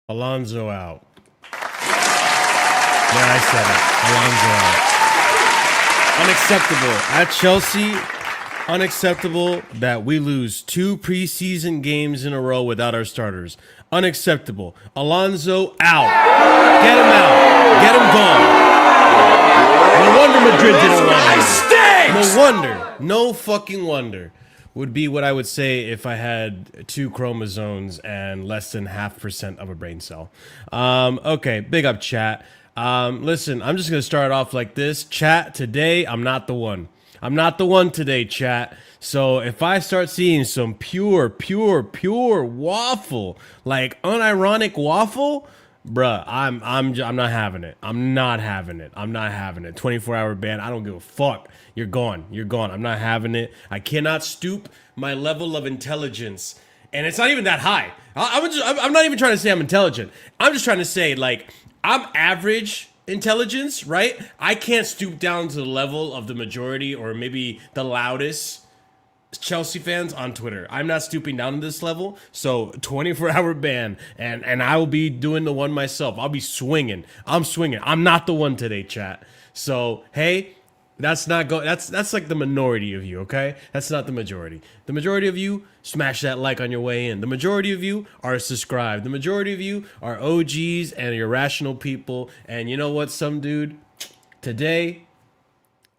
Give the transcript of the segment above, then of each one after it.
Alonso out. Yeah, I said it. Alonso out. Unacceptable. At Chelsea, unacceptable that we lose 2 preseason games in a row without our starters. Unacceptable. Alonso out. Get him out. Get him gone. No wonder Madrid didn't want him. No wonder. No fucking wonder. Would be what I would say if I had 2 chromosomes and less than 0.5% of a brain cell. Okay, big up chat. Listen, I'm just going to start off like this. Chat, today, I'm not the one. I'm not the one today, chat. So if I start seeing some pure waffle, like unironic waffle, bruh, I'm not having it. I'm not having it. 24-hour ban. I don't give a fuck. You're gone. You're gone. I'm not having it. I cannot stoop my level of intelligence. And it's not even that high. I'm not even trying to say I'm intelligent. I'm just trying to say, like, I'm average intelligence, right? I can't stoop down to the level of the majority or maybe the loudest Chelsea fans on Twitter. I'm not stooping down to this level. So 24-hour ban, and I will be doing the one myself. I'll be swinging. I'm swinging. I'm not the one today, chat. So, hey, that's like the minority of you, okay? That's not the majority. The majority of you, smash that like on your way in. The majority of you are subscribed. The majority of you are OGs and you're rational people. And you know what, some dude, today,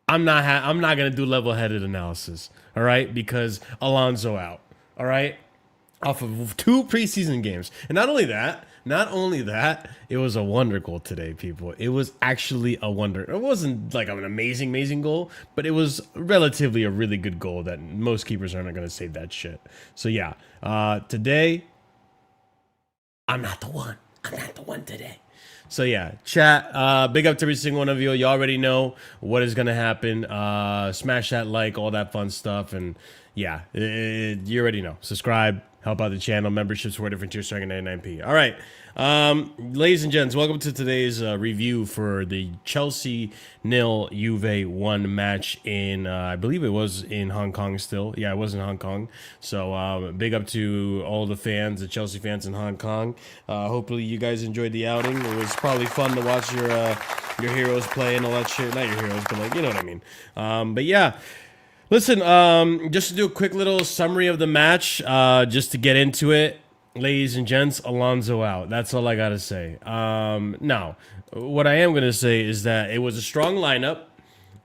I'm not gonna do level-headed analysis, all right? Because Alonso out, all right? Off of 2 preseason games, and not only that, it was a wonder goal today, people. It was actually a wonder. It wasn't like an amazing goal, but it was relatively a really good goal that most keepers aren't gonna save that shit. So yeah, today, I'm not the one. I'm not the one today. So yeah, chat, big up to every single one of you. You already know what is going to happen. Smash that like, all that fun stuff. And yeah, you already know. Subscribe, help out the channel. Memberships for different tiers starting at 99p. All right. Ladies and gents, welcome to today's review for the Chelsea 0 Juve 1 match in, I believe it was in Hong Kong still. Yeah, it was in Hong Kong. So big up to all the fans, the Chelsea fans in Hong Kong. Hopefully you guys enjoyed the outing. It was probably fun to watch your heroes play and all that shit. Not your heroes, but like, you know what I mean. But yeah. Listen, just to do a quick little summary of the match, just to get into it. Ladies and gents, Alonso out. That's all I gotta say. Now, what I am gonna say is that it was a strong lineup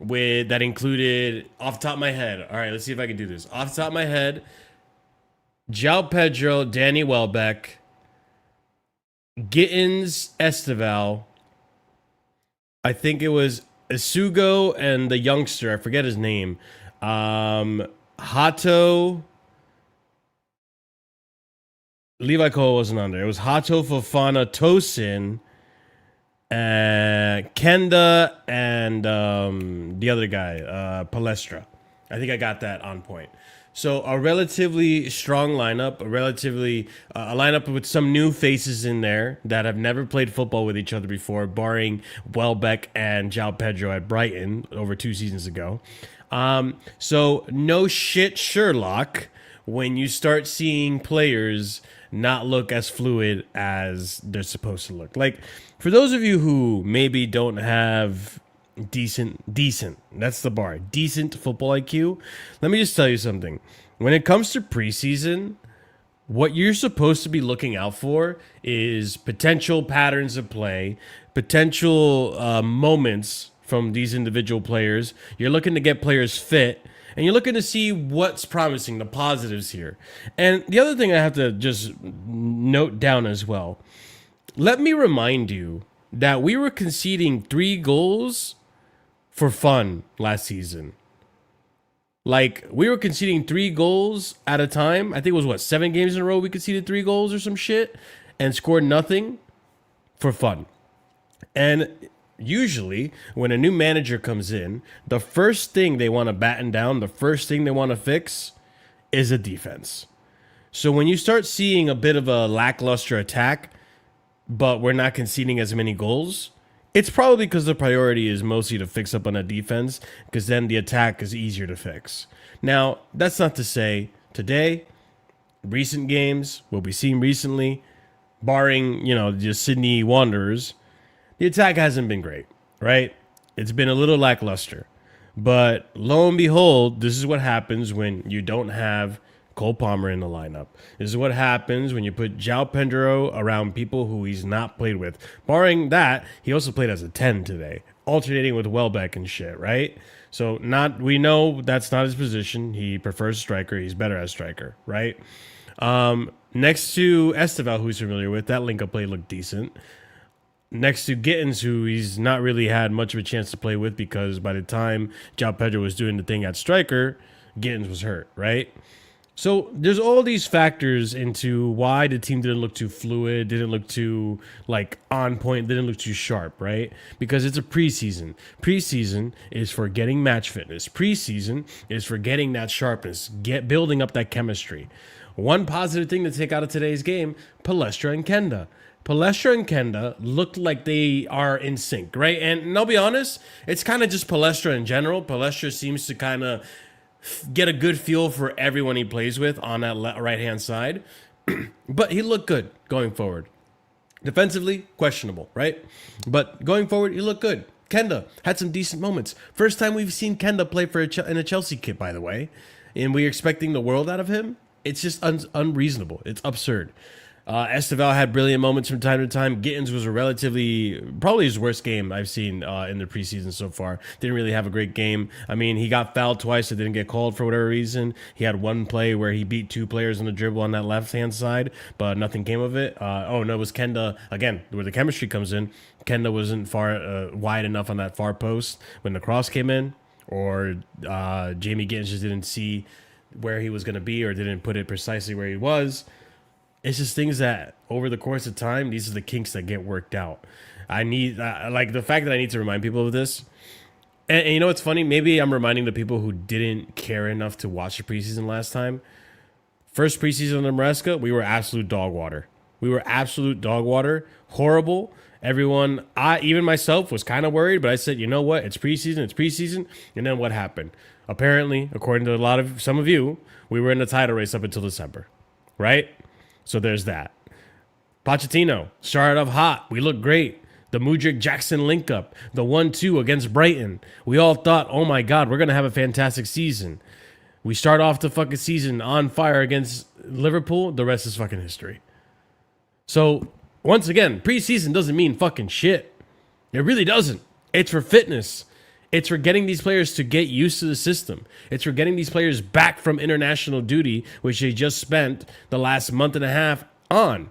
that included, off the top of my head. All right, let's see if I can do this. Off the top of my head, João Pedro, Danny Welbeck, Gittins, Esteval. I think it was Isugo and the youngster. I forget his name. Hato. Levi Cole wasn't on there. It was Hato, Fofana, Tosin, Kenda, and the other guy, Palestra. I think I got that on point. So a relatively strong lineup, a lineup with some new faces in there that have never played football with each other before, barring Welbeck and João Pedro at Brighton over 2 seasons ago. So no shit, Sherlock, when you start seeing players not look as fluid as they're supposed to look. Like, for those of you who maybe don't have decent, that's the bar, decent football IQ, let me just tell you something. When it comes to preseason, what you're supposed to be looking out for is potential patterns of play, potential moments from these individual players. You're looking to get players fit, and you're looking to see what's promising, the positives here. And the other thing I have to just note down as well, let me remind you that we were conceding 3 goals for fun last season. Like, we were conceding 3 goals at a time. I think it was, 7 games in a row we conceded 3 goals or some shit and scored nothing for fun. And usually, when a new manager comes in, the first thing they want to batten down, the first thing they want to fix is a defense. So when you start seeing a bit of a lackluster attack, but we're not conceding as many goals, it's probably because the priority is mostly to fix up on a defense, because then the attack is easier to fix. Now, that's not to say today, recent games, what we've seen recently, barring, the Sydney Wanderers, the attack hasn't been great, right? It's been a little lackluster. But lo and behold, this is what happens when you don't have Cole Palmer in the lineup. This is what happens when you put João Pedro around people who he's not played with. Barring that, he also played as a 10 today, alternating with Welbeck and shit, right? So we know that's not his position. He prefers striker. He's better as striker, right? Next to Esteval, who's familiar with, that link-up play looked decent. Next to Gittins, who he's not really had much of a chance to play with because by the time João Pedro was doing the thing at striker, Gittins was hurt, right? So there's all these factors into why the team didn't look too fluid, didn't look too on point, didn't look too sharp, right? Because it's a preseason. Preseason is for getting match fitness. Preseason is for getting that sharpness, building up that chemistry. One positive thing to take out of today's game, Palestra and Kenda. Palestra and Kenda looked like they are in sync, right? And I'll be honest, it's kind of just Palestra in general. Palestra seems to kind of get a good feel for everyone he plays with on that right-hand side. But he looked good going forward. Defensively, questionable, right? But going forward, he looked good. Kenda had some decent moments. First time we've seen Kenda play in a Chelsea kit, by the way. And we're expecting the world out of him. It's just unreasonable. It's absurd. Esteval had brilliant moments from time to time. Gittins was probably his worst game I've seen in the preseason so far. Didn't really have a great game. I mean, he got fouled twice. It didn't get called for whatever reason. He had one play where he beat 2 players on the dribble on that left-hand side, but nothing came of it. No, it was Kenda, again, where the chemistry comes in. Kenda wasn't wide enough on that far post when the cross came in, or Jamie Gittins just didn't see where he was going to be or didn't put it precisely where he was. It's just things that over the course of time, these are the kinks that get worked out. I need, the fact that I need to remind people of this. And you know what's funny? Maybe I'm reminding the people who didn't care enough to watch the preseason last time. First preseason in Nebraska, we were absolute dog water. Horrible. Everyone, even myself, was kind of worried, but I said, you know what? It's preseason. And then what happened? Apparently, according to some of you, we were in the title race up until December, right? So there's that. Pochettino started off hot. We looked great. The Mudryk-Jackson link-up, the 1-2 against Brighton. We all thought, oh my God, we're going to have a fantastic season. We start off the fucking season on fire against Liverpool. The rest is fucking history. So, once again, preseason doesn't mean fucking shit. It really doesn't. It's for fitness. It's for getting these players to get used to the system. It's for getting these players back from international duty, which they just spent the last month and a half on.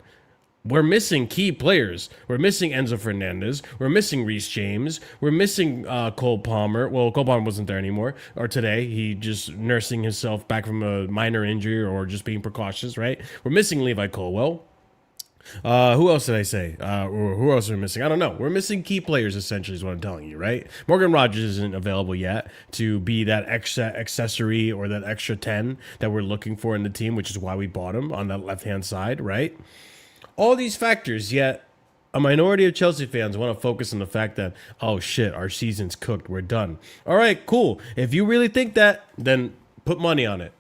We're missing key players. We're missing Enzo Fernandez. We're missing Reece James. We're missing Cole Palmer. Well, Cole Palmer wasn't there anymore. Or today, he just nursing himself back from a minor injury or just being precautious, right? We're missing Levi Colwell. Who else did I say? Or who else are we missing? I don't know. We're missing key players, essentially, is what I'm telling you, right? Morgan Rogers isn't available yet to be that extra accessory or that extra 10 that we're looking for in the team, which is why we bought him on that left-hand side, right? All these factors, yet a minority of Chelsea fans want to focus on the fact that, oh shit, our season's cooked. We're done. All right, cool. If you really think that, then put money on it.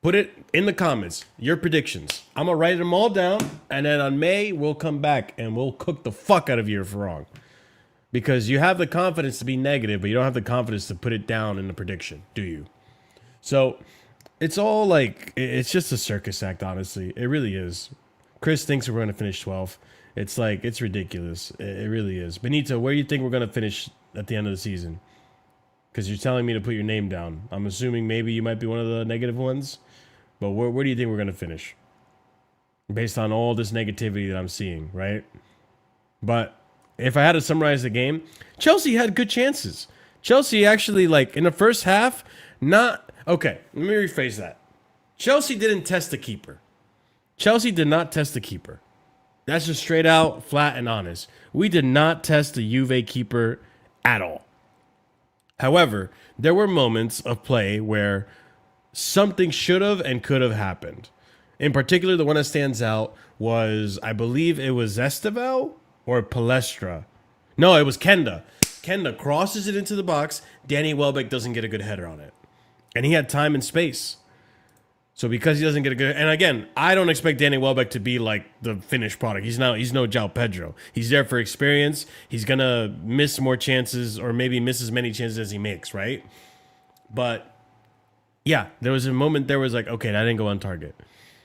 Put it in the comments, your predictions. I'm going to write them all down, and then on May, we'll come back and we'll cook the fuck out of you if we're wrong. Because you have the confidence to be negative, but you don't have the confidence to put it down in the prediction, do you? So it's all like, it's just a circus act, honestly. It really is. Chris thinks we're going to finish 12th. It's like, it's ridiculous. It really is. Benito, where do you think we're going to finish at the end of the season? Because you're telling me to put your name down. I'm assuming maybe you might be one of the negative ones. But where do you think we're going to finish? Based on all this negativity that I'm seeing, right? But if I had to summarize the game, Chelsea had good chances. Chelsea actually, like, in the first half, not... Okay, let me rephrase that. Chelsea didn't test the keeper. Chelsea did not test the keeper. That's just straight out, flat, and honest. We did not test the Juve keeper at all. However, there were moments of play where something should have and could have happened. In particular, the one that stands out was, I believe it was Esteval or Palestra. No, it was Kenda. Kenda crosses it into the box. Danny Welbeck doesn't get a good header on it. And he had time and space. So because he doesn't get a good... And again, I don't expect Danny Welbeck to be like the finished product. He's no João Pedro. He's there for experience. He's going to miss more chances or maybe miss as many chances as he makes, right? But yeah, there was a moment there was like, okay, that didn't go on target.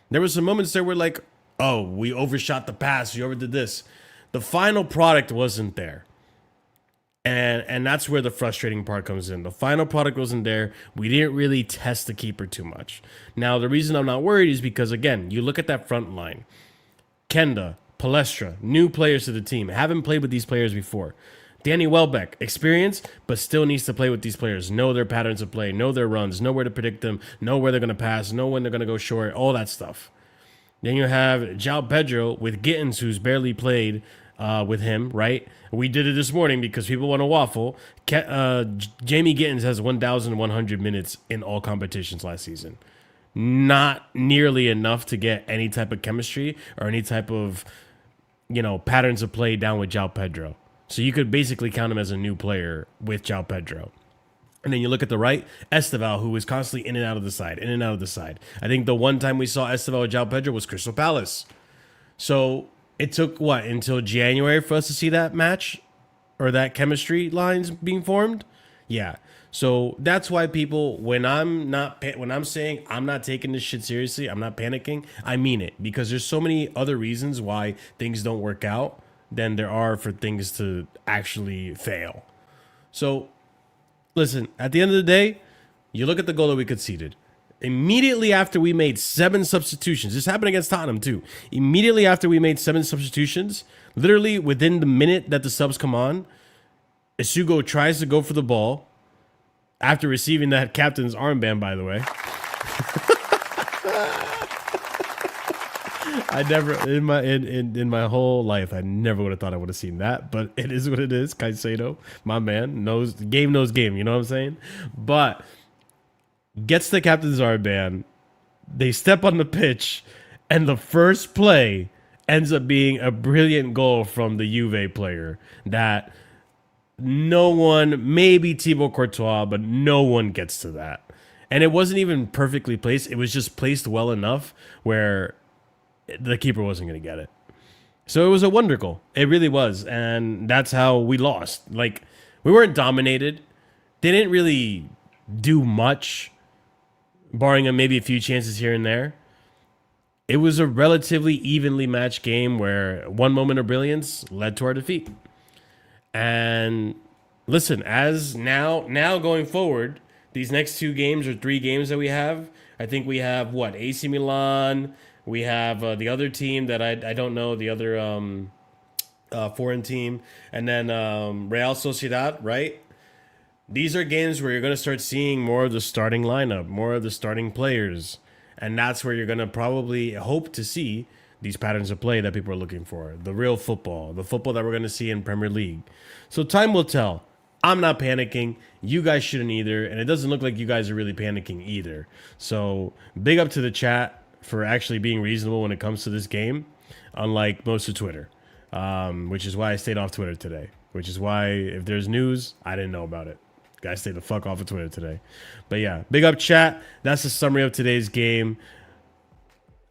There was some moments there where like, oh, we overshot the pass. We overdid this. The final product wasn't there. And that's where the frustrating part comes in. The final product wasn't there. We didn't really test the keeper too much. Now, the reason I'm not worried is because, again, you look at that front line. Kenda, Palestra, new players to the team. Haven't played with these players before. Danny Welbeck, experience, but still needs to play with these players. Know their patterns of play, know their runs, know where to predict them, know where they're going to pass, know when they're going to go short, all that stuff. Then you have João Pedro with Gittins, who's barely played with him, right? We did it this morning because people want to waffle. Jamie Gittins has 1,100 minutes in all competitions last season. Not nearly enough to get any type of chemistry or any type of, patterns of play down with João Pedro. So you could basically count him as a new player with João Pedro. And then you look at the right, Esteval, who was constantly in and out of the side, in and out of the side. I think the one time we saw Esteval with João Pedro was Crystal Palace. So it took, until January for us to see that match or that chemistry lines being formed? Yeah. So that's why people, when I'm saying I'm not taking this shit seriously, I'm not panicking, I mean it. Because there's so many other reasons why things don't work out than there are for things to actually fail. So, listen, at the end of the day, you look at the goal that we conceded. Immediately after we made 7 substitutions, this happened against Tottenham too. Immediately after we made 7 substitutions, literally within the minute that the subs come on, Isugo tries to go for the ball after receiving that captain's armband, by the way. I never in my whole life I never would have thought I would have seen that, but it is what it is. Caicedo, my man, knows game, you know what I'm saying? But gets the captain's armband, they step on the pitch, and the first play ends up being a brilliant goal from the Juve player that no one, maybe Thibaut Courtois, but no one gets to that. And it wasn't even perfectly placed. It was just placed well enough where the keeper wasn't going to get it. So it was a wonder goal. It really was. And that's how we lost. Like, we weren't dominated. They didn't really do much, barring maybe a few chances here and there. It was a relatively evenly matched game where one moment of brilliance led to our defeat. And listen, as now going forward, these next 2 games or 3 games that we have, I think we have AC Milan. We have the other team that I don't know, the other foreign team, and then Real Sociedad, right? These are games where you're going to start seeing more of the starting lineup, more of the starting players, and that's where you're going to probably hope to see these patterns of play that people are looking for, the real football, the football that we're going to see in Premier League. So time will tell. I'm not panicking. You guys shouldn't either. And it doesn't look like you guys are really panicking either. So big up to the chat for actually being reasonable when it comes to this game, unlike most of Twitter, which is why I stayed off Twitter today, which is why if there's news, I didn't know about it. Guys, stay the fuck off of Twitter today. But yeah, big up chat. That's the summary of today's game.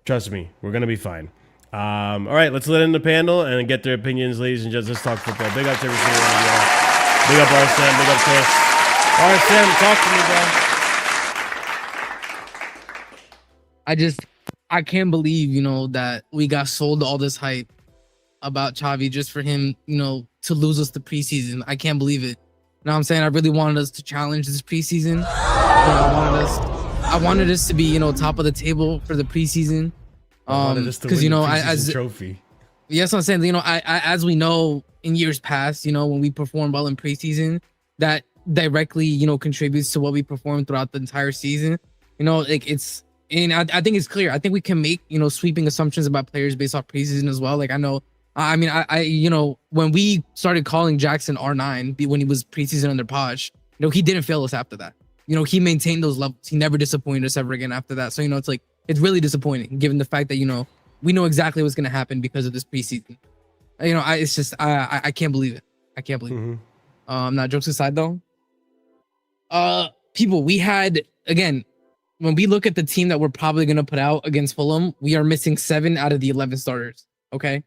Trust me, we're going to be fine. All right, let's let in the panel and get their opinions, ladies and gents. Let's talk football. Big up to every single one of y'all. Big up RSM, big up Chris. RSM, talk to me, bro. I can't believe, that we got sold all this hype about Xavi just for him, to lose us the preseason. I can't believe it. You know what I'm saying? I really wanted us to challenge this preseason. I wanted us to be, top of the table for the preseason. Because, as trophy. Yes, I'm saying, as we know in years past, when we perform well in preseason, that directly, contributes to what we perform throughout the entire season. I think it's clear. I think we can make, sweeping assumptions about players based off preseason as well. Like when we started calling Jackson R9 when he was preseason under Poch, he didn't fail us after that. He maintained those levels. He never disappointed us ever again after that. So, it's really disappointing given the fact that, we know exactly what's going to happen because of this preseason. I can't believe it. I can't believe it. Not jokes aside though. People, we had, again, when we look at the team that we're probably going to put out against Fulham, we are missing 7 out of the 11 starters. Okay.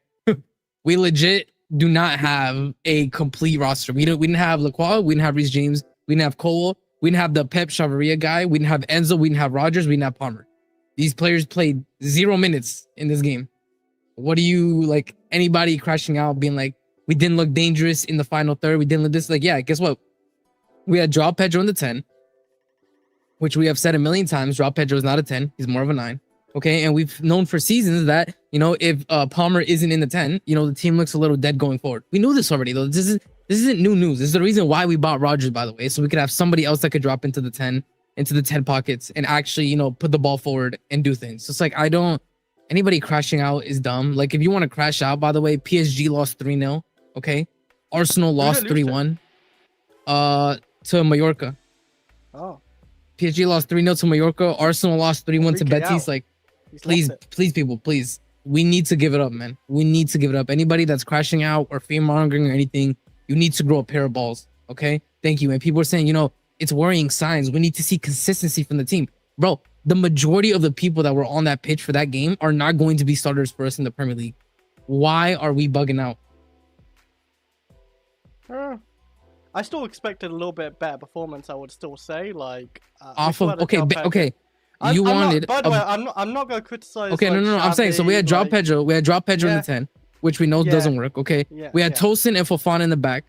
We legit do not have a complete roster. We didn't have Lacroix. We didn't have Reece James. We didn't have Cole. We didn't have the Pep Chavaria guy. We didn't have Enzo. We didn't have Rodgers. We didn't have Palmer. These players played 0 minutes in this game. What do you anybody crashing out being like, we didn't look dangerous in the final third. We didn't look this. Yeah, guess what? We had Joao Pedro in the 10, which we have said a million times. Joao Pedro is not a 10. He's more of a 9. Okay. And we've known for seasons that, if Palmer isn't in the 10, the team looks a little dead going forward. We knew this already though. This isn't new news. This is the reason why we bought Rodgers, by the way. So we could have somebody else that could drop into the 10 pockets and actually, put the ball forward and do things. So it's anybody crashing out is dumb. If you want to crash out, by the way, PSG lost 3-0. Okay. Arsenal lost 3-1 to Mallorca. Oh. PSG lost 3-0 to Mallorca. Arsenal lost 3-1 to Betis. Please, people, please. We need to give it up, man. We need to give it up. Anybody that's crashing out or fear mongering or anything, you need to grow a pair of balls. Okay. Thank you. And people are saying, it's worrying signs. We need to see consistency from the team. Bro, the majority of the people that were on that pitch for that game are not going to be starters for us in the Premier League. Why are we bugging out? I still expected a little bit better performance, I would still say. Okay. You wanted. By the way, I'm not going to criticize. Okay, no. I'm saying, so we had Joao Pedro. We had Joao Pedro in the 10, which we know doesn't work. Okay. We had Tosin and Fofana in the back,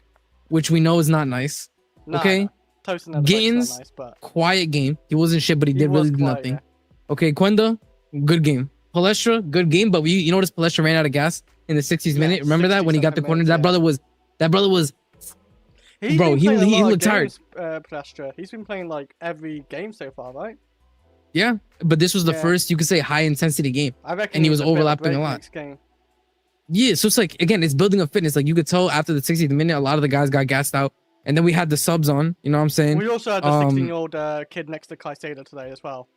which we know is not nice. Okay. Gittins, nice, quiet game. He wasn't shit, but he did really nothing. Yeah. Okay, Quenda, good game. Palestra, good game, but you notice Palestra ran out of gas in the 60th minute. Remember that when he got the corner? That brother was. Bro, he looked tired. Palestra. He's been playing every game so far, right? Yeah, but this was the first, you could say, high intensity game. I reckon, and he was overlapping a lot. Yeah, so it's again, it's building up fitness. You could tell after the 60th minute, a lot of the guys got gassed out. And then we had the subs on, you know what I'm saying? We also had the 16-year-old kid next to Caicedo today as well.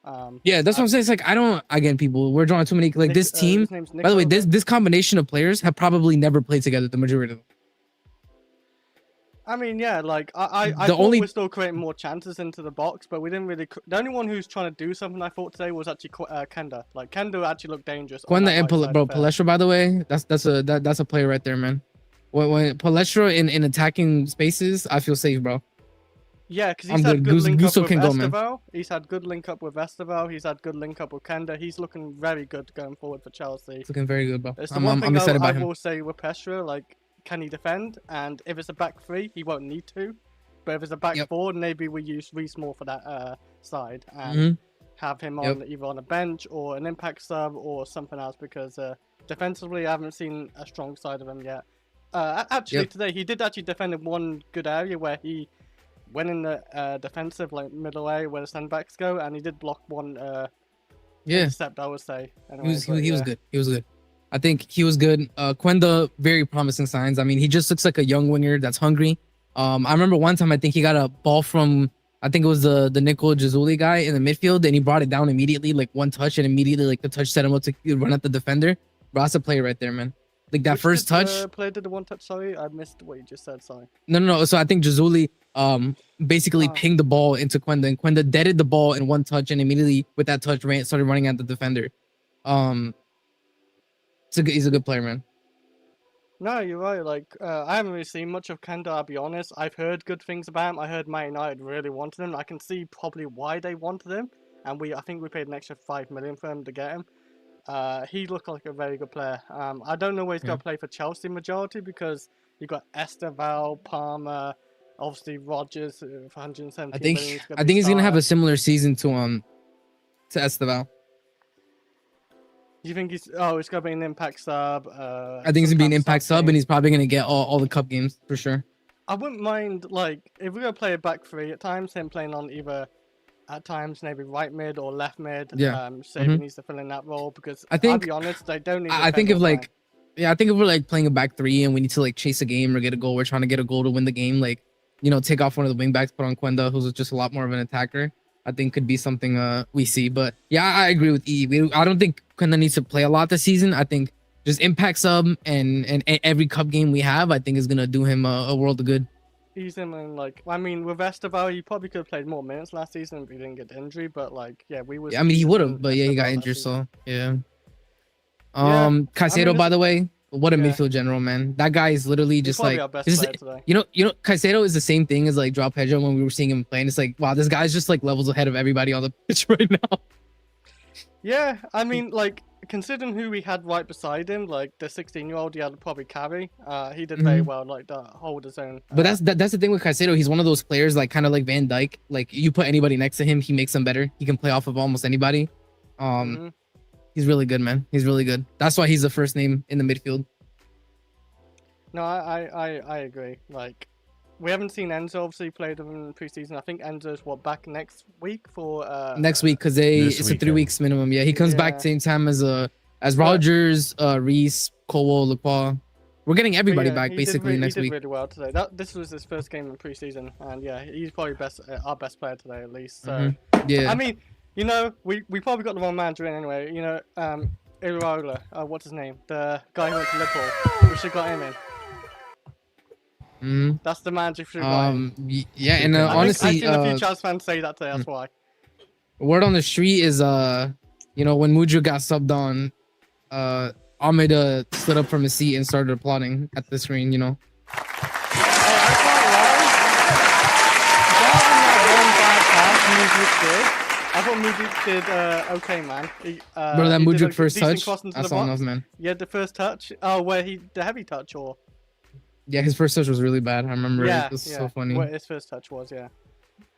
Yeah, that's what I'm saying. It's again, people, we're drawing too many, this team, by the way, this combination of players have probably never played together, the majority of them. I mean, yeah, I thought we're still creating more chances into the box, but we didn't really. The only one who's trying to do something, I thought, today was actually Kenda. Kenda actually looked dangerous. Bro, Palestra, by the way, that's a player right there, man. When Palestra in attacking spaces, I feel safe, bro. Yeah, because he's had good link up with Esteval. He's had good link up with Esteval. He's had good link up with Kenda. He's looking very good going forward for Chelsea. He's looking very good, bro. It's the one thing I will say with Palestra, can he defend? And if it's a back 3, he won't need to. But if it's a back 4, maybe we use Reece more for that side and have him on either on a bench or an impact sub or something else, because defensively I haven't seen a strong side of him yet. Actually, today he did actually defend in one good area where he went in the defensive middle area where the centre-backs go, and he did block one intercept, I would say. Anyway, he was good. He was good. I think he was good. Quenda, very promising signs. I mean, he just looks like a young winger that's hungry. I remember one time I think he got a ball from, I think it was the Nicolo Giuzzoli guy in the midfield, and he brought it down immediately, like one touch, and immediately like the touch set him up to run at the defender. Bro, that's a play right there, man. Like that first touch. Player did the one touch. Sorry, I missed what you just said. Sorry. No. So I think Giuzzoli basically pinged the ball into Quenda, and Quenda deaded the ball in one touch, and immediately with that touch started running at the defender. He's a good player, man. No, you're right. Like, I haven't really seen much of Kenda, I'll be honest. I've heard good things about him. I heard Man United really wanted him. I can see probably why they wanted him. And I think we paid an extra 5 million for him to get him. He looked like a very good player. I don't know where he's going to play for Chelsea majority, because you got Esteval, Palmer, obviously Rodgers for 117 million. I think he's going to have a similar season to Esteval. You think he's going to be an impact sub? I think he's going to be an impact sub, and he's probably going to get all the cup games for sure. I wouldn't mind, like, if we're going to play a back three at times, him playing on either, at times, maybe right mid or left mid. Yeah. Saban needs to fill in that role, because I think, I'll be honest, they don't need I think if like, I think if we're like playing a back three and we need to like chase a game or get a goal, we're trying to get a goal to win the game, like, you know, take off one of the wing backs, put on Quenda, who's just a lot more of an attacker. I think could be something we see. But yeah, I agree with E. I don't think Quenda needs to play a lot this season. I think just impact sub and every cup game we have, I think is gonna do him a world of good. Use him and like, I mean, with Esteval, you probably could have played more minutes last season if he didn't get the injury. But like, yeah, we was. Yeah, I mean, he would have, but yeah, he got injured, so yeah. Caicedo, by the way, what a midfield general, man. That guy is literally just like, you know, Caicedo is the same thing as like João Pedro when we were seeing him playing. It's like, wow, this guy's just like levels ahead of everybody on the pitch right now. Yeah, I mean, like, considering who we had right beside him, like the 16-year-old, he had to probably carry. He did very well, like the hold his own. But that's the thing with Caicedo. He's one of those players, like kind of like Van Dijk. Like you put anybody next to him, he makes them better. He can play off of almost anybody. He's really good, man. He's really good. That's why he's the first name in the midfield. No, I agree. Like, we haven't seen Enzo obviously played in preseason. I think Enzo's back next week for next week, because it's a 3 weeks minimum. Yeah, he comes back same time as Rodgers, Reese, Colwell, Lacroix. We're getting everybody back basically next week. He did really well today. This was his first game in preseason, and yeah, he's probably our best player today at least. So yeah, I mean, you know, we probably got the wrong manager in anyway. You know, Iraola, what's his name? The guy who went to Liverpool. We should got him in. That's the manager for yeah, and honestly, I've seen a few Chelsea fans say that today. That's why. Word on the street is you know, when Mudryk got subbed on, Ahmed stood up from his seat and started applauding at the screen. You know. I thought Mudryk did okay, man. Bro, that Mudryk first touch, that's all enough, man. Yeah, the first touch. Oh, where the heavy touch, or? Yeah, his first touch was really bad. I remember it was so funny. Well, his first touch was, yeah.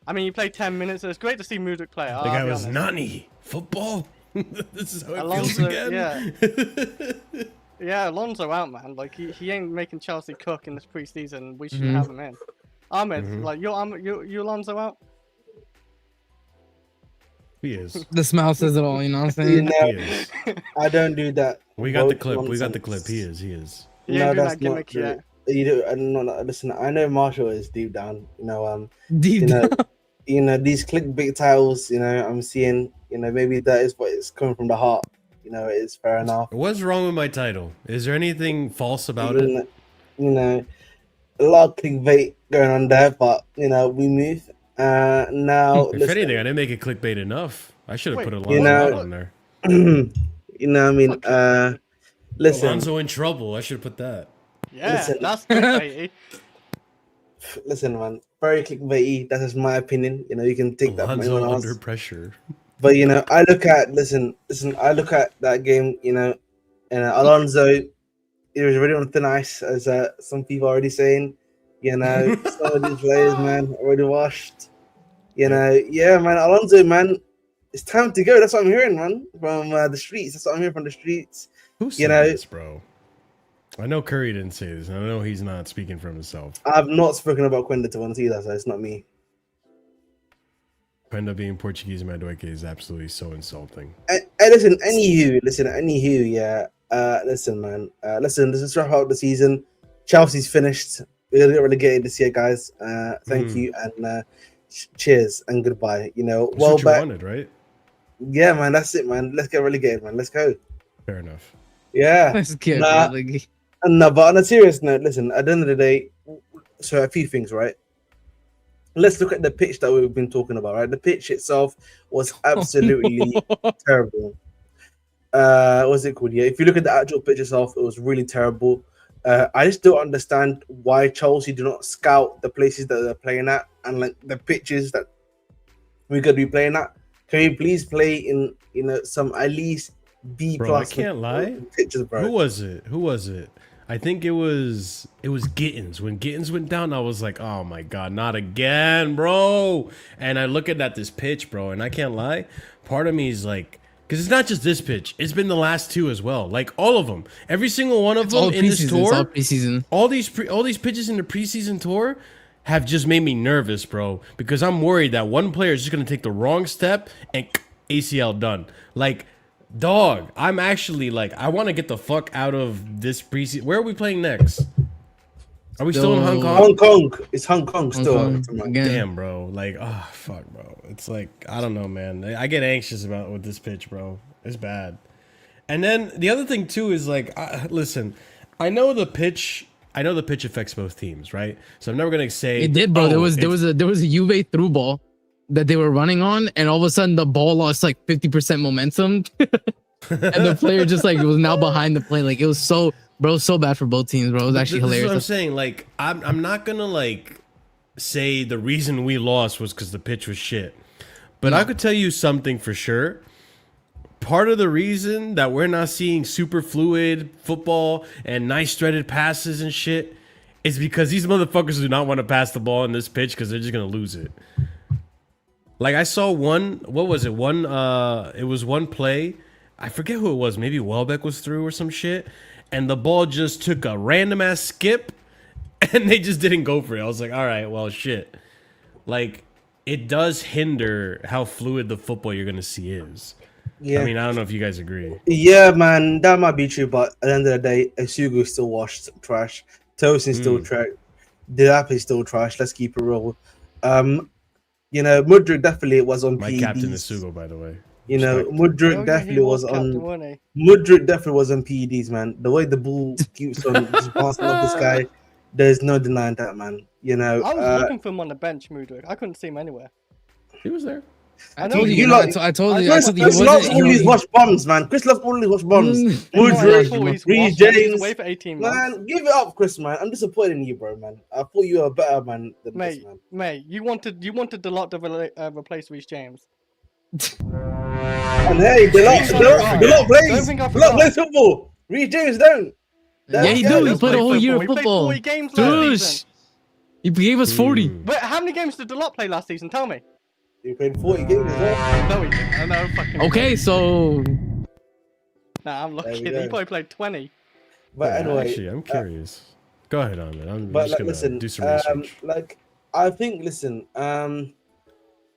I mean, he played 10 minutes. So it's great to see Mudryk play. The guy was Nani. Football? This is how it feels again? Yeah. Yeah, Alonso out, man. Like, he ain't making Chelsea cook in this preseason. We shouldn't have him in. Ahmed, like, you Alonso out? He is. The smile says it all, you know what I'm saying? You know, I don't do that. We got the clip. We got the clip. He is. No, that's not true. Listen, I know Marshall is deep down. You know, deep down. You know these clickbait titles. You know, I'm seeing. You know, maybe that is what is coming from the heart. You know, it's fair enough. What's wrong with my title? Is there anything false about it? You know, a lot of clickbait going on there, but you know, we move. Now, if anything, I didn't make it clickbait enough. I should have put Alonso on there. You know, I mean, listen. Alonso in trouble. I should have put that. Yeah, that's clickbaity. Listen, man, very clickbaity. That's just my opinion. You know, you can take that from anyone else. Under pressure. But you know, I look at I look at that game. You know, and Alonso, he was already on thin ice, as some people are already saying. You know, some of these players, man, already washed. You know, yeah, man, Alonso, man, it's time to go. That's what I'm hearing, man, from the streets. That's what I'm hearing from the streets. Who said this, bro? I know Curry didn't say this. I know he's not speaking for himself. I've not spoken about Quenda to once either, so it's not me. Quenda being Portuguese Madueke is absolutely so insulting. Listen, anywho, yeah. Listen, man. Listen, this is wrap up the season. Chelsea's finished. We're gonna get relegated this year, guys. Thank you and cheers and goodbye. You know, That's what you wanted, right? Yeah, man. That's it, man. Let's get relegated, man. Let's go. Fair enough. Yeah. Let's get Nah. relegated. No, but on a serious note, listen. At the end of the day, so a few things, right? Let's look at the pitch that we've been talking about, right? The pitch itself was absolutely terrible. What's it called? Yeah, if you look at the actual pitch itself, it was really terrible. I just don't understand why Chelsea do not scout the places that they're playing at and like the pitches that we're gonna be playing at. Can you please play in some at least B Bro, plus? I can't lie. Pitches, bro. Who was it? I think it was Gittins. When Gittins went down, I was like, oh my god, not again, bro. And I look at this pitch, bro, and I can't lie. Part of me is like, because it's not just this pitch, it's been the last two as well. Like all of them, every single one of them in this tour, all preseason. all these pitches in the preseason tour have just made me nervous, bro. Because I'm worried that one player is just gonna take the wrong step and ACL done. Like, dog, I'm actually like, I want to get the fuck out of this preseason. Where are we playing next? Are we still in Hong Kong? Hong Kong. It's Hong Kong still. Again. Damn, bro. Like, oh, fuck, bro. It's like, I don't know, man. I get anxious about with this pitch, bro. It's bad. And then the other thing, too, is like, listen, I know the pitch affects both teams, right? So I'm never going to say. It did, bro. Oh, there was a Juve through ball that they were running on, and all of a sudden the ball lost like 50% momentum. And the player just like was now behind the play. Like it was so bad for both teams, bro. It was actually hilarious. This is what I'm saying. Like, I'm not gonna like say the reason we lost was because the pitch was shit, but I could tell you something for sure. Part of the reason that we're not seeing super fluid football and nice threaded passes and shit is because these motherfuckers do not want to pass the ball in this pitch because they're just gonna lose it. Like I saw one. What was it? It was one play. I forget who it was. Maybe Welbeck was through or some shit. And the ball just took a random ass skip and they just didn't go for it. I was like, all right, well, shit. Like, it does hinder how fluid the football you're going to see is. Yeah. I mean, I don't know if you guys agree. Yeah, man, that might be true. But at the end of the day, Asugu is still washed trash. Tosin's still trash. Diape is still trash. Let's keep it real. You know, Mudryk definitely was on My PEDs. captain is Sugo, by the way. You know, Mudryk definitely was on. Mudryk definitely was on PEDs, man. The way the ball keeps on just bouncing off this guy, there's no denying that, man. You know, I was looking for him on the bench, Mudryk. I couldn't see him anywhere. He was there. I told you. I told you. Chris loves all these watch bombs, man. Chris loves all these watch bombs. Mudryk, Reece James, away for 18 man. Give it up, Chris, man. I'm disappointed in you, bro, man. I thought you were a better man than this, man. Mate, you wanted the lot to replace Reece James. And hey, the lot plays football. Reece James don't. Yeah, he do. He played a whole year of He played football. 40 games last season. He gave us 40. Wait, how many games did the lot play last season? Tell me. He played 40 games as well. No, he didn't. I know, fucking. Okay, so. Nah, I'm lucky. He probably played 20. But anyway, actually, I'm curious. Go ahead on it. I'm but just like, gonna do some research.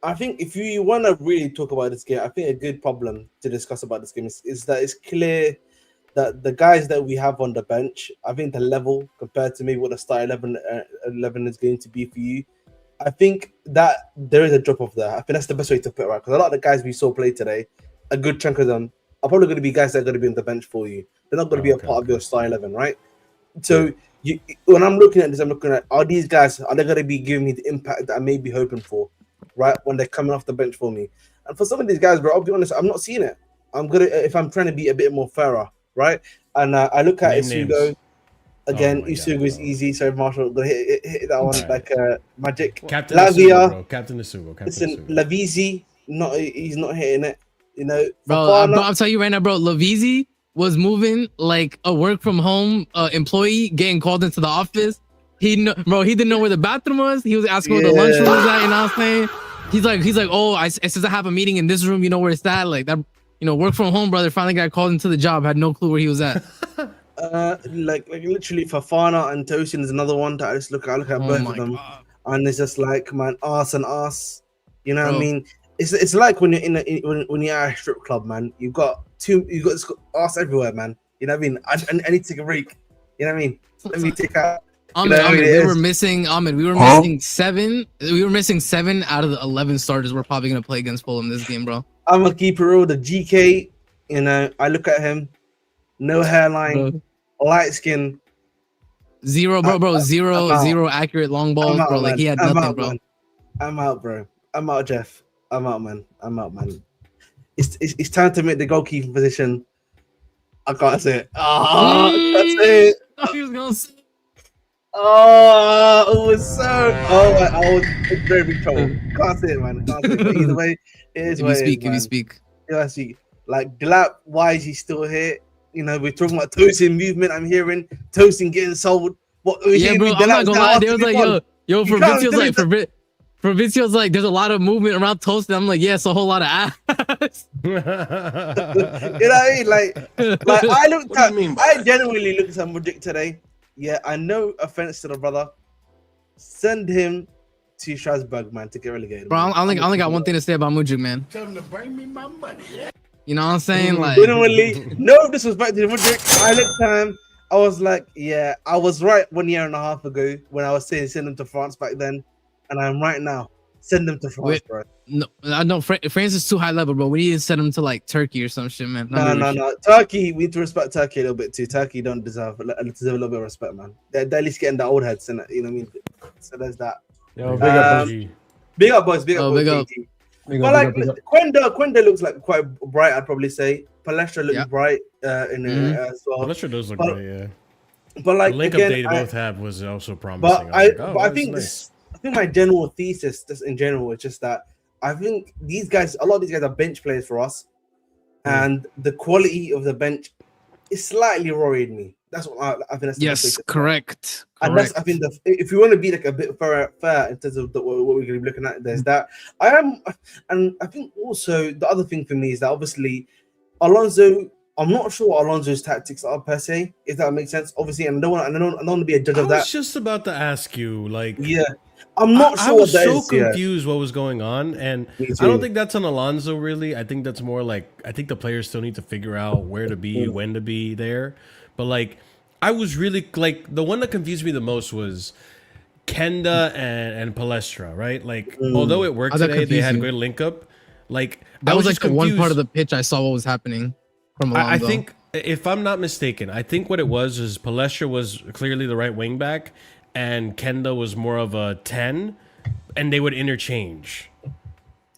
I think if you want to really talk about this game, I think a good problem to discuss about this game is that it's clear that the guys that we have on the bench, I think the level compared to maybe what the start 11 is going to be for you, I think that there is a drop off there. I think that's the best way to put it, right? Because a lot of the guys we saw play today, a good chunk of them are probably going to be guys that are going to be on the bench for you. They're not going to be a part of your start 11, right? So when I'm looking at this, I'm looking at, are these guys, are they going to be giving me the impact that I may be hoping for, right, when they're coming off the bench for me? And for some of these guys, bro, I'll be honest, I'm not seeing it. If I'm trying to be a bit more fairer, right? And I look at Isugo. Again, Isugo is easy. So Marshall, gonna hit that one like magic. Captain Lavia, Isugo, bro. Captain Isugo. Listen, Lavizi, he's not hitting it. You know, bro, I'll tell you right now, bro. Lavizi was moving like a work from home employee getting called into the office. He didn't know where the bathroom was. He was asking where the lunchroom was at. You know what I'm saying? He's like, oh, it says I have a meeting in this room. You know where it's at? Like that, work from home, brother. Finally got called into the job. Had no clue where he was at. Like literally, Fafana and Tosin is another one that I just look at both of them, and it's just like, man, arse and arse. You know what I mean? It's like when you're when you're at a strip club, man. You've got arse everywhere, man. You know what I mean? I need to take a break. You know what I mean? Let me take out. Ahmed, we were missing missing 7. We were missing 7 out of the 11 starters we're probably gonna play against Fulham this game, bro. I'm gonna keep it real. The GK, you know, I look at him, no hairline, light skin. Zero accurate long balls, bro. Like he had nothing, bro. I'm out, bro. I'm out, Jeff. I'm out, man. It's time to make the goalkeeping position. I can't say it. Oh, that's it. He was gonna say. Oh, it was so. I was in very big trouble. Can't say it, man. Can't say it. But either way, it is what it is, man. If you speak. Yeah, I see. Like, Glap, why is he still here? You know, we're talking about Tosin movement. I'm hearing Tosin getting sold. What? Yeah, bro. I'm not gonna lie. They was like, yo, Fabrizio's like, there's a lot of movement around Tosin. I'm like, yeah, it's a whole lot of ass. You know what I mean? Like I genuinely looked at Mudrik today. Yeah, I know, offense to the brother. Send him to Strasbourg, man, to get relegated. Bro, I only got one thing to say about Mudrik, man. Tell him to bring me my money. You know what I'm saying? Like, genuinely, no disrespect to Mudrik. I looked at him. I was like, yeah, I was right 1.5 years ago when I was saying send him to France back then, and I'm right now. Send them to France, bro. No, France is too high level, bro. We need to send them to like Turkey or some shit, man. No. Turkey, we need to respect Turkey a little bit too. Turkey don't deserve a little bit of respect, man. They're at least getting the old heads, and you know what I mean. So there's that. Yo, big up, boys. Big up. But like Quenda looks like quite bright. I'd probably say Palestra looks bright in as well. Palestra does look bright, yeah. But like the link again, up they both have was also promising. I think my general thesis, just in general, is just that I think a lot of these guys are bench players for us, and the quality of the bench is slightly worried me. That's what I think. That's yes, correct. And that's, I think, if we want to be like a bit fair in terms of what we're going to be looking at, there's that. And I think also the other thing for me is that obviously Alonso. I'm not sure what Alonso's tactics are per se, if that makes sense. Obviously, and I don't want to be a judge of that. I was just about to ask you, like, yeah, I'm not sure. I was so confused what was going on, and I don't think that's on Alonso really. I think that's more like I think the players still need to figure out where to be, when to be there. But like, I was really like the one that confused me the most was Kenda and Palestra, right? Like, although it worked today, they had good link up. Like that was like the one part of the pitch I saw what was happening. I think, if I'm not mistaken, I think what it was is Palestra was clearly the right wing back, and Kenda was more of a 10, and they would interchange.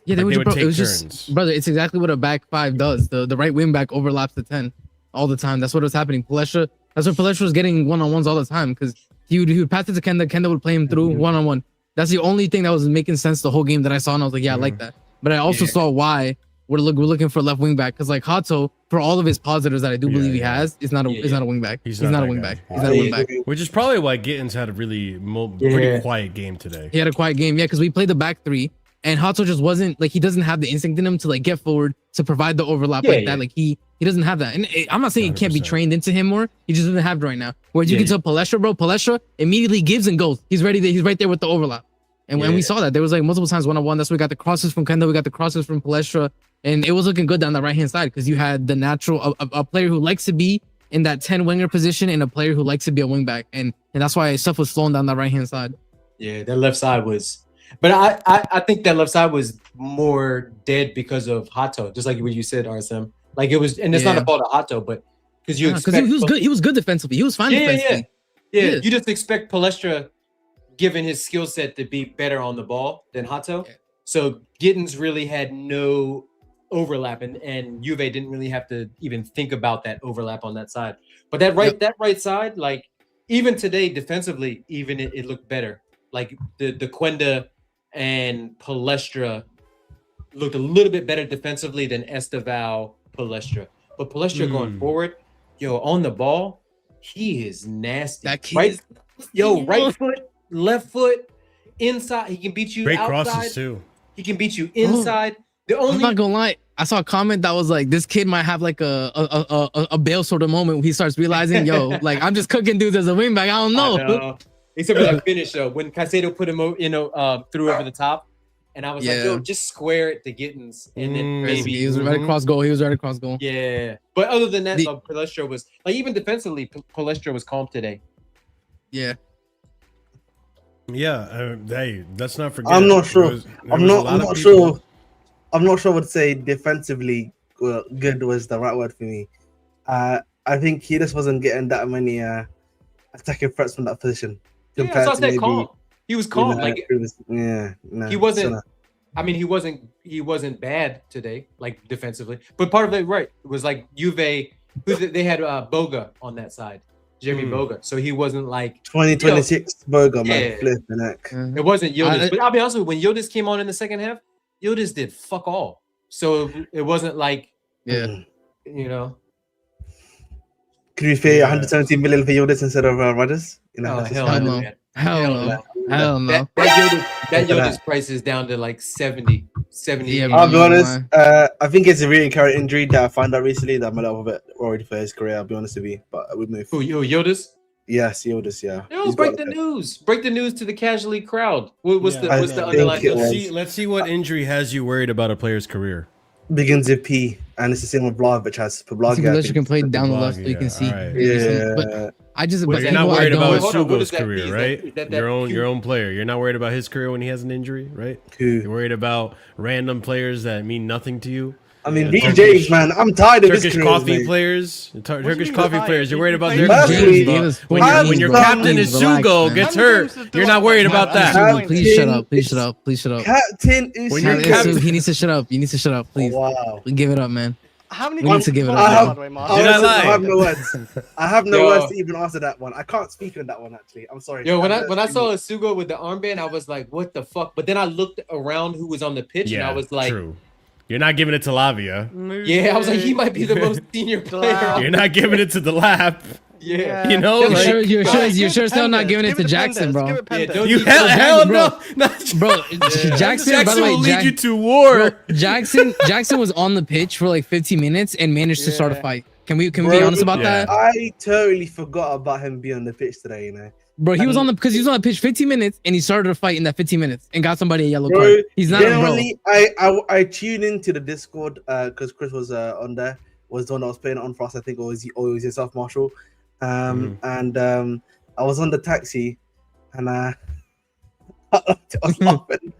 Yeah, they would take turns. Just, brother, it's exactly what a back 5 does. The right wing back overlaps the 10 all the time. That's what was happening. Palestra, that's what Palestra was getting one-on-ones all the time, because he would pass it to Kenda. Kenda would play him through one-on-one. That's the only thing that was making sense the whole game that I saw, and I was like, yeah, I like that. But I also saw why we're looking for a left wing back, because like Hato, for all of his positives that I do believe he has, is not a wing back. He's not a wing back. He's not a wing back. Which is probably why Gittins had a really pretty quiet game today. He had a quiet game, because we played the back 3, and Hato just wasn't like, he doesn't have the instinct in him to like get forward to provide the overlap that. Like he doesn't have that, and I'm not saying 100%. It can't be trained into him more. He just doesn't have it right now. Whereas you can tell Palestra, bro, Palestra immediately gives and goes. He's ready. He's right there with the overlap. And when we saw that, there was like multiple times one-on-one. That's where we got the crosses from Kenda. We got the crosses from Palestra. And it was looking good down the right-hand side, because you had the natural, a player who likes to be in that 10 winger position and a player who likes to be a wing back. And that's why stuff was flowing down the right-hand side. Yeah, that left side was... But I think that left side was more dead because of Hato, just like what you said, RSM. Like it was... And it's not a fault of Hato, but... Because you expect... Because he was good. He was good defensively. He was fine defensively. Yeah, you just expect Palestra, given his skill set, to be better on the ball than Hato. Yeah. So Gittins really had no overlap, and Juve didn't really have to even think about that overlap on that side. But that right side, like even today defensively, even it looked better. Like the Quenda and Palestra looked a little bit better defensively than Esteval Palestra. But Palestra going forward, on the ball, he is nasty. That kid right foot, left foot, inside. He can beat you Great outside. Crosses too. He can beat you inside. I'm not gonna lie. I saw a comment that was like, this kid might have like a Bale sort of moment when he starts realizing, like I'm just cooking dudes as a wingback. I don't know. Except for that finish when Caicedo put him, through over the top, and I was like, yo, just square it to Gittins, and then maybe he was right across goal. He was right across goal. Yeah, but other than that, Palestra was like even defensively, Palestra was calm today. Yeah. Yeah, hey, let's not forget. I'm not sure. I'm not sure. I'm not sure. I would say defensively good was the right word for me. I think he just wasn't getting that many attacking threats from that position. Yeah, so I said calm. He was calm. Like he wasn't. So I mean, he wasn't bad today, like defensively. But part of it, right, was like Juve. They had Boga on that side. Jeremy Boga, so he wasn't like 2026 Boga, man, flipping heck. It wasn't Yildiz, but I'll be honest with you, when Yildiz came on in the second half, Yildiz did fuck all. So it wasn't like, you know. Could we pay 170 million for Yildiz instead of Rodgers? You know, hell no. That Yildiz price is down to like 70. Yeah, I'll be honest. I think it's a recurrent injury that I found out recently that I'm a little bit worried for his career. I'll be honest with you, but we move. Who, Yildiz? Yes, Yildiz. Yeah. Yo, break the news. Break the news to the casually crowd. What's the underlying? Let's see what injury has you worried about a player's career. Begins with P, and it's the same with Vlahovic has. Vlahovic can play down the left, so you can see. Right. Yeah. But I just. But you're not worried about Sugo's career, mean? right? Your own player. You're not worried about his career when he has an injury, right? You're worried about random players that mean nothing to you. I mean, BJ's, man, I'm tired of Turkish coffee players. Turkish coffee players. You're worried about their career. When your captain is Sugo gets hurt, you're not worried about that. Please shut up. Please shut up. Please shut up. Captain is he needs to shut up. You need to shut up, please. Wow. Give it up, man. How many we need to give it up. I have no words. I have no words to even answer that one. I can't speak on that one, actually. I'm sorry. Yo, when I saw Sugo with the armband, I was like, what the fuck? But then I looked around who was on the pitch, and I was like, true. You're not giving it to Lavia. Yeah, I was like, he might be the most senior player. You're not giving it to the lap. Yeah, you know, you're sure still not giving it to Jackson, bro. Hell no, bro. Jackson will lead you to war. Jackson was on the pitch for like 15 minutes and managed to start a fight. Can we be honest about that? I totally forgot about him being on the pitch today. You know, bro, he was on the pitch 15 minutes and he started a fight in that 15 minutes and got somebody a yellow card. He's not generally, I tuned into the Discord because Chris was on there. Was the one that was playing it on for us. I think it was yourself, Marshall. And I was on the taxi, and I was laughing.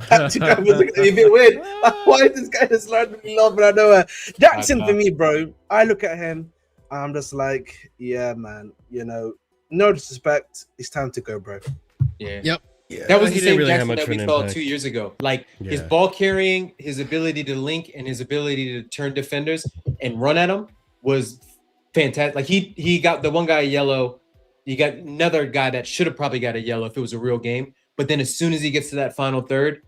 Taxi driver was looking at me a bit weird. Why is this guy just randomly laughing out of nowhere? Jackson, for me, bro, I look at him, I'm just like, yeah, man. You know, no disrespect, it's time to go, bro. Yeah. Yep. Yeah, that was the same Jackson that we saw 2 years ago. Like his ball carrying, his ability to link, and his ability to turn defenders and run at them was fantastic. Like he got the one guy a yellow. You got another guy that should have probably got a yellow if it was a real game. But then as soon as he gets to that final third,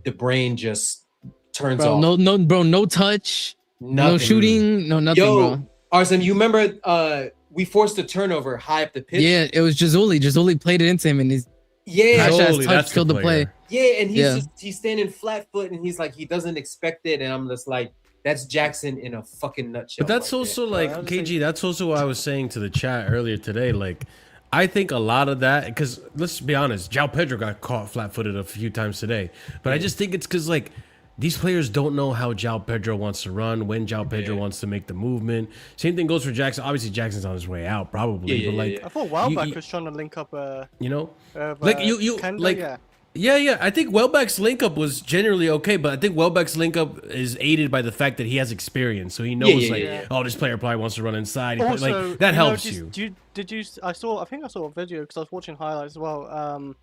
the brain just turns off. No touch, nothing. No shooting, no nothing, bro. Arsene, you remember we forced a turnover high up the pitch? Yeah, it was Jazuli. Jazuli played it into him and his touch killed the play. Yeah, and he's standing flat foot and he's like he doesn't expect it, and I'm just like, that's Jackson in a fucking nutshell. But that's also like KG. That's also what I was saying to the chat earlier today. Like, I think a lot of that, because let's be honest, João Pedro got caught flat-footed a few times today. But I just think it's because like these players don't know how João Pedro wants to run, when João Pedro wants to make the movement. Same thing goes for Jackson. Obviously, Jackson's on his way out, probably. But like, I thought Welbeck was trying to link up. You know, like Kenda, like. Yeah. I think Welbeck's link up was generally okay, but I think Welbeck's link up is aided by the fact that he has experience, so he knows oh, this player probably wants to run inside. Also, like that helps you. Did you? I think I saw a video because I was watching highlights as well.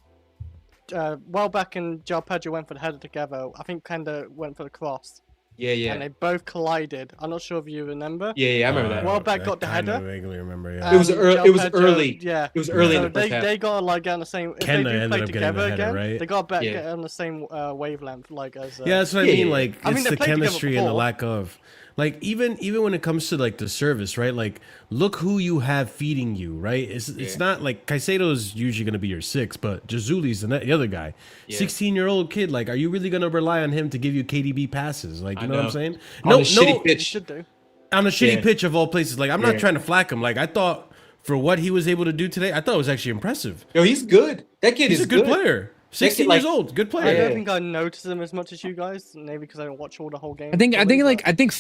Welbeck and João Pedro went for the header together. I think Kenda went for the cross. Yeah. And they both collided. I'm not sure if you remember. Yeah, I remember that. Welbeck got the header. I vaguely remember. Yeah. It was early. Yeah, it was early. So in the first half. They got like on the same. If Kenda they do play ended up together getting the header, again, right? they got back on the same wavelength, like as. Yeah, that's what I mean. Like it's the they chemistry and the lack of. Like even when it comes to like the service, right? Like look who you have feeding you, right? It's not like Caicedo's usually going to be your 6, but Jazuli's the other guy. 16-year-old kid, like are you really going to rely on him to give you KDB passes? Like you know what I'm saying? On a shitty pitch. Should do. On a shitty pitch of all places. Like I'm not trying to flack him. Like I thought for what he was able to do today, I thought it was actually impressive. Yo, he's good. That kid is a good player. 16 like- years old. Good I player. don't Yeah. think I notice him as much as you guys. Maybe because I don't watch all the whole game. I think fully, but- I think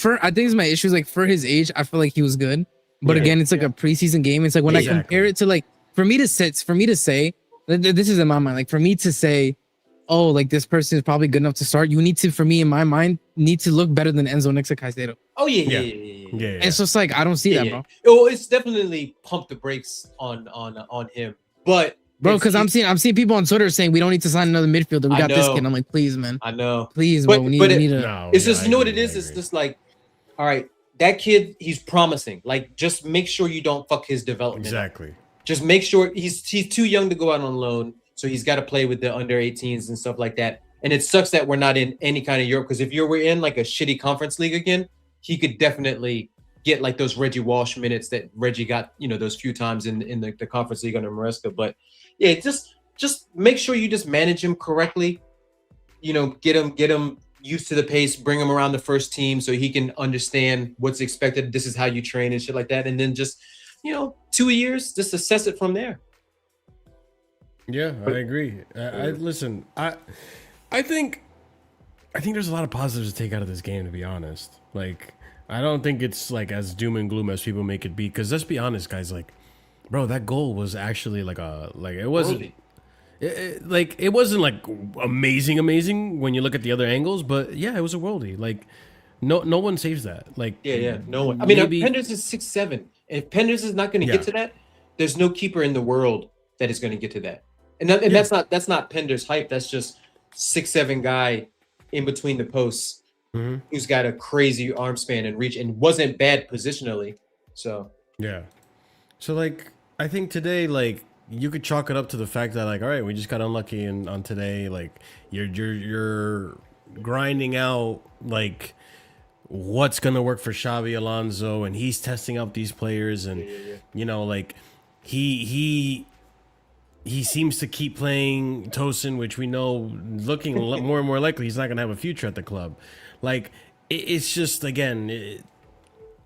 it's my issue is like for his age, I feel like he was good. But Yeah. again, it's like Yeah. a preseason game. It's like when I Exactly. compare it to like for me to say this is in my mind, like for me to say, oh, like this person is probably good enough to start, you need to, for me in my mind, need to look better than Enzo next to Caicedo. Oh yeah, Yeah. yeah, yeah, yeah. Yeah, yeah. It's just like I don't see Yeah, that, yeah. bro. Oh, it's definitely pumped the brakes on him. But Bro, it's- because I'm seeing people on Twitter saying we don't need to sign another midfielder. We I got this know. kid. I'm like, please, man, I know. please, But- bro. We but need, it- we need a. No, It's yeah, just I you know what agree, it is. I It's agree. just like, all right, that kid, he's promising. Like, just make sure you don't fuck his development. up. Exactly. Just make sure he's too young to go out on loan, so he's got to play with the under 18s and stuff like that. And it sucks that we're not in any kind of Europe, because if we're in like a shitty conference league again, he could definitely get like those Reggie Walsh minutes that Reggie got, those few times in the conference league under Maresca. But yeah, just make sure you just manage him correctly. Get him used to the pace, bring him around the first team so he can understand what's expected. This is how you train and shit like that. And then just 2 years, just assess it from there. Yeah, I agree. I listen. I think there's a lot of positives to take out of this game. To be honest, like I don't think it's like as doom and gloom as people make it be. Because let's be honest, guys. Like, bro, that goal was actually it wasn't. It wasn't like amazing when you look at the other angles, but yeah, it was a worldie. Like, no one saves that. Like, Yeah, no one. I mean, maybe- Penders is 6'7". If Penders is not going to Yeah. get to that, there's no keeper in the world that is going to get to that. And that's not Penders' hype. That's just 6'7" guy in between the posts Mhm. who's got a crazy arm span and reach and wasn't bad positionally. So Yeah. So like I think today like you could chalk it up to the fact that like all right, we just got unlucky on today, like you're grinding out like what's going to work for Xabi Alonso, and he's testing out these players, and like he seems to keep playing Tosin, which we know looking more and more likely he's not going to have a future at the club. Like it's just again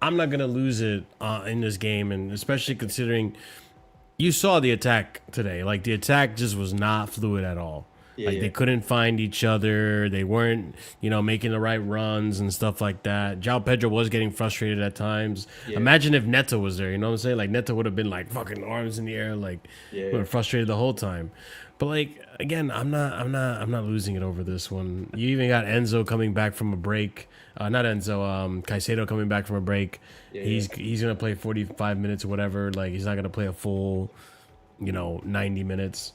I'm not gonna lose it in this game, and especially considering you saw the attack today. Like the attack just was not fluid at all. They couldn't find each other. They weren't, making the right runs and stuff like that. João Pedro was getting frustrated at times. Yeah. Imagine if Neto was there. You know what I'm saying? Like Neto would have been like fucking arms in the air, like frustrated the whole time. But like again, I'm not losing it over this one. You even got Enzo coming back from a break. Not Enzo, Caicedo coming back from a break. He's gonna play 45 minutes or whatever. Like he's not gonna play a full, 90 minutes.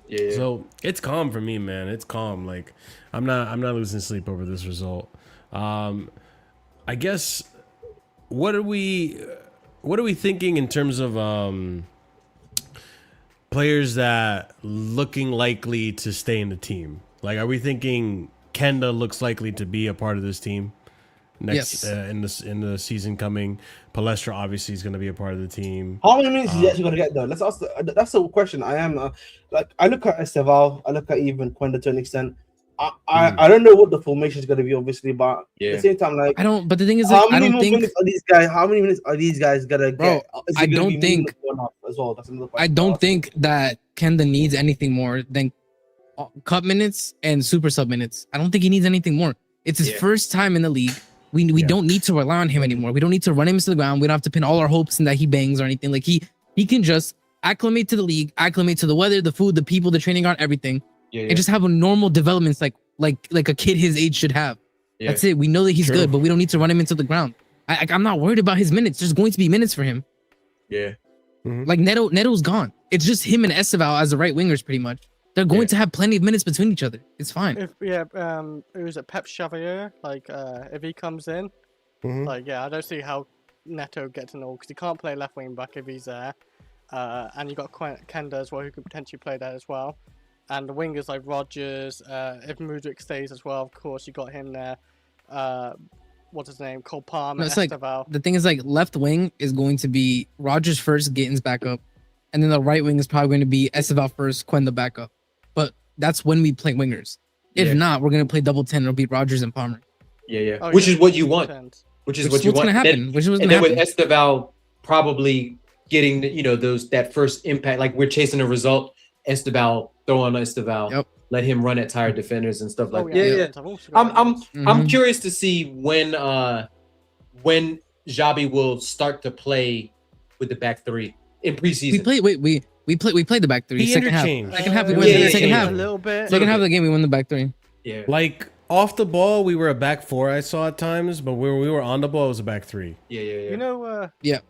yeah. So it's calm for me, man. It's calm. Like I'm not losing sleep over this result. I guess what are we thinking in terms of players that looking likely to stay in the team? Like, are we thinking Kenda looks likely to be a part of this team next Yes. in the season coming? Palestra obviously is going to be a part of the team. How many minutes is he actually going to get though? Let's ask. That's the question. I look at Esteval. I look at even Quenda to an extent. I don't know what the formation is going to be, obviously, but at the same time, like I don't. But the thing is, how like, I many don't more think. minutes are these guys? How many minutes are these guys gonna Bro, get? Is it I gonna don't be think- meaningful enough as well. That's another I question. don't think that Kenda needs anything more than cup minutes and super sub minutes. I don't think he needs anything more. It's his first time in the league. We don't need to rely on him anymore. We don't need to run him into the ground. We don't have to pin all our hopes in that he bangs or anything. Like he can just acclimate to the league, acclimate to the weather, the food, the people, the training ground, everything, and just have a normal developments like a kid his age should have. That's it. We know that he's True. good, but we don't need to run him into the ground. I'm not worried about his minutes. There's going to be minutes for him. Yeah. Like Neto's gone. It's just him and Esteval as the right wingers, pretty much. They're going to have plenty of minutes between each other. It's fine. If who's it? Pep Xavier. Like, if he comes in, I don't see how Neto gets an all because he can't play left wing back if he's there. And you got Kenda as well, who could potentially play that as well. And the wingers like Rogers. If Mudryk stays as well, of course you got him there. What's his name? Cole Palmer. No, it's like Esteval. the thing is like left wing is going to be Rogers first, Gittins back up, and then the right wing is probably going to be Esteval first, Quenda back up. But that's when we play wingers. If not, we're going to play double 10. It'll be Rogers and Palmer. Oh, Which yeah, is what you want. depends. Which is Which what is you what's want. going to happen. And Which is what's then, going to and then happen. with Esteval probably getting that first impact, like we're chasing a result. Esteval, throw on Esteval. Yep. let him run at tired defenders and stuff like Oh, that. Yeah. I've also got I'm Mhm. curious to see when Xabi will start to play with the back three in preseason. We played the back three. He Second half. interchanged. Second half we Yeah, went. yeah, Second yeah. half. a little bit. Second half of the game we won the back three. Yeah. Like off the ball, we were a back four. I saw at times, but when we were on the ball, it was a back three. Yeah. You know, Yeah.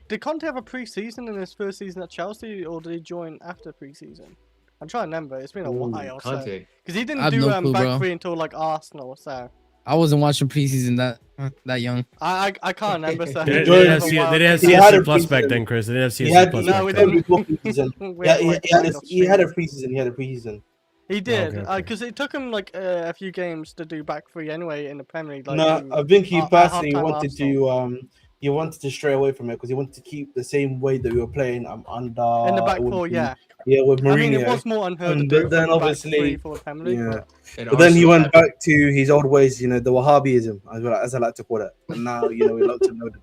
did Conte have a preseason in his first season at Chelsea, or did he join after preseason? I'm trying to remember. It's been a while. Conte. Because he I didn't have do no clue, back bro. three until like Arsenal. So I wasn't watching preseason that young. I can't remember. So They he didn't have was a C- while they didn't have ago. He had CSC a plus back preseason. then, Chris. They didn't have He CSC had plus No, back we then. didn't. before preseason. We Yeah, had, like, he had a preseason. He had a preseason. He did, Okay. because it took him like a few games to do back three anyway in the Premier League. Like, No, to- I think he at personally halftime wanted Arsenal. to he wanted to stray away from it because he wanted to keep the same way that we were playing under in the back with four, the- yeah. with Mourinho. I mean, it was more unheard And to do then from back obviously- three for the Premier League. yeah. And But then he Arsenal went had- back to his old ways, the Wahhabism, as I like to call it. And now, we love to know that.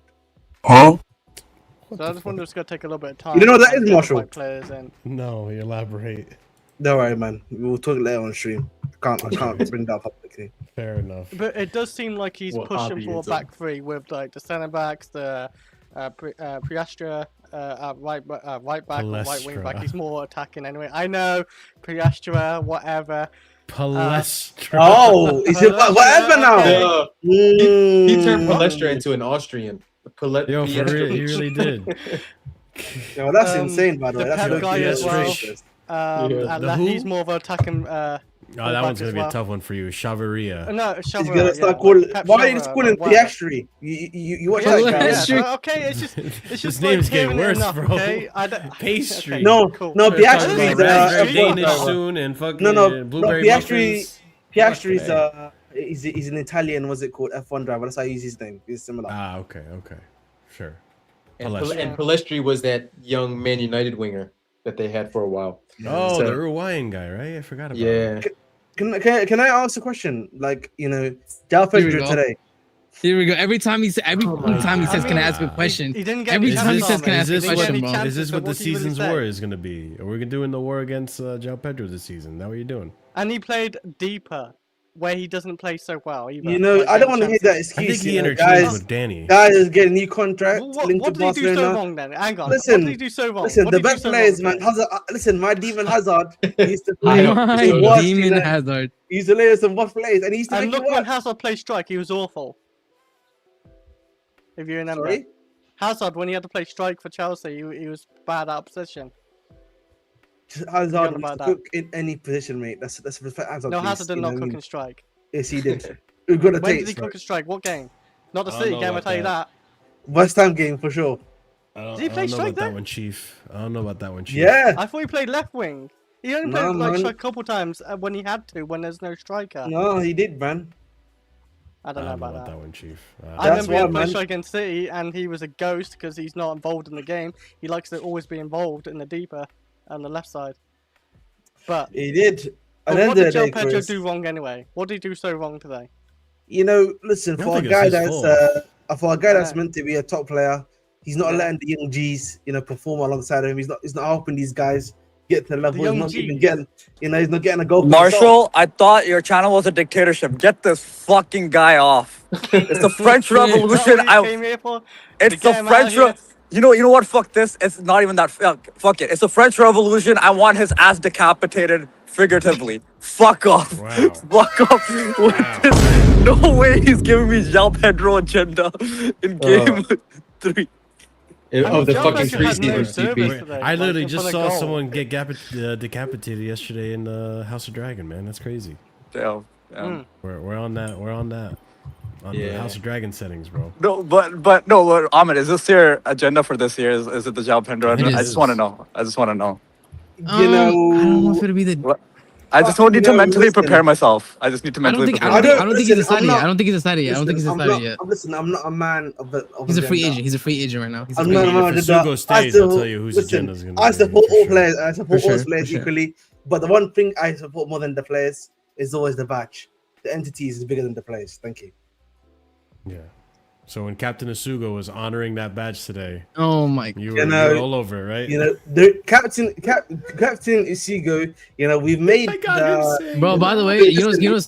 Huh? So I just wonder if it's gonna take a little bit of time. You know what that to is, get the Marshall? right players in. No, you elaborate. Don't worry, man. We'll talk later on stream. I can't bring that up publicly. Fair enough. But it does seem like he's What pushing hobby for a is it? back three with like the centre backs, the Priastra right back or right wing back. Palestra. He's more attacking anyway. I know Priastra, whatever. Palestra. Oh, is it whatever now? Okay. He turned Mm. Palestra into an Austrian. Yo, for real, he really did. Yo, that's Um, insane, by the way. the That's Pep low-key, guy that's as well. racist. Yeah. And The who? he's more of an attacking. Oh, that one's as gonna be a well. tough one for you. Chavaria. No, He's Chavara, gonna start yeah, calling. Pep Why are you Chavara, just calling whatever. Piastri? You watch Yeah, that Piastri. guy? yeah, Pastry. so, okay, it's just His like name's getting hearing it worse, enough, bro. Okay? I don't, Pastry. okay, No, cool. no, We're talking Piastri about raspberry is Danish uh, soon and fucking no, blueberry Piastri. muffins. Piastri's Okay. he's an Italian. What's it called? F1 driver. That's how he uses his name. It's similar. Ah, okay, sure. And Palestra. Palestri was that young Man United winger that they had for a while. Oh, So- the Uruguayan guy, right? I forgot about Yeah. Can I ask a question? Like, Jao Here we Pedro go. today. Here we go. Every time he says, can I ask a God. question? He didn't get Every any time he chances says, on "Can I it. ask He a didn't get question, any bro?" chances, Is this so what the do you really season's say? war is gonna be? Are we doing the war against Jao Pedro this season? Is that what you're doing? And he played deeper, where he doesn't play so well either. I like, don't getting want to hear that chances. I excuse. think he interchanged guys, with Danny. guys is getting a new contract. linked What to did he do so Barcelona. wrong then? Hang on. Listen, what did he do so wrong? Listen, What the did he do best so players, wrong, man. Chris? Hazard, listen, my demon Hazard used to I play. know. My He was, demon Hazard. He used to lay some buff plays, and he used to And make look it when work. Hazard played strike, he was awful. If you remember. Sorry? Hazard, when he had to play strike for Chelsea, he was bad out of position. Hazard on used about to that. cook in any position, mate. That's respect Hazard. No, please, Hazard did you know not what I cook mean? and strike. Yes, he did. We've got a When did he taste. cook and strike? What game? Not the I don't City know game, I'll about tell you that. that. West Ham game for sure. I Did he play don't know strike about that there? one, Chief. I don't know about that one, Chief. Yeah. I thought he played left wing. He only No, played like man. strike a couple times when he had to, when there's no striker. No, he did, man. I don't know about that. that one, Chief. I That's remember he had why, to play man. strike against City, and he was a ghost because he's not involved in the game. He likes to always be involved in the deeper on the left side. But, He did. but At the end what of did the Joe day, Pedro Chris, do wrong anyway? What did he do so wrong today? listen, I don't for a think it's guy his that's fault. for a guy that's Yeah. meant to be a top player, he's not Yeah. letting the young G's, perform alongside him. He's not helping these guys get to the level. He's young not even Gs. getting, he's not getting a goal. for himself. Marshall, I thought your channel was a dictatorship. Get this fucking guy off. It's the French Is that Revolution. what he came here for? It's To the get him out French. of here? You know what? Fuck this. It's not even that. Fuck it. It's the French Revolution. I want his ass decapitated figuratively. Fuck off. Wow. Fuck off. No way he's giving me João Pedro agenda in game 3. Of the Joe fucking Pedro had no preseason service CP. today, I literally like, in just front saw of goal. someone get decapitated yesterday in the House of Dragon, man. That's crazy. Damn. Mm. We're on that. We're on that. On the Yeah. House of Dragon settings, bro. No, but Ahmed, is this your agenda for this year? Is it the João Pedro? It I is. just want to know. I just want to know. I don't know if it'll be the. What? I just want need to No, mentally listen. prepare myself. I just need to I don't mentally think. prepare. I don't think Listen, he's decided I'm yet. not- I don't think he's decided yet. I don't think he's Listen, decided yet. Listen, I'm not a man of the. Of He's a free agenda. agent. He's a free agent right now. He's a I'm free not a agent. man If of the. Sugo stays, I'll tell you whose listen, agenda's gonna I be, support for all sure. players. I support For all sure, players for sure. equally. But the one thing I support more than the players is always the badge. The entity is bigger than the players. Thank you. Yeah. So when Captain Asugo was honoring that badge today, Oh my. you You were know, all over it, right? You know, the Captain Isigo. You know, we've made I got him the. saying Bro, it. by the way, it was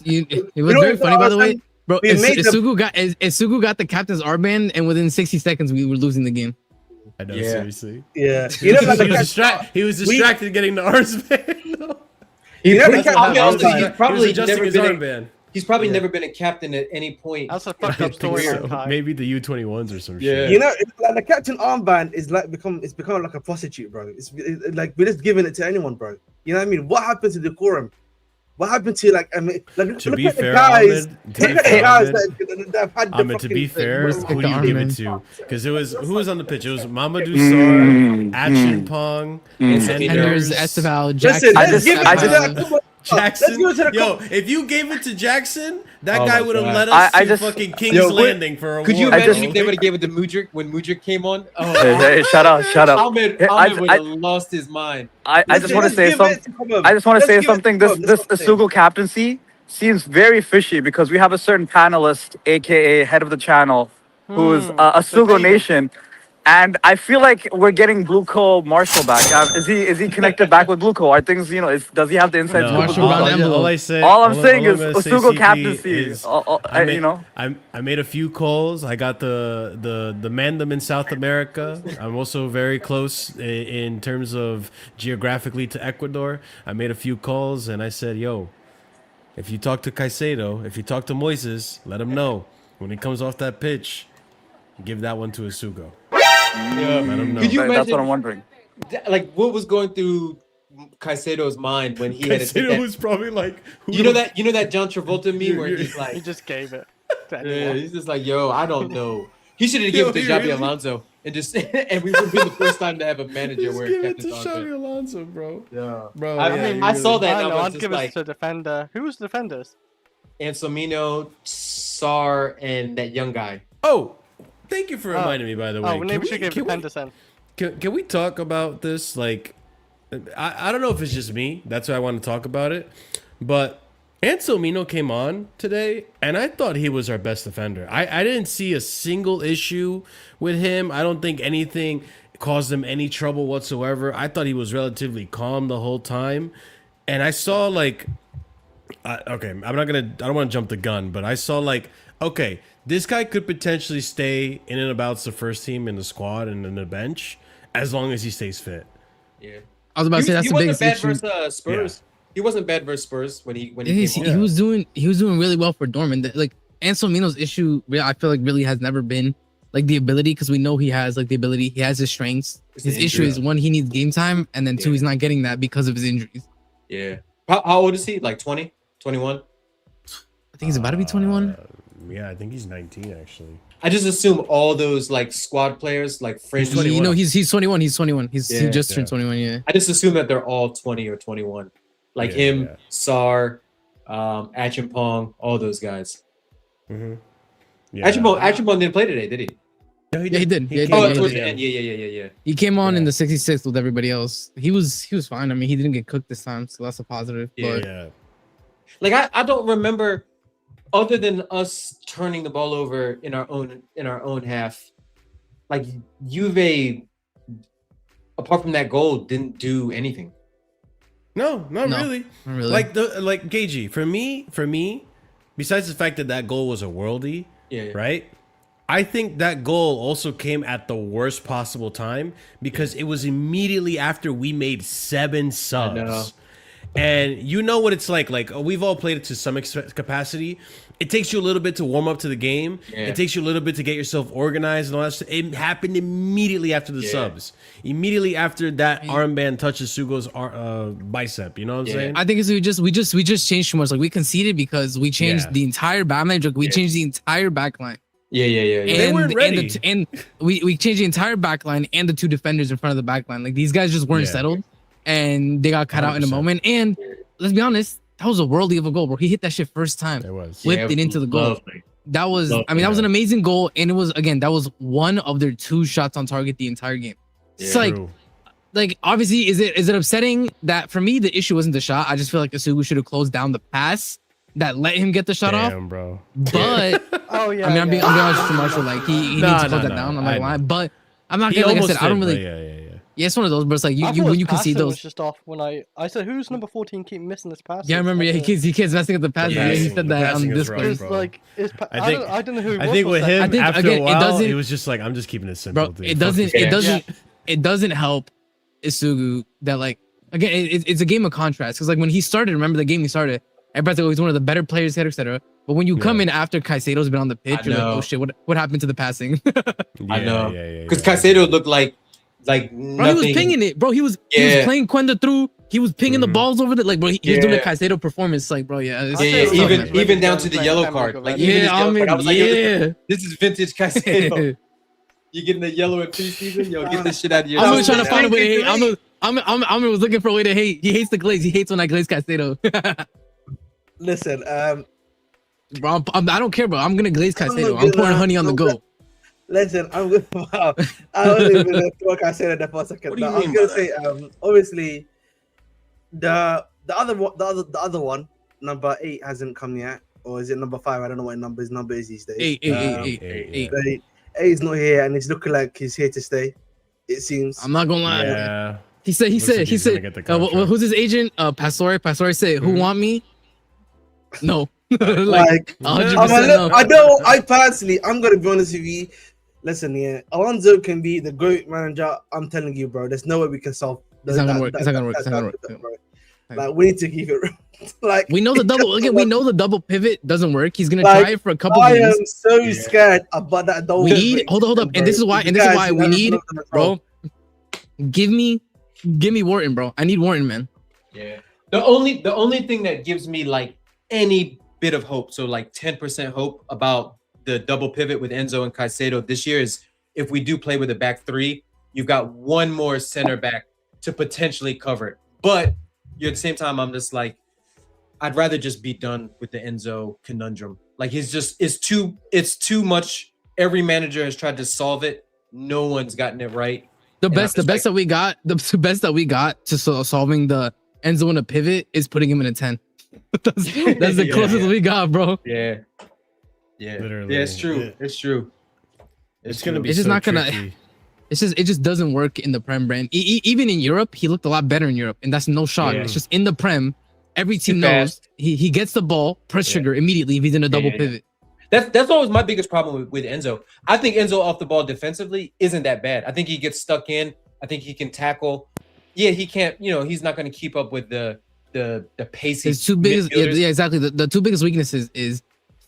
very funny. By the way, bro, We made the- Isugu got the captain's armband, and within 60 seconds we were losing the game. I know, Yeah. seriously. Yeah, you know, like He was distracted getting the armband. No. You know, the That's what Captain happened. honestly, He was he's probably adjusting never his been a- armband. He's probably Yeah. never been a captain at any point. That's a I fucked don't up think story. so. Ty. Maybe the U21s or some Yeah. shit. You know, like the Captain armband is like become like a prostitute, bro. It's like we're just giving it to anyone, bro. You know what I mean? What happened to decorum? What happened to like To look be at the fair, guys, Ahmed, look at the guys that have had the Ahmed, to be fucking- fair, Respect who do you the give it armband. to? Because it was who was on the pitch? It was Mamadou Sarr, Action Pong, Henders, Henders, Esteval, Listen, Jackson. let's give it to Esteval. the Jackson. Let's go to the Yo, if you gave it to Jackson, that Oh guy my would have God. led us I to just- fucking King's Yo, Landing for a Could you war, imagine bro. if they would have gave it to Mudryk when Mudryk came on? Oh, Hey, shut up. Ahmed would have lost his mind. I just want to say something. something. I just want to say something. This Asugo captaincy seems very fishy because we have a certain panelist, aka head of the channel, who is Asugo Nation, and I feel like we're getting Blueco Marshall back. Is he connected back with Blueco? Are things does he have the inside No, scoop with Marshall Brown Blueco? envelope. All I'm saying is I'm gonna say, Asugo CP, captaincy. is I made, You know. I made a few calls. I got the mandem in South America. I'm also very close in terms of geographically to Ecuador. I made a few calls and I said, yo, if you talk to Caicedo, if you talk to Moises, let him know when he comes off that pitch, give that one to Asugo. Yeah. Let him know. Could you That's what imagine, I'm wondering. like, what was going through Caicedo's mind when he had to take Caicedo that? was probably like, who You know that John Travolta meme where he's He like, just gave it. To yeah, anyone. he's just like, yo, I don't know. He should have Yo, given it to he Xabi really- Alonso and just and we would be the first time to have a manager Just where give it captain's to on Xabi Alonso, bro. Yeah. Bro, I yeah, mean, you I saw that I and know. I was I'd just give it like to defender. Who was the defenders? Anselmino, Sar, and that young guy. Oh, thank you for reminding me, by the way. Oh, maybe we should give defenders then. Can we talk about this? Like, I don't know if it's just me. That's why I want to talk about it. But Anselmino came on today, and I thought he was our best defender. I didn't see a single issue with him. I don't think anything caused him any trouble whatsoever. I thought he was relatively calm the whole time. And I saw, like, okay, I don't want to jump the gun, but I saw, like, okay, this guy could potentially stay in and about the first team in the squad and in the bench as long as he stays fit. Yeah. I was about to say that's he the wasn't biggest bad issue. versus Spurs. He wasn't bad versus Spurs when he He, came he on. was doing really well for Dortmund. Like Anselmino's issue, I feel like really has never been like the ability, because we know he has like the ability. He has his strengths. It's His the issue injury. is one, he needs game time, and then two, Yeah. he's not getting that because of his injuries. Yeah. How old is he? Like 20? 21? I think he's about to be 21. Yeah, I think he's 19 actually. I just assume all those like squad players, like fringe. 21. You know, he's 21. He's 21. He Yeah, just yeah. turned 21. Yeah. I just assume that they're all 20 or 21. Like Yeah, him, yeah. Sar, Achimpong, all those guys. Mm-hmm. Yeah. Achimpong didn't play today, did he? No, Yeah, he did. Yeah, he Oh, did. towards the end. Yeah. He came on in Yeah. the 66th with everybody else. He was fine. I mean, he didn't get cooked this time, so that's a positive. Yeah. But Yeah. Like I don't remember, other than us turning the ball over in our own half, like Juve, apart from that goal, didn't do anything. No, not No. really. not really. Like Gagey, for me, besides the fact that goal was a worldie, Yeah. right? I think that goal also came at the worst possible time because it was immediately after we made 7 know. subs. And you know what it's like. Like, we've all played it to some capacity. It takes you a little bit to warm up to the game. Yeah. It takes you a little bit to get yourself organized and all that stuff. It happened immediately after the Yeah. subs. Immediately after that armband touches Sugo's bicep. You know what I'm Yeah. saying? I think it's we just changed too much. Like we conceded because we changed Yeah. the entire back line. Like we changed the entire back line. Yeah. They weren't ready. And we changed the entire back line and the 2 defenders in front of the back line. Like these guys just weren't Yeah. settled, and they got cut out in a 100%. moment. And let's be honest, that was a worldie of a goal, bro. He hit that shit first time. It was. Whipped it into the goal. Lovely. That was, Lovely, I mean, that was yeah. an amazing goal, and it was that was one of their 2 shots on target the entire game. It's Yeah. True. like obviously, is it upsetting that for me the issue wasn't the shot? I just feel like Asugu should have closed down the pass that let him get the shot off. Damn, bro. But Oh yeah. I mean, I'm being yeah. honest with Marshall. Like he needs to close that down. I'm not gonna lie, but I'm not gonna. Like I said, I don't really. Yeah, it's one of those, but it's like I you thought when his you can see passing was those. just off when I said, "Who's number 14? Keep missing this pass." Yeah, I remember. Yeah, he keeps messing up the pass. Yeah, he said that on Discord. Right, It's bro. like I don't know who. It I was think for a with second. him, I think, after again, a it while, doesn't- he was just like, I'm just keeping it simple. Bro, dude. it Fuck doesn't. this It shit. doesn't. It doesn't help Isugu that like again. It's a game of contrast because like when he started, remember the game he started. Everybody's like, oh, he's one of the better players here, etc. But when you come in after Caicedo's been on the pitch, you're like, oh shit, what happened to the passing? I know. Yeah. Because Caicedo looked like Bro, nothing. he was pinging it, bro. He was playing Quenda through. He was pinging the balls over the like, bro. He was doing a Caicedo performance, like, bro. Yeah, it's- Yeah, it's tough, man. even down to the yellow card. Like even his Yeah, I yellow mean, card, I was like, yo, yeah. this is vintage Caicedo. You getting the yellow in preseason? Yo, get this shit out of your. I'm really trying to system. find a way to hate. I'm was looking for a way to hate. He hates the glaze. He hates when I glaze Caicedo. Listen, Bro, I don't care, bro. I'm gonna glaze Caicedo. I'm pouring honey on the go. listen, I'm gonna. Wow, I wasn't even gonna talk. I said that for a second. What do you No, I was mean gonna by say, obviously, the other one, number 8 hasn't come yet, or is it number 5? I don't know what his number is these days. Eight. But 8 is not here, and it's looking like he's here to stay. It seems. I'm not gonna lie. Yeah. He said. Looks like he's gonna get the contract. Who's his agent? Pastore. Pastore said, "Who want me?" No. Like, 100% I'm no. I know. I personally, I'm gonna be honest with you. Listen, yeah, Alonso can be the GOAT manager. I'm telling you, bro. There's no way we can solve. It's not gonna work. It's not gonna work. It's not gonna work. bro. Like, we need to keep it real. Like, We know the double. Again, we know the double pivot doesn't work. He's gonna Like, try it for a couple I games. am so scared about that. We need. Hold up. And this is why. And this is why we need, bro. Give me Wharton, bro. I need Wharton, man. Yeah. The only thing that gives me like any bit of hope, so like 10% hope about the double pivot with Enzo and Caicedo this year is if we do play with a back 3, you've got one more center back to potentially cover it. But at the same time, I'm just like, I'd rather just be done with the Enzo conundrum. Like it's too much. Every manager has tried to solve it. No one's gotten it right. The best that we got to solving the Enzo in a pivot is putting him in a 10. that's the closest we got, bro. Yeah. Literally. Yeah, it's true. Yeah. It's true. It's gonna be. It's just so not gonna. tricky. It just doesn't work in the Prem brand. Even in Europe, he looked a lot better in Europe, and that's no shot. Yeah. It's just in the Prem, every team Too knows fast. he gets the ball, press trigger immediately if he's in a double Yeah. pivot. That's always my biggest problem with Enzo. I think Enzo off the ball defensively isn't that bad. I think he gets stuck in. I think he can tackle. Yeah, he can't. He's not going to keep up with the pacey. His two biggest, midfielders. yeah, exactly. The two biggest weaknesses is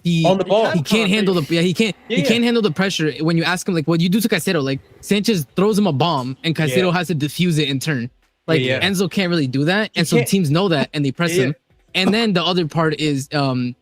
he On the ball. He can't handle the he can't handle the pressure when you ask him like what you do to Caicedo. Like Sanchez throws him a bomb and Caicedo has to defuse it in turn. Like Enzo can't really do that, and so teams know that and they press him. And then the other part is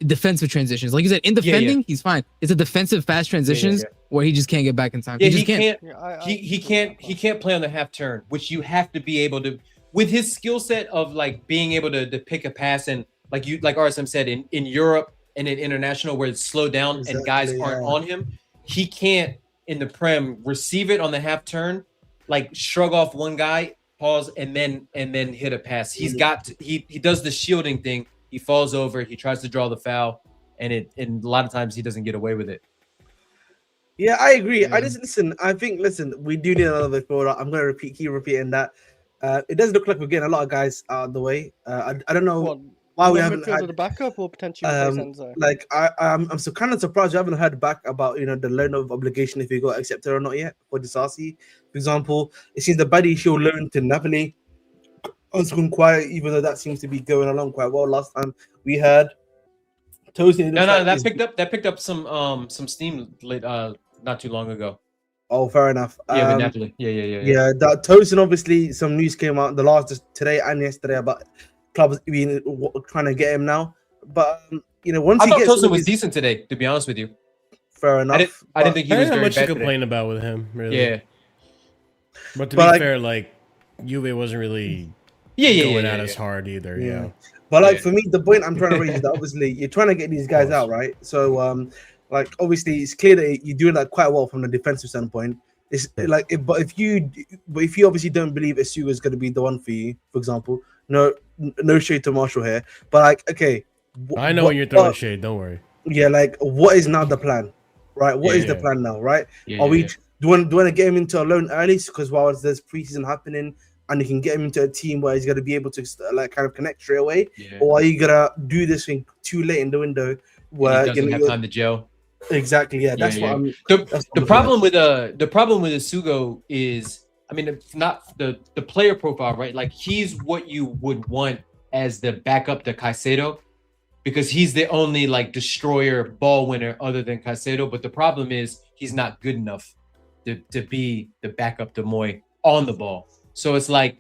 defensive transitions. Like you said, in defending, he's fine. It's a defensive fast transitions where he just can't get back in time. Yeah, he just can't. He can't play on the half turn, which you have to be able to with his skill set of like being able to pick a pass and like RSM said in Europe and in international where it's slowed down and guys aren't on him. He can't in the Prem receive it on the half turn, like shrug off one guy, pause, and then hit a pass. He's got to, he does the shielding thing. He falls over, he tries to draw the foul, and a lot of times he doesn't get away with it. Yeah, I agree. I think we do need another midfielder. I'm gonna keep repeating that. It does look like we're getting a lot of guys out of the way. I don't know why we haven't had a backup or potentially Enzo. like I'm so kind of surprised we haven't heard back about the loan of obligation if he got accepted or not yet for Disasi. For example, it seems the Buddy Shield loan to Napoli has gone quiet, even though that seems to be going along quite well. Last time we heard Tosin. That picked up some steam late not too long ago. Oh, fair enough. Yeah, with Napoli. Yeah, that Tosin, obviously some news came out just today and yesterday about clubs being trying to get him now. But once I he thought gets Tosin was decent today, to be honest with you. Fair enough. I didn't think he I was don't have very much to bad complain today. about with him, really. Yeah. But to be fair, like Juve wasn't really going at us hard either. Yeah. But for me, the point I'm trying to raise is that obviously you're trying to get these guys out, right? So obviously it's clear that you're doing that quite well from the defensive standpoint. It's like, if you obviously don't believe Asuga is going to be the one for you, for example, no shade to Marshall here, but okay, I know when you're throwing shade. Don't worry. Yeah, like what is now the plan, right? What is the plan now, right? Are we do you want to get him into a loan early because while there's preseason happening and you can get him into a team where he's going to be able to like kind of connect straight away, or are you gonna do this thing too late in the window where he doesn't have time to gel? Exactly. Yeah, that's what I'm. The problem with Sugo is, I mean, it's not the player profile, right? Like he's what you would want as the backup to Caicedo, because he's the only like destroyer ball winner other than Caicedo. But the problem is he's not good enough to be the backup to Moy on the ball. So it's like,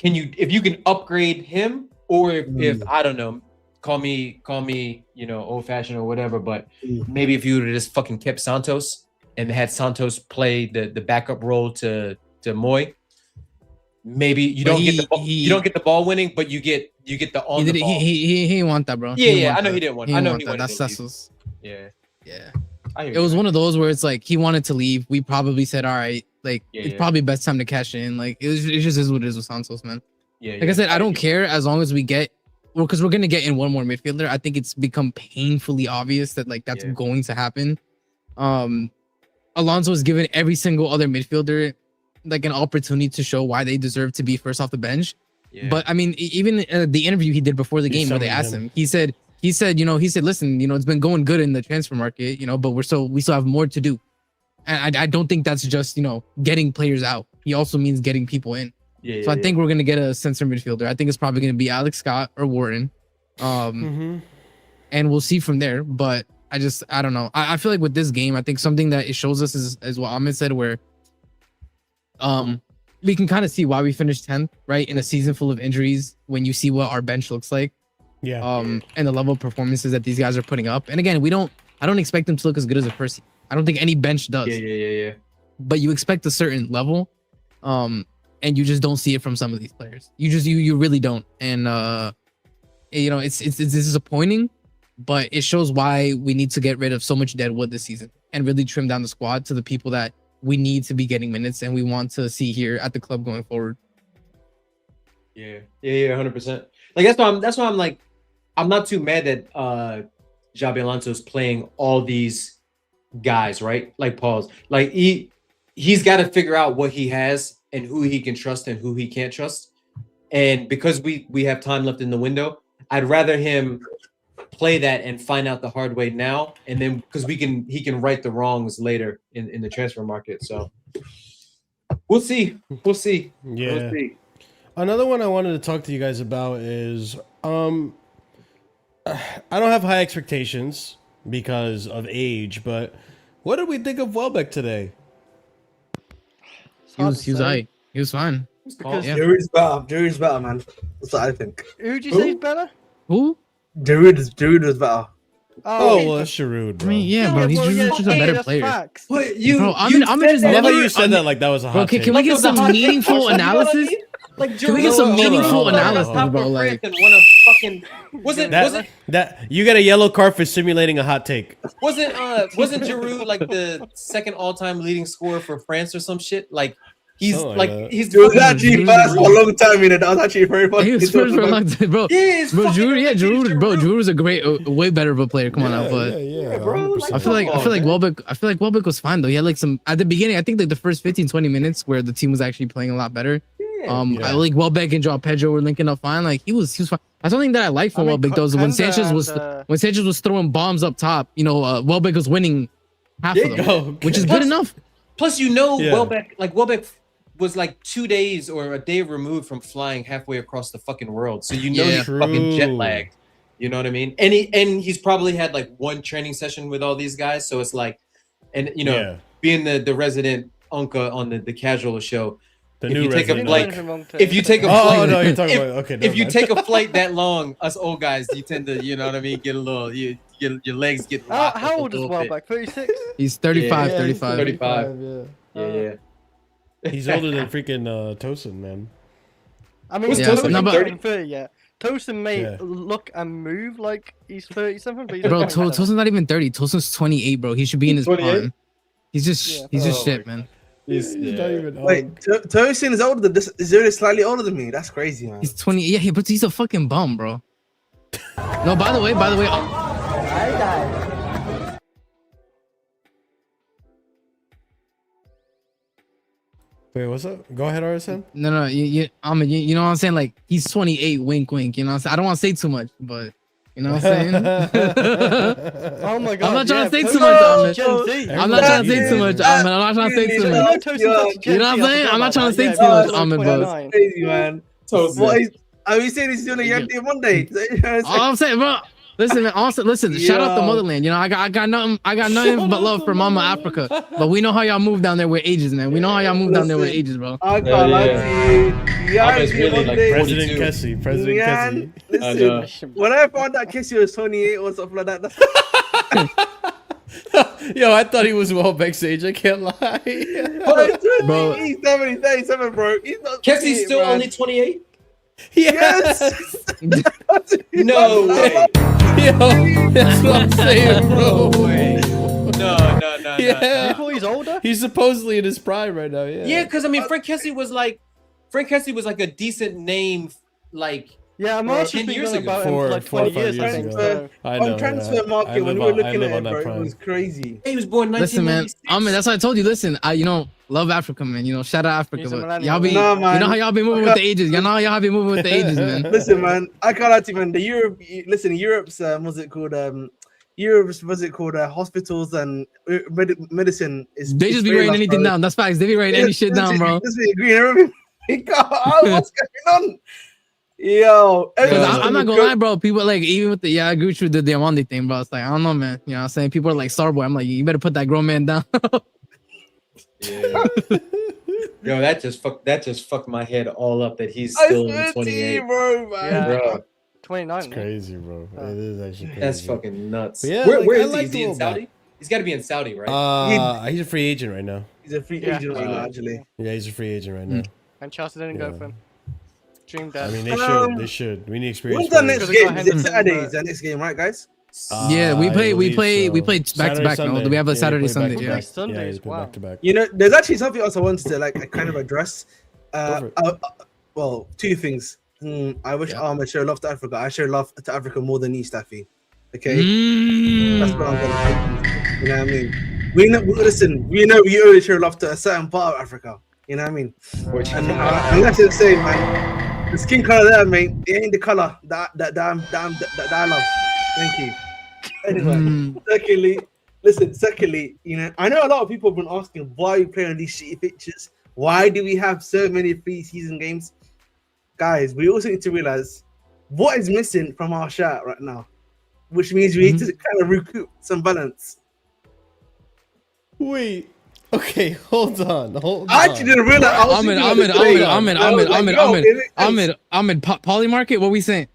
if you can upgrade him, or if I don't know, call me, old fashioned or whatever, but maybe if you would have just fucking kept Santos and had Santos play the backup role to Moy, maybe you don't get the ball winning, but you get the on the ball. He didn't want that, bro. Yeah, I know he didn't want. I know he wanted that. That's yeah. It was one of those where it's like he wanted to leave. We probably said, all right, like it's probably best time to cash in. Like it just is what it is with Santos, man. Like I said, I don't care as long as we get. Well, because we're gonna get in one more midfielder. I think it's become painfully obvious that like that's going to happen. Alonso has given every single other midfielder like an opportunity to show why they deserve to be first off the bench. But I mean, even the interview he did before the game where they asked him, he said, listen, it's been going good in the transfer market, but we still have more to do. And I don't think that's just, getting players out. He also means getting people in. So I think we're gonna get a center midfielder. I think it's probably gonna be Alex Scott or Wharton, and we'll see from there. But I don't know. I feel like with this game, I think something that it shows us is what Ahmed said, where we can kind of see why we finished 10th, right, in a season full of injuries. When you see what our bench looks like, and the level of performances that these guys are putting up. And again, I don't expect them to look as good as a first. I don't think any bench does. But you expect a certain level. And you just don't see it from some of these players. You really don't. And it's disappointing, but it shows why we need to get rid of so much dead wood this season and really trim down the squad to the people that we need to be getting minutes and we want to see here at the club going forward. Yeah, 100%. Like that's why I'm like, I'm not too mad that Xabi Alonso's playing all these guys, right? Like Paul's, like he's got to figure out what he has and who he can trust and who he can't trust. And because we have time left in the window, I'd rather him play that and find out the hard way now, and then because he can right the wrongs later in the transfer market. So we'll see. Yeah. We'll see. Another one I wanted to talk to you guys about is I don't have high expectations because of age, but what did we think of Welbeck today? He was fine. Because Giroud's better, man. That's what I think. Who did you say is better? Who? Giroud was better. Oh, well, that's Giroud, bro. I mean, bro, he's just a better player. Facts. What I'm just I love how never. you said that like that was a hot take. Can we get some meaningful analysis? Like, can we get some meaningful analysis, bro? Like, that you get a yellow card for simulating a hot take. Wasn't Giroud like the second all-time leading scorer for France or some shit? Like he's Oh, like yeah. he's It was actually first for a long time, That was actually very funny. he was first for a long time, bro. Giroud, Giroud was a great, way better of a player. Come on now, but bro. I feel like Welbeck was fine though. He had like some at the beginning. I think like the first 15-20 minutes where the team was actually playing a lot better. I like Welbeck and Joao Pedro were linking up fine. Like he was fine. That's something that I like from Welbeck though. Is when Sanchez was throwing bombs up top, Welbeck was winning half of them, which is good enough. Plus, Welbeck was like 2 days or a day removed from flying halfway across the fucking world, so he's fucking jet lagged. You know what I mean? And he's probably had like one training session with all these guys, so it's like, and being the resident Unca on the casual show. If you take a flight, no, you're talking about okay. If you take a flight that long, us old guys, you tend to, get a little, your legs get. How old is Welbeck? 36. He's 35. 35. Yeah. He's older than freaking Tosin, man. I mean, Tosin not 30 yet. Tosin may look and move like he's 30 something, but bro, Tosin's not even 30. Tosin's 28, bro. He should be in his prime. He's just shit, man. He's not even. Wait, Tosin is older than this. Is really slightly older than me. That's crazy, man. He's 20. Yeah, but he's a fucking bum, bro. No, by the way, Wait, what's up? Go ahead, RSM. no, you know what I'm saying? Like, he's 28, wink, wink. You know what I'm saying? I don't want to say too much, but you know what I'm saying? Oh my god. I'm not trying to say yeah, too much, Ahmed. Gen Z. I'm not trying to say too much, Ahmed. I'm not trying to say too much. You know what I'm saying? I'm not trying to say too much, Ahmed, bro. Crazy, man. Toast. What is, are we saying he's doing a young day Monday? All I'm saying, bro. Listen, man. Also, listen. Shout out the motherland. You know, I got nothing but love for Mama Africa. But we know how y'all move down there with ages, man. We know how y'all move down there with ages, bro. I can't lie to you. Yeah, Ahmed's really like President 42. Kessie. President Kessie. Listen, when I found out Kessie was 28 or something like that, that's Yo, I thought he was well backstage. I can't lie. Bro. He's 37, bro. He's not Kessie's 28, still man. only 28? Yes. No way. Yo, that's what I'm saying, bro. No way. No. Yeah. You thought he's older? He's supposedly in his prime right now. Yeah. Yeah, because I mean, Frank Kessie was like a decent name, like Yeah, I'm Well, also 10 years speaking ago. about him for like 4 or 20 5 years, I years think. ago. So. I know. On transfer yeah. market, I when we live were on- I looking live at on it, that bro, it prime. was crazy. he was born Listen, man. 1996. Ahmed, that's what I told you. Listen, love Africa, man. You know, shout out Africa. He's a But millennial. y'all be, Nah, you man. know how y'all be moving with the ages. You know how y'all be moving with the ages, man. Listen, man, I can't lie to you, man. The Europe, listen, Europe's what's it called? Europe's what's it called? Hospitals and medicine is. They just be writing anything down. That's facts. They be writing any shit down, bro. Just be agreeing. Everything. What's going on? Yo, I'm not gonna lie, bro. People like even with I agree with you, the Diamante thing, bro. It's like I don't know, man. You know what I'm saying? People are like Starboy. I'm like, you better put that grown man down. Yeah. Yo, that just fucked my head all up that he's still in 28. bro, man. Yeah. Bro, 29. It's crazy, bro. It is actually crazy. that's fucking nuts. But yeah, where like, I is he? like Is the he in little Saudi? He's got to be in Saudi, right? He's a free agent right now. He's a free Yeah. agent right now, actually. Yeah, he's a free agent right now. And Chelsea didn't go Yeah. for him. Dream I dead. mean, they Um, should. They should. We need experience. When's the next Because they got game? Is it Henderson, Saturday? but- Is the next game, right, guys? Yeah, we I play believe back to back now. Sunday. We have a Yeah, they Saturday, play Sunday, back-to-back. yeah. Yeah, Sundays, they play wow. back to back. You know, there's actually something else I wanted to like kind of address. Go for Well, two things. I wish Ahmed showed love to Africa. I show love to Africa more than you, Staffy. Okay, that's what I'm gonna say. You know what I mean? We know. Listen, we know we only show love to a certain part of Africa. You know what I mean? And that's the same, man. The skin color there, mate. It ain't the color that I love. Thank you. Anyway, secondly, you know, I know a lot of people have been asking why we play on these shitty pitches. Why do we have so many pre-season games? Guys, we also need to realize what is missing from our shirt right now, which means we need to kind of recoup some balance. Wait. Okay, hold on. I actually didn't realize. Ahmed, Poly Market. What we saying?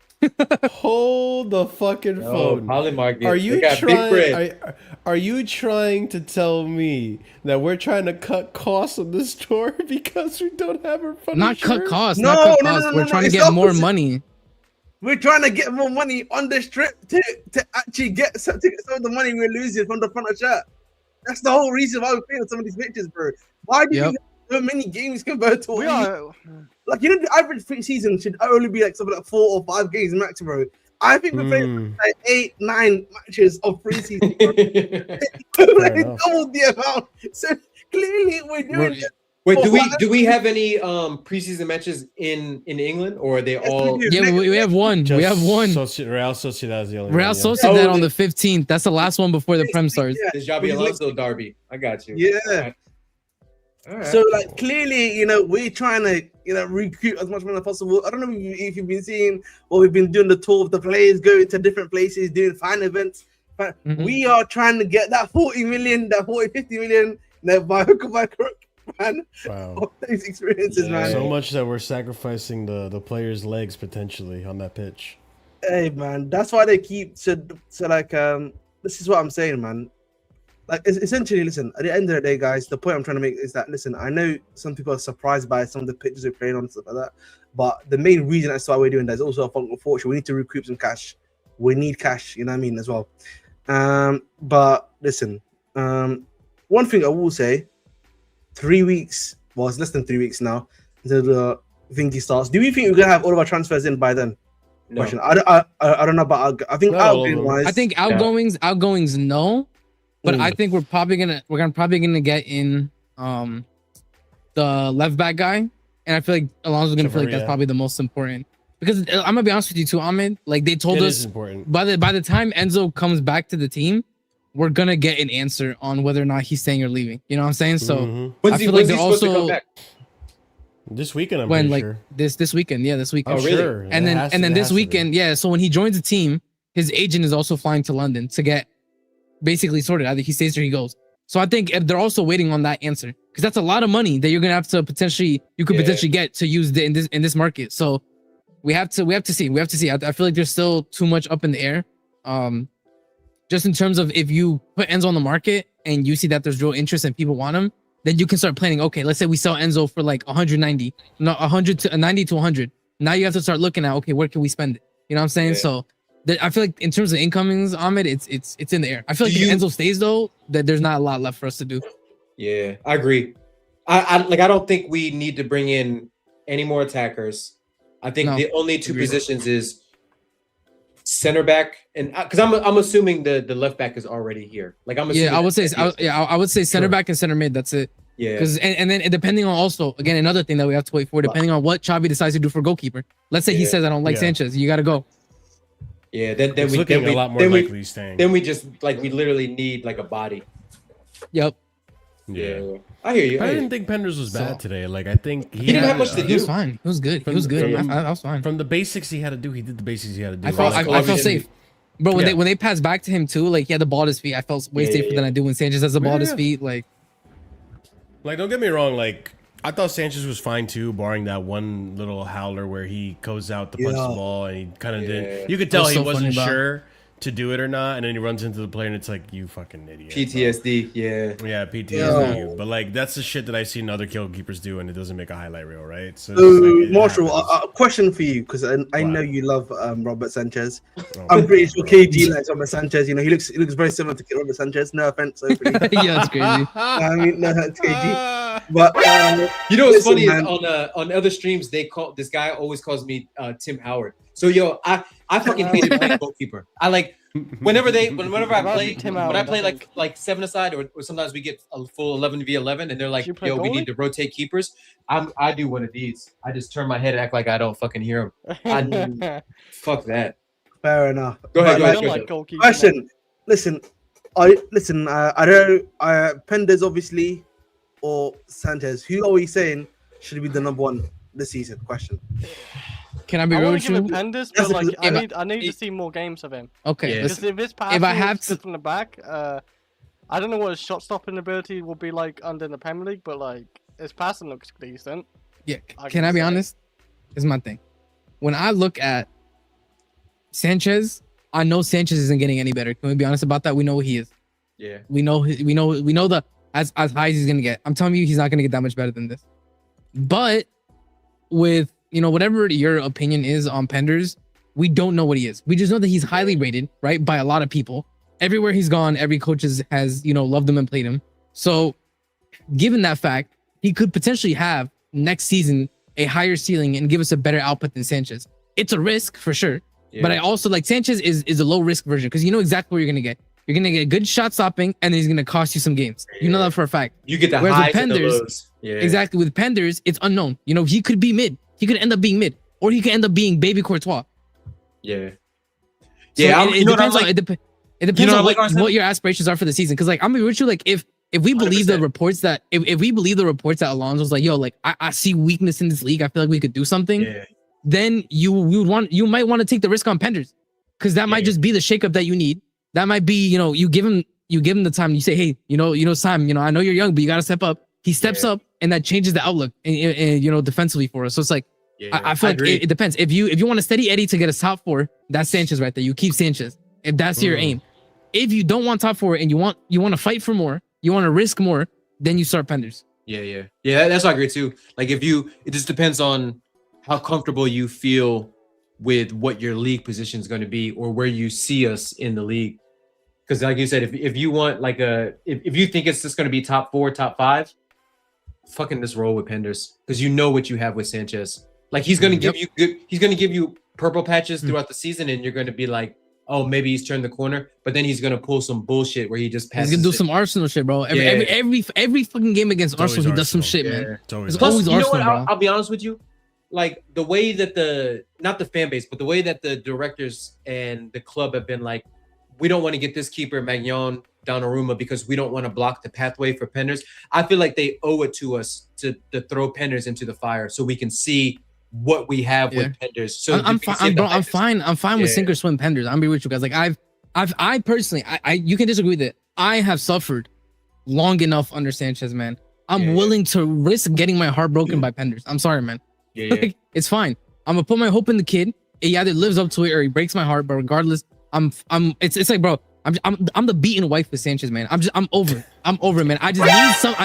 Hold the fucking phone. Polymarket. Are you They got big bread. trying? Are you trying to tell me that we're trying to cut costs on the store because we don't have our fucking Not cut shirt? costs. No, Not cut no, costs. no, We're no, trying to it's get more opposite. money. We're trying to get more money on the strip to actually get some of the money we're losing from the front of shirt. That's the whole reason why we're playing on some of these pitches, bro. Why do you have so many games compared to We are. like, you know, the average pre-season should only be like something like 4 or 5 games max, bro. I think we're playing like 8, 9 matches of pre-season. Bro. We're like enough. double the amount. So clearly we're doing it. Wait, do we have any preseason matches in England, or are they Yes, all? we do. Yeah, we have one. We have one. Real Sociedad is the only Real one. yeah. Sociedad on the 15th. That's the last one before the Prem starts. Yeah. The Xabi Alonso derby. I got you. Yeah. All right. So like clearly, you know, we're trying to, you know, recruit as much money as possible. I don't know if you've been seeing what we've been doing, the tour of the players going to different places, doing fan events. But we are trying to get that 40 million, that 40, 50 million, by hook or by crook, man. Wow. Of these experiences, man. So much that we're sacrificing the players' legs potentially on that pitch. Hey, man, that's why they keep so like this is what I'm saying, man. Like, essentially, listen, at the end of the day, guys, the point I'm trying to make is that, listen, I know some people are surprised by some of the pictures we're playing on and stuff like that, but the main reason that's why we're doing that is also a function of fortune. We need to recoup some cash. We need cash, you know what I mean, as well. But listen, one thing I will say, 3 weeks, well, it's less than 3 weeks now until the thingy starts. Do we think we're going to have all of our transfers in by then? No. Question. I don't know about. I think Not all of outgoing them. wise. I think outgoings no, but Mm. I think we're probably gonna get in the left back guy, and I feel like Alonso's gonna feel like that's Chavarria. probably the most important because I'm gonna be honest with you too, Ahmed. Like they told It us is important. by the time Enzo comes back to the team, we're gonna get an answer on whether or not he's staying or leaving. You know what I'm saying? So Mhm. When's I he, feel when's like he they're supposed to come also- back? This weekend, I'm when pretty like sure. this weekend, yeah, this weekend. I'm Oh, really? sure. And It then has to- and then it this has to be. weekend, yeah. So when he joins the team, his agent is also flying to London to get basically sorted. Either he stays or he goes. So I think if they're also waiting on that answer because that's a lot of money that you're gonna have to potentially get to use in this market. So we have to see. I feel like there's still too much up in the air. Just in terms of if you put Enzo on the market and you see that there's real interest and people want him, then you can start planning. Okay, let's say we sell Enzo for like 190, not 100 to 90 to 100. Now you have to start looking at okay, where can we spend it? You know what I'm saying? Yeah. So I feel like in terms of incomings, Ahmed, it's in the air. I feel like Do if you- Enzo stays though, that there's not a lot left for us to do. Yeah, I agree. I don't think we need to bring in any more attackers. I think No. the only two Agreed. positions is center back and because I'm assuming the left back is already here. Like I'm assuming Yeah, I would say that's- I would say center Sure. back and center mid. That's it. yeah. Because and then depending on also again another thing that we have to wait for, depending on what Xavi decides to do for goalkeeper. Let's say he Yeah. says I don't like Yeah. Sanchez, you got to go. Yeah, then It's we looking then we a lot more then we, likely he's staying. then we just like we literally need like a body. Yep. Yeah, I hear you. I I hear didn't you. think Penders was bad So- today. Like I think he didn't had, have much to He was do. fine. He was good. He From- was good. from- I was fine. From the basics he had to do, he did the basics he had to do. I felt Like, I felt obviously- safe. Bro, when Yeah. when they passed back to him too, like he had the ball at his feet. I felt way Yeah, safer yeah, than I do when Sanchez has the ball at his Yeah. feet. Like Like, don't get me wrong. Like, I thought Sanchez was fine too, barring that one little howler where he goes out to punch Yeah. the ball and he kind of Yeah. did. You could That tell was he so wasn't funny, bro. sure to do it or not, and then he runs into the player and it's like, you fucking idiot. bro. PTSD. Yeah. Yeah, PTSD. Yeah. But like, that's the shit that I've seen other goalkeepers do, and it doesn't make a highlight reel, right? So, So, it's like, it Marshall, happens. a question for you because I Wow. know you love Robert Sanchez. Oh. I'm pretty sure KG likes Robert Sanchez. You know, he looks very similar to Robert Sanchez. No offense, hopefully. yeah, that's crazy. I mean, no offense, KG. But You know what's listen, funny is man. on other streams they call this guy always calls me Tim Howard. So yo, I fucking hated playing goalkeeper. I like whenever I play Tim when I Howard, play I think. like 7-a-side or sometimes we get a full 11v11 and they're like, You play yo, we goalie? need to rotate keepers. I do one of these. I just turn my head and act like I don't fucking hear him. Fuck that. fair enough. Go ahead, But, go I ahead, don't go like ahead. goalkeeping. Question. Listen, I don't. Penders obviously, or Sanchez. Who are we saying should be the number one this season? Question. Can I be I real want with to give you? it Penders, That's but like a- I need to if- see more games of him. Okay, Yeah. listen. Because if his passing I have is good to- from the back, I don't know what his shot stopping ability will be like under the Premier League, but like his passing looks decent. Yeah, I can can I be say. honest? This is my thing. When I look at Sanchez, I know Sanchez isn't getting any better. Can we be honest about that? We know what he is. Yeah. We know the as high as he's gonna get. I'm telling you, he's not gonna get that much better than this. But with whatever your opinion is on Penders, we don't know what he is. We just know that he's highly rated, right, by a lot of people. Everywhere he's gone, every coach has loved him and played him. So, given that fact, he could potentially have next season a higher ceiling and give us a better output than Sanchez. It's a risk for sure, Yeah. but I also like Sanchez is a low risk version because you know exactly what you're gonna get. You're gonna get good shot stopping, and then he's gonna cost you some games. You know that for a fact. You get the Whereas with highs and the Penders- lows. Yeah. Exactly. With Penders, it's unknown. He could be mid. He could end up being mid, or he could end up being baby Courtois. Yeah. So Yeah. it depends on it depends know what I on like, what, Arsene? what your aspirations are for the season. Because like I'm gonna be with you, like if we believe the 100%. reports that if we believe the reports that Alonso's like, yo, like I see weakness in this league. I feel like we could do something. Yeah. Then you might want to take the risk on Penders, because that might Yeah. just be the shakeup that you need. That might be you give him the time. You say, hey, Simon, I know you're young, but you gotta step up. He steps Yeah. up, and that changes the outlook, and defensively for us. So it's like Yeah. I feel like agree. it depends. If you want a steady Eddie to get a top four, that's Sanchez right there. You keep Sanchez if that's your aim. If you don't want top four and you want to fight for more, you want to risk more, then you start Penders. Yeah. That's what I agree too. Like it just depends on how comfortable you feel with what your league position is going to be or where you see us in the league. Because like you said, if you want like if you think it's just going to be top 4, top 5, fucking just roll with Penders because you know what you have with Sanchez. Like he's going to give you good. He's going to give you purple patches throughout the season, and you're going to be like, oh, maybe he's turned the corner, but then he's going to pull some bullshit where he just passes. He's gonna do it. some Arsenal shit, bro. Every fucking game against Arsenal, he does some shit, man. It's Plus, always you know Arsenal, what? bro. I'll be honest with you. Like the way that not the fan base, but the way that the directors and the club have been like, we don't want to get this keeper Magnon Donnarumma because we don't want to block the pathway for Penders. I feel like they owe it to us to throw Penders into the fire so we can see what we have with Penders. So I'm fine with sink or swim Penders. I'm be with you guys. Like I personally, you can disagree with it. I have suffered long enough under Sanchez, man. I'm willing to risk getting my heart broken by Penders. I'm sorry, man. Like, it's fine. I'm gonna put my hope in the kid. He either lives up to it or he breaks my heart. But regardless, it's like, bro, I'm the beaten wife with Sanchez, man. I'm over it, man. I just need some.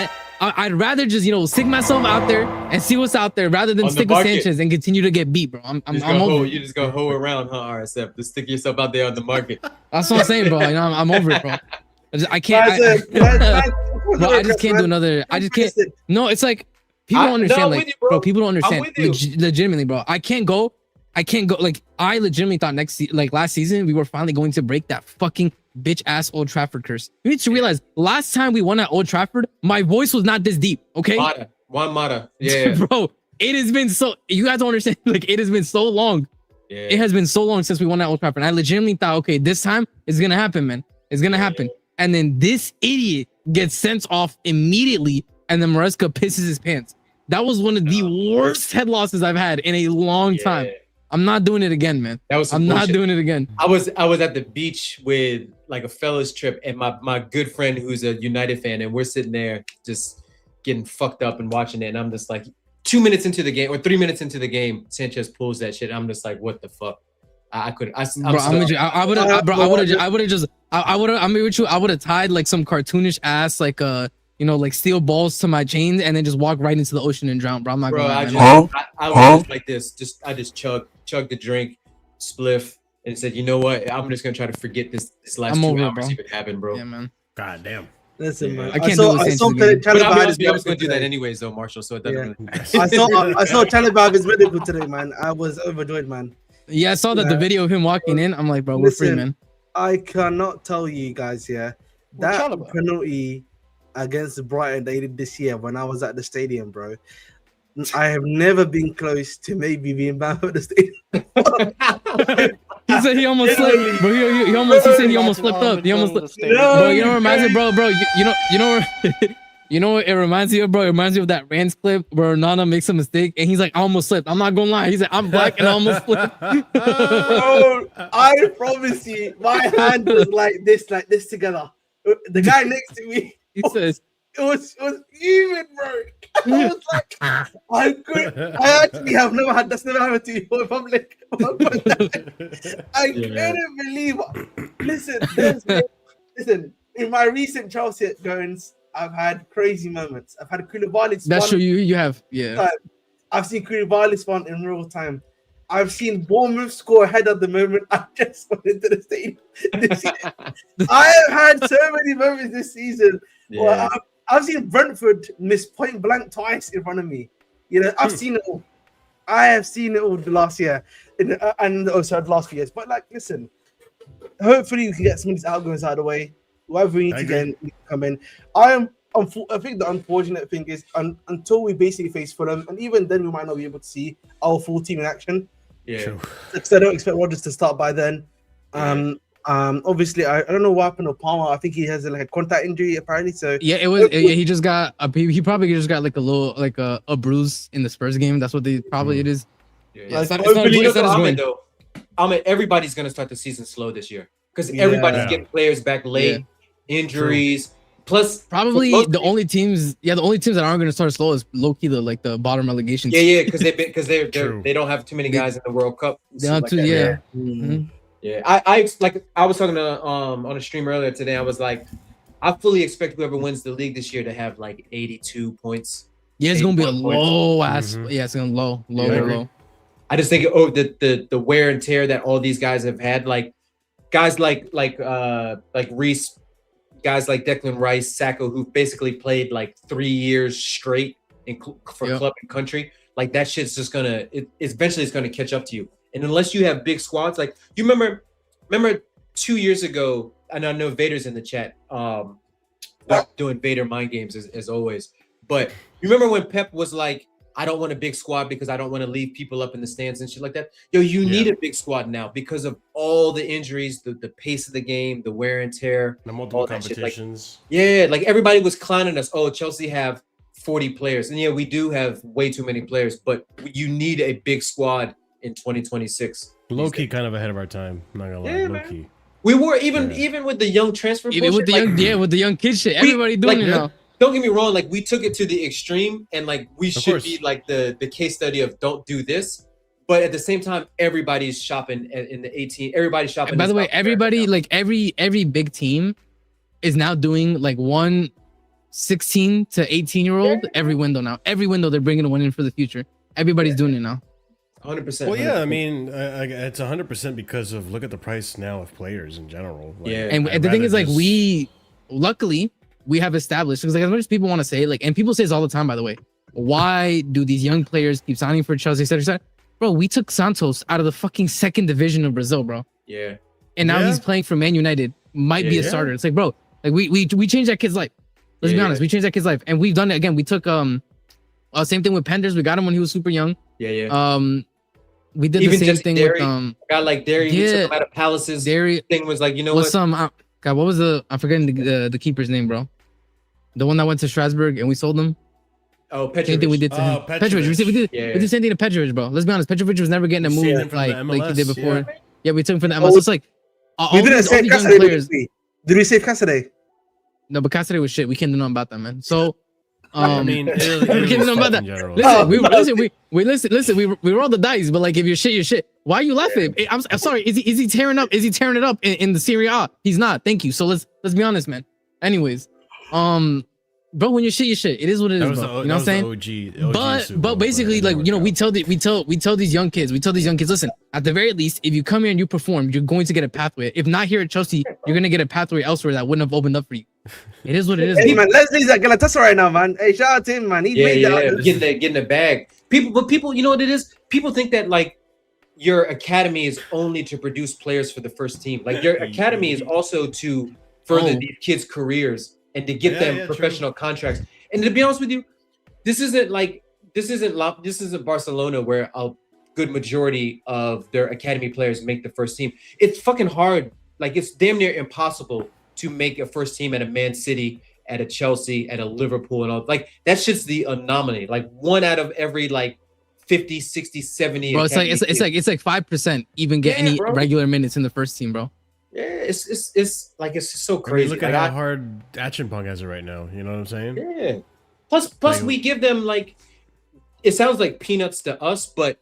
I'd rather just stick myself out there and see what's out there rather than stick with Sanchez and continue to get beat, bro. I'm over it. You just go hoe around, huh? RSF, just stick yourself out there on the market. That's what I'm saying, bro. I'm over it, bro. I can't. Bro, I just can't do another. I just can't. No, it's like people don't understand, like, bro. People don't understand. Legitimately, bro. I can't go. Like, I legitimately thought last season we were finally going to break that fucking bitch ass Old Trafford curse. You need to realize last time we won at Old Trafford, my voice was not this deep. Okay, Juan Mata. Yeah, bro. It has been so. You guys don't understand. Like, it has been so long. Yeah. It has been so long since we won at Old Trafford. And I legitimately thought, okay, this time it's gonna happen, man. It's gonna happen. And then this idiot gets sent off immediately, and then Maresca pisses his pants. That was one of the worst head losses I've had in a long time. I'm not doing it again, man. I'm not doing it again. I was at the beach with like a fellas trip, and my good friend who's a United fan, and we're sitting there just getting fucked up and watching it, and I'm just like 2 minutes into the game or 3 minutes into the game, Sanchez pulls that shit. I'm just like, what the fuck? I would have tied like some cartoonish ass like like steel balls to my chains and then just walk right into the ocean and drown, bro. I'm not going. I was just like this. I just chugged the drink, spliff, and said, you know what? I'm just gonna try to forget this last 2 hours even happened, bro. Yeah, man. God damn. Listen, man. I can't do it. But I was gonna do that anyways, though, Marshall. So it doesn't. Really I saw Chalobah his medical today, man. I was overjoyed, man. Yeah, I saw that the video of him walking in. I'm like, bro, we're free, man. I cannot tell you guys, that penalty against Brighton they did this year when I was at the stadium, bro. I have never been close to maybe being banned at the stadium. He said he almost slipped, bro. He said he almost flipped up. He almost slipped. Bro, you know what reminds me, bro. You know what it reminds me of, bro? It reminds me of that Rams clip where Nana makes a mistake and he's like, I almost slipped. I'm not gonna lie. He said, I'm black and I almost slipped. Bro, I promise you, my hand was like this together. The guy next to me, he says, it was even, bro. I was like, I actually have never had, that's never happened to you in public. I couldn't believe it. Listen, in my recent Chelsea goings, I've had crazy moments. I've had Koulibaly spawn. That's true. You have, yeah. I've seen Koulibaly spawn in real time. I've seen Bournemouth score ahead of the moment I just went into the stadium this year. I have had so many moments this season. Yeah. Where I've seen Brentford miss point blank twice in front of me. I've seen it all. I have seen it all the last year and also the last few years. But like, listen, hopefully we can get some of these outgoings out of the way. Whoever we need to get in, come in. I think the unfortunate thing is until we basically face Fulham, and even then we might not be able to see our full team in action. Yeah. Because I don't expect Rodgers to start by then. Obviously, I don't know what happened to Palmer. I think he has a contact injury apparently. So yeah, it was. He just got. He probably just got like a little a bruise in the Spurs game. That's what it is. Yeah. Everybody's gonna start the season slow this year because everybody's getting players back late, injuries. Plus, probably the only teams that aren't going to start slow is low-key the bottom relegation. Yeah, because they don't have too many guys in the World Cup. They have to, yeah. Mm-hmm. Yeah, I was talking to on a stream earlier today. I was like, I fully expect whoever wins the league this year to have like 82 points. Yeah, it's gonna be a low ass. Yeah, it's gonna low. I just think the wear and tear that all these guys have had, like guys like Reece. Guys like Declan Rice, Sacco, who basically played like 3 years straight for club and country, like that shit's just eventually it's gonna catch up to you. And unless you have big squads, like you remember 2 years ago, and I know Vader's in the chat. We're doing Vader mind games as always. But you remember when Pep was like, I don't want a big squad because I don't want to leave people up in the stands and shit like that. Yo, you need a big squad now because of all the injuries, the pace of the game, the wear and tear, the multiple competitions. Like everybody was clowning us. Oh, Chelsea have 40 players. And yeah, we do have way too many players, but you need a big squad in 2026. Low key kind of ahead of our time. I'm not gonna lie. Low key. We were even with the young transfer even bullshit, with the with the young kid shit. Everybody doing it now. Don't get me wrong, like we took it to the extreme, and like we should be like the case study of don't do this. But at the same time, everybody's shopping in the 18. Everybody's shopping. And by the way, everybody like every big team is now doing like one 16 to 18-year-old every window now. Every window they're bringing one in for the future. Everybody's doing it now. 100%. Well, yeah, I mean, it's 100% because of look at the price now of players in general. Like, and the thing is, like, luckily we have established, because like as much as people want to say, like, and people say this all the time, by the way, why do these young players keep signing for Chelsea, etc. Bro, we took Santos out of the fucking second division of Brazil, bro. Yeah. And now he's playing for Man United. Might be a starter. It's like, bro, like we changed that kid's life. Let's be honest, we changed that kid's life, and we've done it again. We took same thing with Penders. We got him when he was super young. We did the same thing with got like Derry. We took him out of Palace's thing was like, you know what? God, what was I'm forgetting the keeper's name, bro. The one that went to Strasbourg and we sold him. Oh, Petrovic. Same thing we did to him. Petrovic. We did the same thing to Petrovic, bro. Let's be honest. Petrovic was never getting a move like he did before. Yeah, we took him from the MLS. So it's like we didn't save Cassidy. Did we save Cassidy? No, but Cassidy was shit. We can't do nothing about that, man. So I mean, we can't do nothing about that. Listen, we roll the dice, but like if you're shit, you're shit. Why are you laughing? I'm sorry. Is he tearing up? Is he tearing it up in the Serie A? He's not. Thank you. So let's be honest, man. Anyways, bro, when you're shit, you're shit. It is what it is, bro. You know what I'm saying? But basically, like, you know, we tell these young kids, listen, at the very least, if you come here and you perform, you're going to get a pathway. If not here at Chelsea, you're gonna get a pathway elsewhere that wouldn't have opened up for you. It is what it is. Hey, man, Leslie's at Galatasaray right now, man. Hey, shout out to him, man. Getting the bag. People, you know what it is? People think that like your academy is only to produce players for the first team. Like your academy is also to further these kids' careers and to get them professional contracts. And to be honest with you, this isn't Barcelona where a good majority of their academy players make the first team. It's fucking hard. Like it's damn near impossible to make a first team at a Man City, at a Chelsea, at a Liverpool, and all. Like that shit's the anomaly. Like one out of every like 50, 60, 70. Bro, it's like 5% even get any regular minutes in the first team, bro. Yeah, it's like it's so crazy. Look at how hard Action has it right now. You know what I'm saying? Yeah. Plus we give them like, it sounds like peanuts to us, but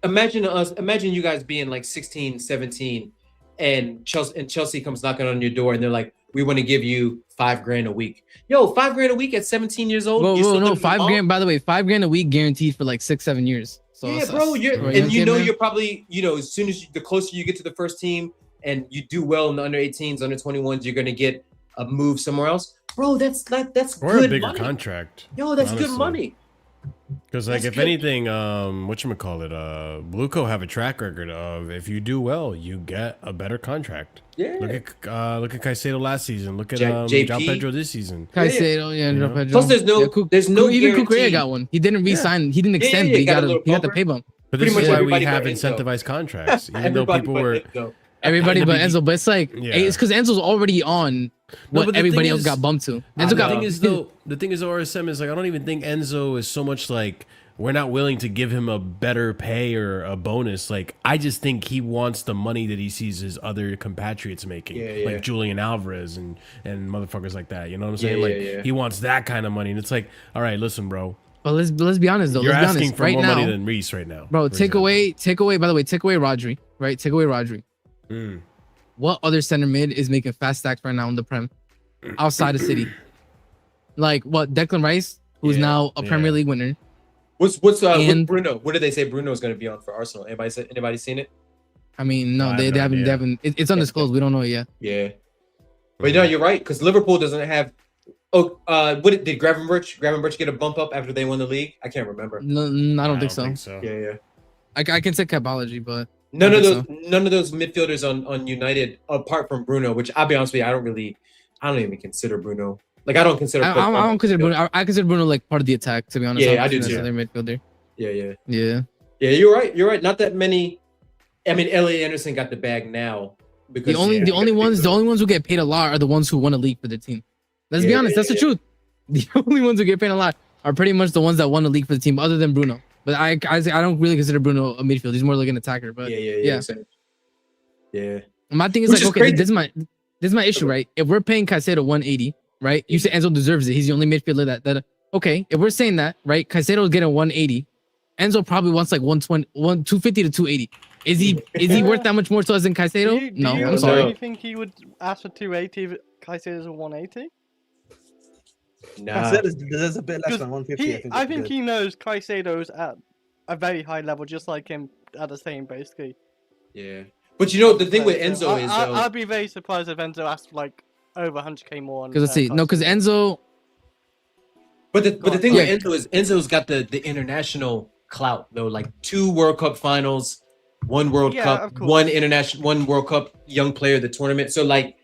imagine you guys being like 16, 17, and Chelsea comes knocking on your door and they're like, we want to give you $5,000 a week. Yo, $5,000 a week at 17 years old. Whoa, no, $5,000. By the way, $5,000 a week guaranteed for like 6-7 years. So yeah, bro. You're probably, you know, as soon as the closer you get to the first team and you do well in the under 18s, under 21s, you're gonna get a move somewhere else, bro. That's or good a bigger money. Contract. Yo, that's honestly good money. Because like if anything, Blueco have a track record of if you do well, you get a better contract. Yeah. Look at Caicedo last season. Look at João Pedro this season. Caicedo, João Pedro. Plus, there's no even Cucurella got one. He didn't re-sign. He didn't extend, but he got the pay bump. But this is why we have incentivized contracts, even though people were. Everybody but Enzo, but it's like it's because Enzo's already on what everybody else got bumped to. Enzo got. The thing is, RSM is like I don't even think Enzo is so much like we're not willing to give him a better pay or a bonus. Like I just think he wants the money that he sees his other compatriots making, like Julian Alvarez and motherfuckers like that. You know what I'm saying? He wants that kind of money, and it's like, all right, listen, bro. But let's be honest though. You're let's be asking honest. for right more now, money than Reese right now, bro. Take away. By the way, take away Rodri. Right? Take away Rodri. What other center mid is making fast stacks right now in the Prem outside of City? Like what? Declan Rice, who's now a Premier League winner. What's Bruno? What did they say Bruno is going to be on for Arsenal? Anybody seen it? I mean, no, they haven't. It's undisclosed. We don't know it yet. Yeah, but no, you're right because Liverpool doesn't have. Oh, what did Gravenberch get a bump up after they won the league? I can't remember. No, I don't think so. Yeah. I can say capology, but None I of think those midfielders on United, apart from Bruno, which I'll be honest with you, I don't even consider Bruno. Like I don't consider. I don't consider Bruno. I consider Bruno like part of the attack. To be honest, Yeah, I do consider too. him as a midfielder. Yeah. Yeah. You're right. You're right. Not that many. I mean, Elliot Anderson got the bag now because The only ones who get paid a lot are the ones who won a league for the team. Let's be honest, that's the truth. The only ones who get paid a lot are pretty much the ones that won a league for the team, other than Bruno. But I don't really consider Bruno a midfield. He's more like an attacker. But Yeah. my thing is Which like, is okay, crazy. this is my issue, right? If we're paying Caicedo 180, right? You say Enzo deserves it. He's the only midfielder that okay. If we're saying that, right? Caicedo is getting 180. Enzo probably wants like 120, 250 to 280. Is he worth that much more to us than Caicedo? No, I'm sorry. Do you think he would ask for 280 if Caicedo's 180? Nah. There's a bit less than 150. I think he knows Caicedo's at a very high level, just like him at the same, basically. Yeah. But you know the thing with Enzo is though. I'd be very surprised if Enzo asked for like over 100k more. Because let's see, no, because Enzo. But the thing with Enzo is Enzo's got the international clout though, like 2 World Cup finals, 1 World Cup, 1 World Cup young player of the tournament. So like,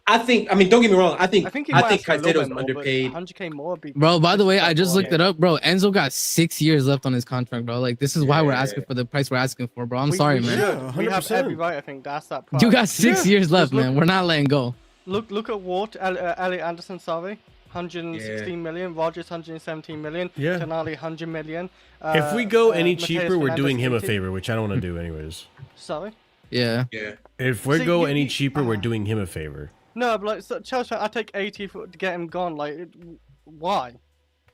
I think, I mean, don't get me wrong. I think Caicedo's underpaid. 100k more would be. Bro, by the way, I just looked it up, bro. Enzo got 6 years left on his contract, bro. Like, this is why we're asking for the price we're asking for, bro. I'm sorry, man. Yeah, We have 100%. every right, I think, to ask that price. You got 6 years left, man. We're not letting go. Look at Ward, Elliot Anderson, sorry. 116 million, Rogers 117 million, Yeah. Tonali 100 million. If we go any Mateus cheaper, we're Fernandes, doing him a 80. favor, which I don't want to do anyways. Sorry? Yeah. If we See, go you- any you- cheaper, we're doing him a favor. No, but like so Chelsea, I take 80 to get him gone. Like, why?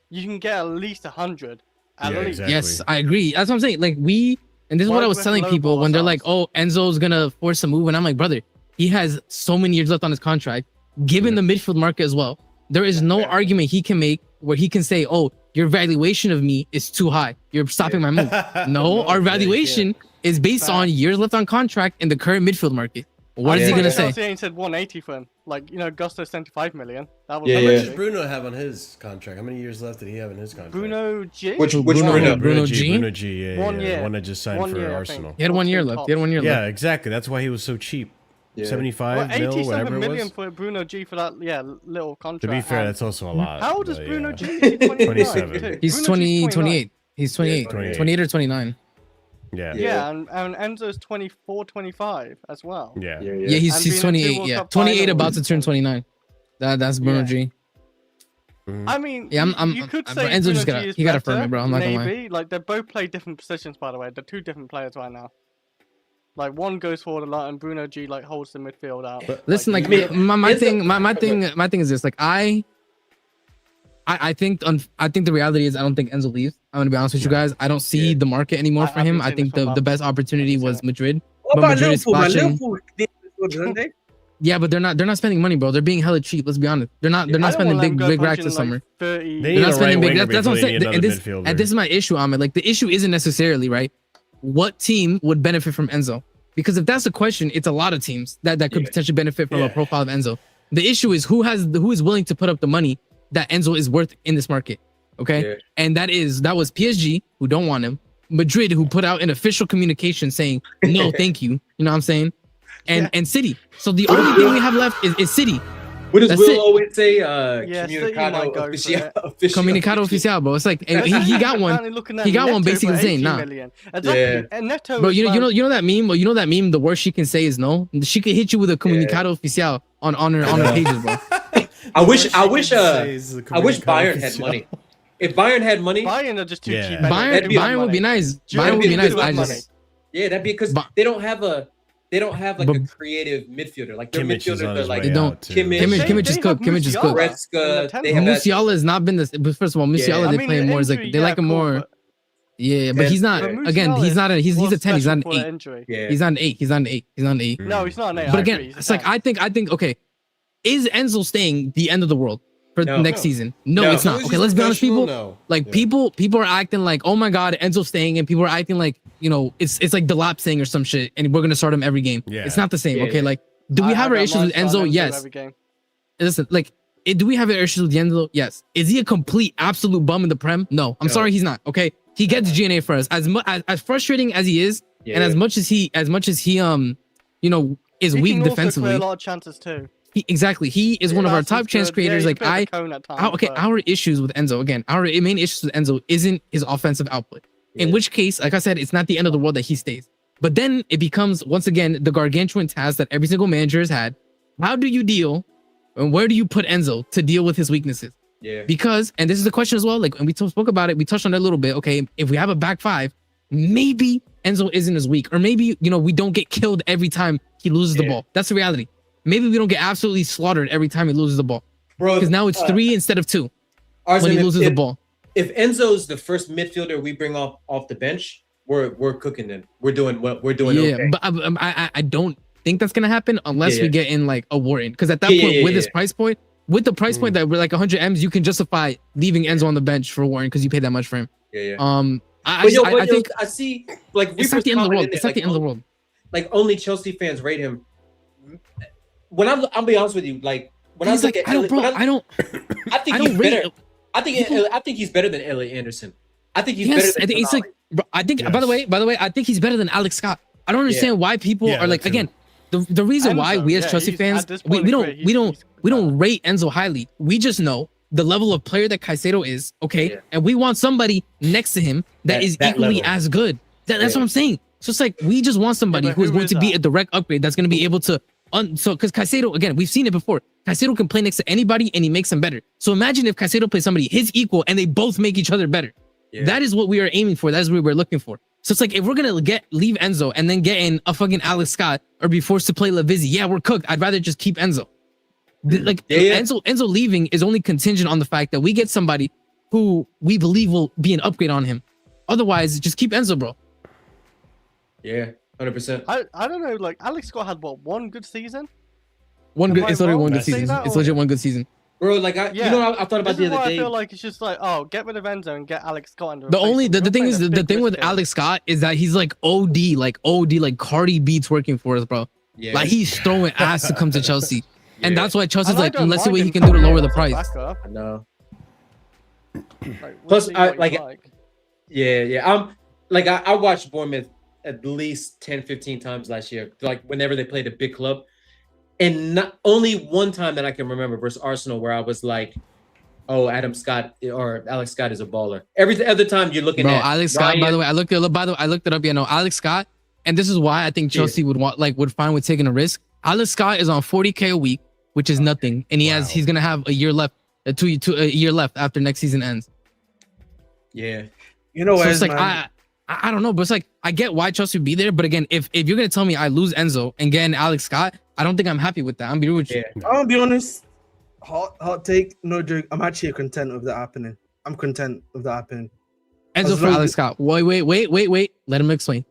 You can get at least 100. At Yeah, least. exactly. Yes, I agree. That's what I'm saying. Like, and this is Why what I do was we have telling to people lowball when they're like, ourselves? oh, Enzo's gonna force a move. And I'm like, brother, he has so many years left on his contract. Given the midfield market as well, there is no argument he can make where he can say, oh, your valuation of me is too high. You're stopping my move. No, our valuation is based on years left on contract in the current midfield market. What is he gonna say? Chelsea ain't said 180 for him. Like, you know, Gusto 75 million. That was Yeah, How yeah. much does Bruno have on his contract? How many years left did he have in his contract? Bruno G. Which Bruno- Bruno? Bruno G? Bruno G, yeah, 1 year. One that just signed 1 for year, I think. Arsenal. He had 1 year Two left. tops. He had 1 year Yeah, left. exactly. That's why he was so cheap. Yeah. 75 Well, mil, 87 whatever it million was. for Bruno G for that, little contract. To be fair, And that's also a lot. how old is but Bruno yeah. G? Is he 29? 27. He's Bruno 20, G's 28. He's 28. 28. 28 or 29. Yeah. Yeah, and Enzo's 24, 25 as well. Yeah. Yeah, And he's being in 28. 2 World Yeah, Cup 28 about finals. to turn 29. That's Bruno Yeah. G. I mean, Yeah, you could bro, say Enzo Bruno just G gotta is he gotta better, firm it, bro. I'm not gonna lie. maybe. Like, they both play different positions, by the way. They're 2 different players right now. Like, one goes forward a lot, and Bruno G like holds the midfield out. Listen, like my thing is this. Like I think the reality is I don't think Enzo leaves. I'm gonna be honest with you guys. I don't see the market anymore for I've him. been I saying think this for the best months. opportunity was Madrid. What But about Madrid is Liverpool, man? splashing. Liverpool did this, didn't they? Yeah, but they're not spending money, bro. They're being hella cheap. Let's be honest. They're not spending big racks this summer. They They're need not a spending right big. winger That's what I'm before they saying. need another And midfielder. this is my issue, Ahmed. Like the issue isn't necessarily right. What team would benefit from Enzo? Because if that's the question, it's a lot of teams that could potentially benefit from a profile of Enzo. The issue is who is willing to put up the money that Enzo is worth in this market. Okay, Yeah. and that was PSG who don't want him, Madrid who put out an official communication saying no, thank you. You know what I'm saying? And City. So the only thing we have left is City. What does That's Will it. always say? City might go for Comunicado it. official. Comunicado oficial, bro. It's like and he got one. He got one basically saying nah. Exactly. And Neto Bro, as you well. know that meme. Well, you know that meme. The worst she can say is no. She could hit you with a comunicado oficial on her pages, bro. I wish Says the Bayern had Comunicado money. If Bayern had money, Bayern are just too Yeah. cheap. Bayern would be nice. Bayern would be nice. I just yeah, that'd be because Ba- they don't have like a But- creative midfielder. Like their Kimmich is on midfielders are his like way They don't- out, too. Kimmich is cooked. Kimmich is cooked. Goretzka, they have that- Musiala has not been this. But first of all, Musiala they play him more as like they like him more. Yeah, but he's not. Again, he's not. He's a 10. He's not an 8. Yeah. He's not an 8. He's not an 8. He's not an 8. No, he's not an 8. But again, it's like I think okay, is Enzo staying the end of the world for No. next season? No, it's not. Okay, let's be honest, people. Like people are acting like, oh my god, Enzo's staying, and people are acting like, you know, it's like Delap saying or some shit, and we're gonna start him every game. Yeah. It's not the same. Yeah, Okay, yeah. like, do we have our issues with Enzo? Yes. Every game. Listen, like, do we have our issues with Enzo? Yes. Is he a complete absolute bum in the Prem? No. I'm sorry, he's not. Okay, he gets GNA for us. As frustrating as he is, Yeah. And as much as he you know, is He weak can also defensively. create a lot of chances too. Exactly. He is one of our That's top chance good. Yeah, creators. he's a Like bit of a cone at times, but- our issues with Enzo, again, our main issues with Enzo isn't his offensive output. In which case, like I said, it's not the end of the world that he stays. But then it becomes, once again, the gargantuan task that every single manager has had. How do you deal and where do you put Enzo to deal with his weaknesses? Yeah. Because, and this is the question as well, like when we spoke about it, we touched on it a little bit. Okay, if we have a back five, maybe Enzo isn't as weak, or maybe, you know, we don't get killed every time he loses the ball. That's the reality. Maybe we don't get absolutely slaughtered every time he loses the ball. Bro, because now it's 3 instead of 2 when he loses the ball. If Enzo's the first midfielder we bring off the bench, we're cooking then. We're doing okay. But I don't think that's gonna happen unless we get in like a Wharton, because at that point with this price point, with the price point that we're like 100 M's, you can justify leaving Enzo on the bench for Wharton because you paid that much for him. I think I see, like, it's not the end of the world. It's not the end of the world. Like, only Chelsea fans rate him. When I'll be honest with you, like, when I look at I think he's rate better. I think he's better than Elliot Anderson. I think he's better than it's like, bro, I think by the way, I think he's better than Alex Scott. I don't understand why people are like, again, the reason why we as Chelsea fans we don't rate Enzo highly. We just know the level of player that Caicedo is, okay? And we want somebody next to him that is equally as good. That's what I'm saying. So it's like we just want somebody who is going to be a direct upgrade that's going to be able to because Caicedo, again, we've seen it before. Caicedo can play next to anybody and he makes them better. So imagine if Caicedo plays somebody his equal and they both make each other better. That is what we are aiming for. That is what we're looking for. So it's like, if we're gonna leave Enzo and then get in a fucking Alex Scott or be forced to play Lavizzi, we're cooked. I'd rather just keep Enzo. Enzo leaving is only contingent on the fact that we get somebody who we believe will be an upgrade on him. Otherwise, just keep Enzo, bro. Yeah, 100%. I don't know. Like, Alex Scott had one good season. It's literally one good season. It's legit one good season. Bro, like I thought about the other day. I feel like it's just like, oh, get rid of Enzo and get Alex Scott. The thing with Alex Scott is that he's like OD, like Cardi beats working for us, bro. Yeah. Like, he's throwing ass to come to Chelsea, and that's why Chelsea's like, let's see what he can do to lower the price. I know. Plus, I watched Bournemouth at least 10-15 times last year, like whenever they played a big club. And not only one time that I can remember versus Arsenal where I was like, "Oh, Adam Scott or Alex Scott is a baller." Every other time you're looking at Alex Scott. By the way, I looked it up. Alex Scott, and this is why I think Chelsea would fine with taking a risk. Alex Scott is on 40K a week, which is nothing, and he's gonna have a year left, a year left after next season ends. Yeah, you know, so it's like I don't know, but it's like I get why Chelsea would be there, but again, if you're gonna tell me I lose Enzo and get Alex Scott, I don't think I'm happy with that. I'm be real with you. I'll be honest. Hot take, no joke. I'm actually content with that happening. I'm content with that happening. Enzo for Alex Scott. Wait. Let him explain.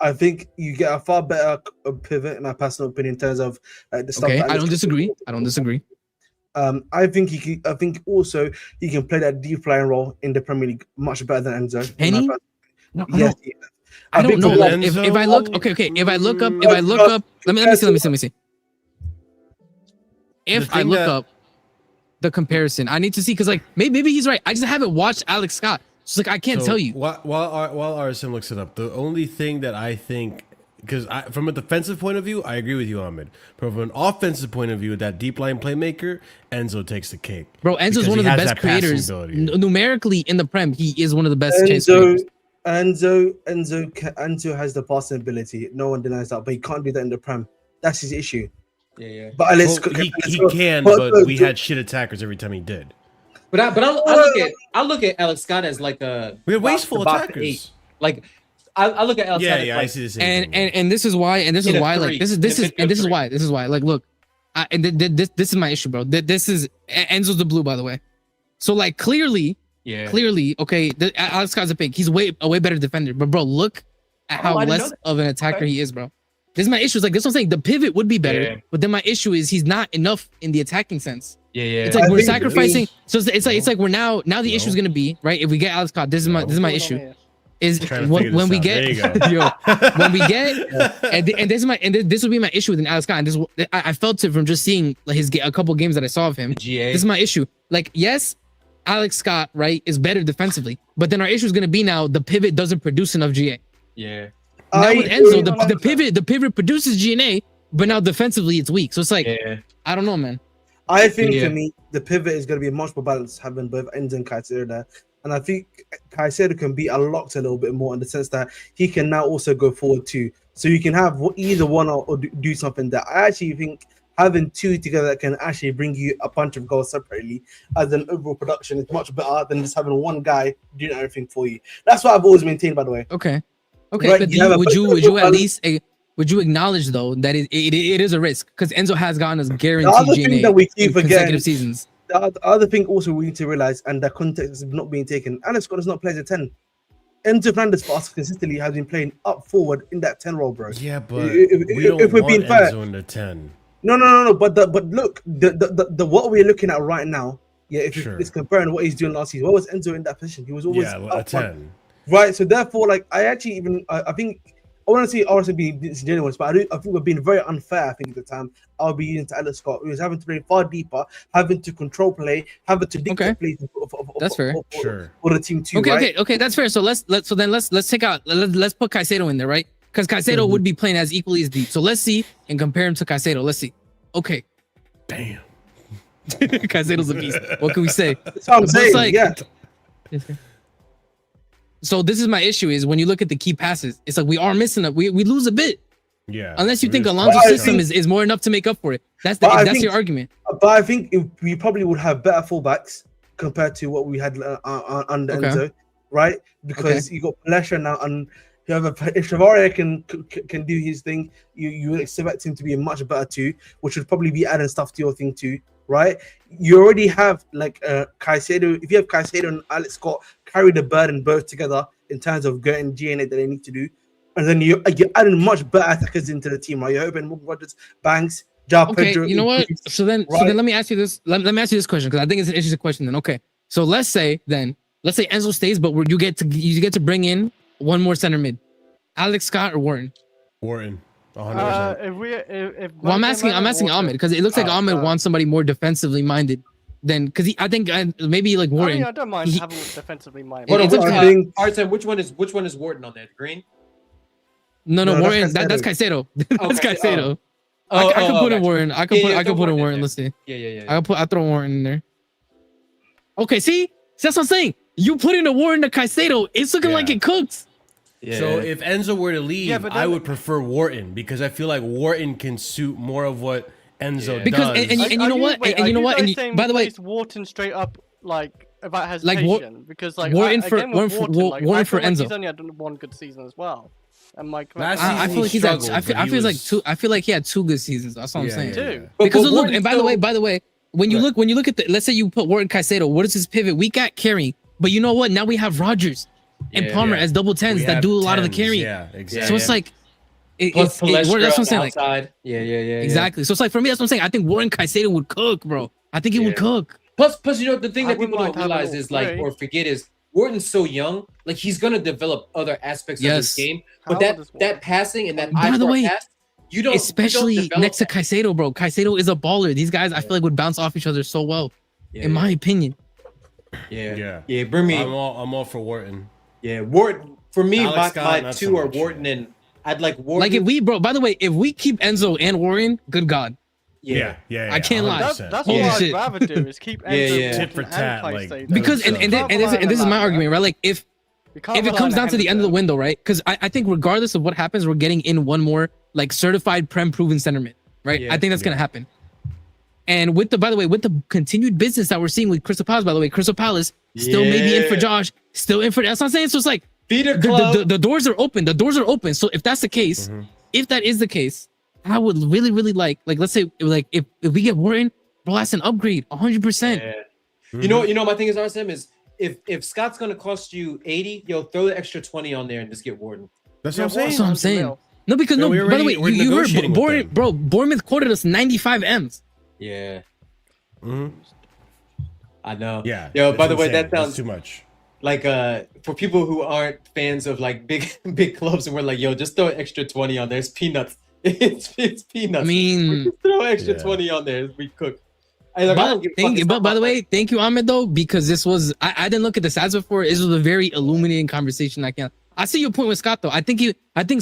I think you get a far better pivot, in my personal opinion, in terms of the stuff. Okay, I don't disagree. I think also he can play that deep flying role in the Premier League much better than Enzo. Penny? No, yes. I don't know. Like, if I look, if I look up, let me see. If I look up the comparison, I need to see, because like maybe he's right. I just haven't watched Alex Scott, so like I can't tell you. While RSM looks it up, the only thing that I think, because from a defensive point of view, I agree with you, Ahmed. But from an offensive point of view, that deep line playmaker, Enzo takes the cake. Bro, Enzo's one of the best creators numerically in the Prem. He is one of the best chase creators. Enzo has the passing ability. No one denies that, but he can't do that in the Prem. That's his issue. Yeah. But he can, but we had shit attackers every time he did. But I look at Alex Scott as like we had wasteful attackers. Like I look at Alex Scott as I see the same thing. And this is why like look, this is my issue, bro. This is Enzo's the blue, by the way. So like clearly, okay, Alex Scott's a pick. He's a way better defender. But bro, look at how less of an attacker he is, bro. This is my issue. Is like this one saying the pivot would be better, but then my issue is he's not enough in the attacking sense. It's like we're sacrificing. So it's like we're now the issue is gonna be right. If we get Alex Scott, this is my issue. Is when we get and this will be my issue with an Alex Scott. And this I felt it from just seeing like a couple games that I saw of him. This is my issue. Like, yes, Alex Scott, right, is better defensively, but then our issue is going to be now the pivot doesn't produce enough GA. Yeah. Now with Enzo, the pivot produces GNA, but now defensively it's weak. So it's like, I don't know, man. I think for me, the pivot is going to be much more balanced having both Enzo and Caicedo there. And I think Caicedo can be unlocked a little bit more in the sense that he can now also go forward too. So you can have either one or do something that I actually think having two together can actually bring you a bunch of goals separately as an overall production is much better than just having one guy doing everything for you. That's what I've always maintained, by the way. Okay. Right, but would you at least would you acknowledge though that it is a risk because Enzo has gotten us guaranteed GNA that we keep consecutive seasons. The other thing also we need to realize, and the context is not being taken, Alex Scott is not playing a 10. Enzo Fernandez for us consistently has been playing up forward in that 10 role, bro. Yeah, but if we're being fair, Enzo in the 10. No. But look, the what we're looking at right now, if it's comparing what he's doing last season, what was Enzo in that position? He was always a 10. Right. So therefore, like I think I want to see Arsenal being disingenuous, but I think we're being very unfair. I think at the time I'll be using to Alex Scott, who was having to play far deeper, having to control play, having to dictate play. That's fair. For the team too. Okay, that's fair. So let's put Caicedo in there, right? Because Caicedo would be playing as equally as deep. So let's see and compare him to Caicedo. Let's see. Okay. Damn. Caicedo's a beast. What can we say? That's what I'm saying. So this is my issue: is when you look at the key passes, it's like we are missing it. We lose a bit. Yeah. Unless you think Alonso's system is more enough to make up for it. That's your argument. But I think we probably would have better fullbacks compared to what we had under Enzo, right? Because you got Palestra now, and if Chavaria can do his thing, you would expect him to be a much better too, which would probably be adding stuff to your thing too, right? You already have like Caicedo. If you have Caicedo and Alex Scott carry the burden both together in terms of getting GNA that they need to do, and then you're adding much better attackers into the team, right? You're hoping Rodgers, Banks, Pedro. You know what? So then let me ask you this. Let me ask you this question because I think it's an interesting question. Then so let's say Enzo stays, but you get to bring in one more center mid, Alex Scott or Wharton. 100%. Well, I'm asking Ahmed because it looks like Ahmed wants somebody more defensively minded than because I think maybe like Wharton. I don't mind having defensively minded. Artem, which one is Wharton on there? Green? No, Wharton. That's Caicedo. That's Caicedo. I can put in Wharton. I can put in Wharton. Let's see. Yeah. I throw Wharton in there. Okay, see, that's what I'm saying. You put in a Wharton to Caicedo, it's looking like it cooks. Yeah. So if Enzo were to leave, I would prefer Wharton because I feel like Wharton can suit more of what Enzo does. And you know what? By the way, Wharton straight up like about hesitation because like Wharton for Enzo. He's only had one good season as well. And I feel like he's had. I feel like he had 2 good seasons. That's what I'm saying. Yeah. Because look, and by the way, when you look at the, let's say you put Wharton Caicedo, what is his pivot? We got carrying, but you know what? Now we have Rodgers and Palmer as double 10s that do a lot of the carrying. Yeah, exactly. So it's like, that's what I'm saying. Like, yeah. Exactly. So it's like for me, that's what I'm saying. I think Wharton Caicedo would cook, bro. I think he would cook. Plus, you know, the thing that people don't realize is like or forget is Wharton's so young. Like he's gonna develop other aspects of his game. But that passing and that pass, you don't. Especially next to Caicedo, bro. Caicedo is a baller. These guys, I feel like would bounce off each other so well, in my opinion. Yeah. Bring me. I'm all for Wharton. Yeah, Wharton. For me, my 2 are Wharton and I'd like Wharton. Like if we, bro. By the way, if we keep Enzo and Wharton, good God. Yeah. I can't lie. That's what I'd rather do is keep Enzo tit for tat, like, because and this is my argument, right? Like if it comes down to the end of the window, right? Because I think regardless of what happens, we're getting in one more like certified prem proven centerman, right? I think that's gonna happen. And with the continued business that we're seeing with Crystal Palace, by the way, Crystal Palace still maybe in for Josh, still in for. That's what I'm saying. So it's like the doors are open. The doors are open. So if that's the case, if that is the case, I would really, really like let's say like if we get Wharton, bro, that's an upgrade, 100%. You know, my thing is RSM is if Scott's gonna cost you 80, throw the extra 20 on there and just get Wharton. That's what I'm saying. That's what I'm saying. No, because by the way, you heard Bournemouth quoted us 95 M's. Yeah. I know. Yeah. Yo, by the way, that sounds too much. Like for people who aren't fans of like big clubs and we're like, yo, just throw an extra 20 on there. It's peanuts. It's peanuts. I mean, just throw extra 20 on there. We cook. By the way, thank you, Ahmed, though, because this was I didn't look at the stats before. This was a very illuminating conversation. I I see your point with Scott though. I think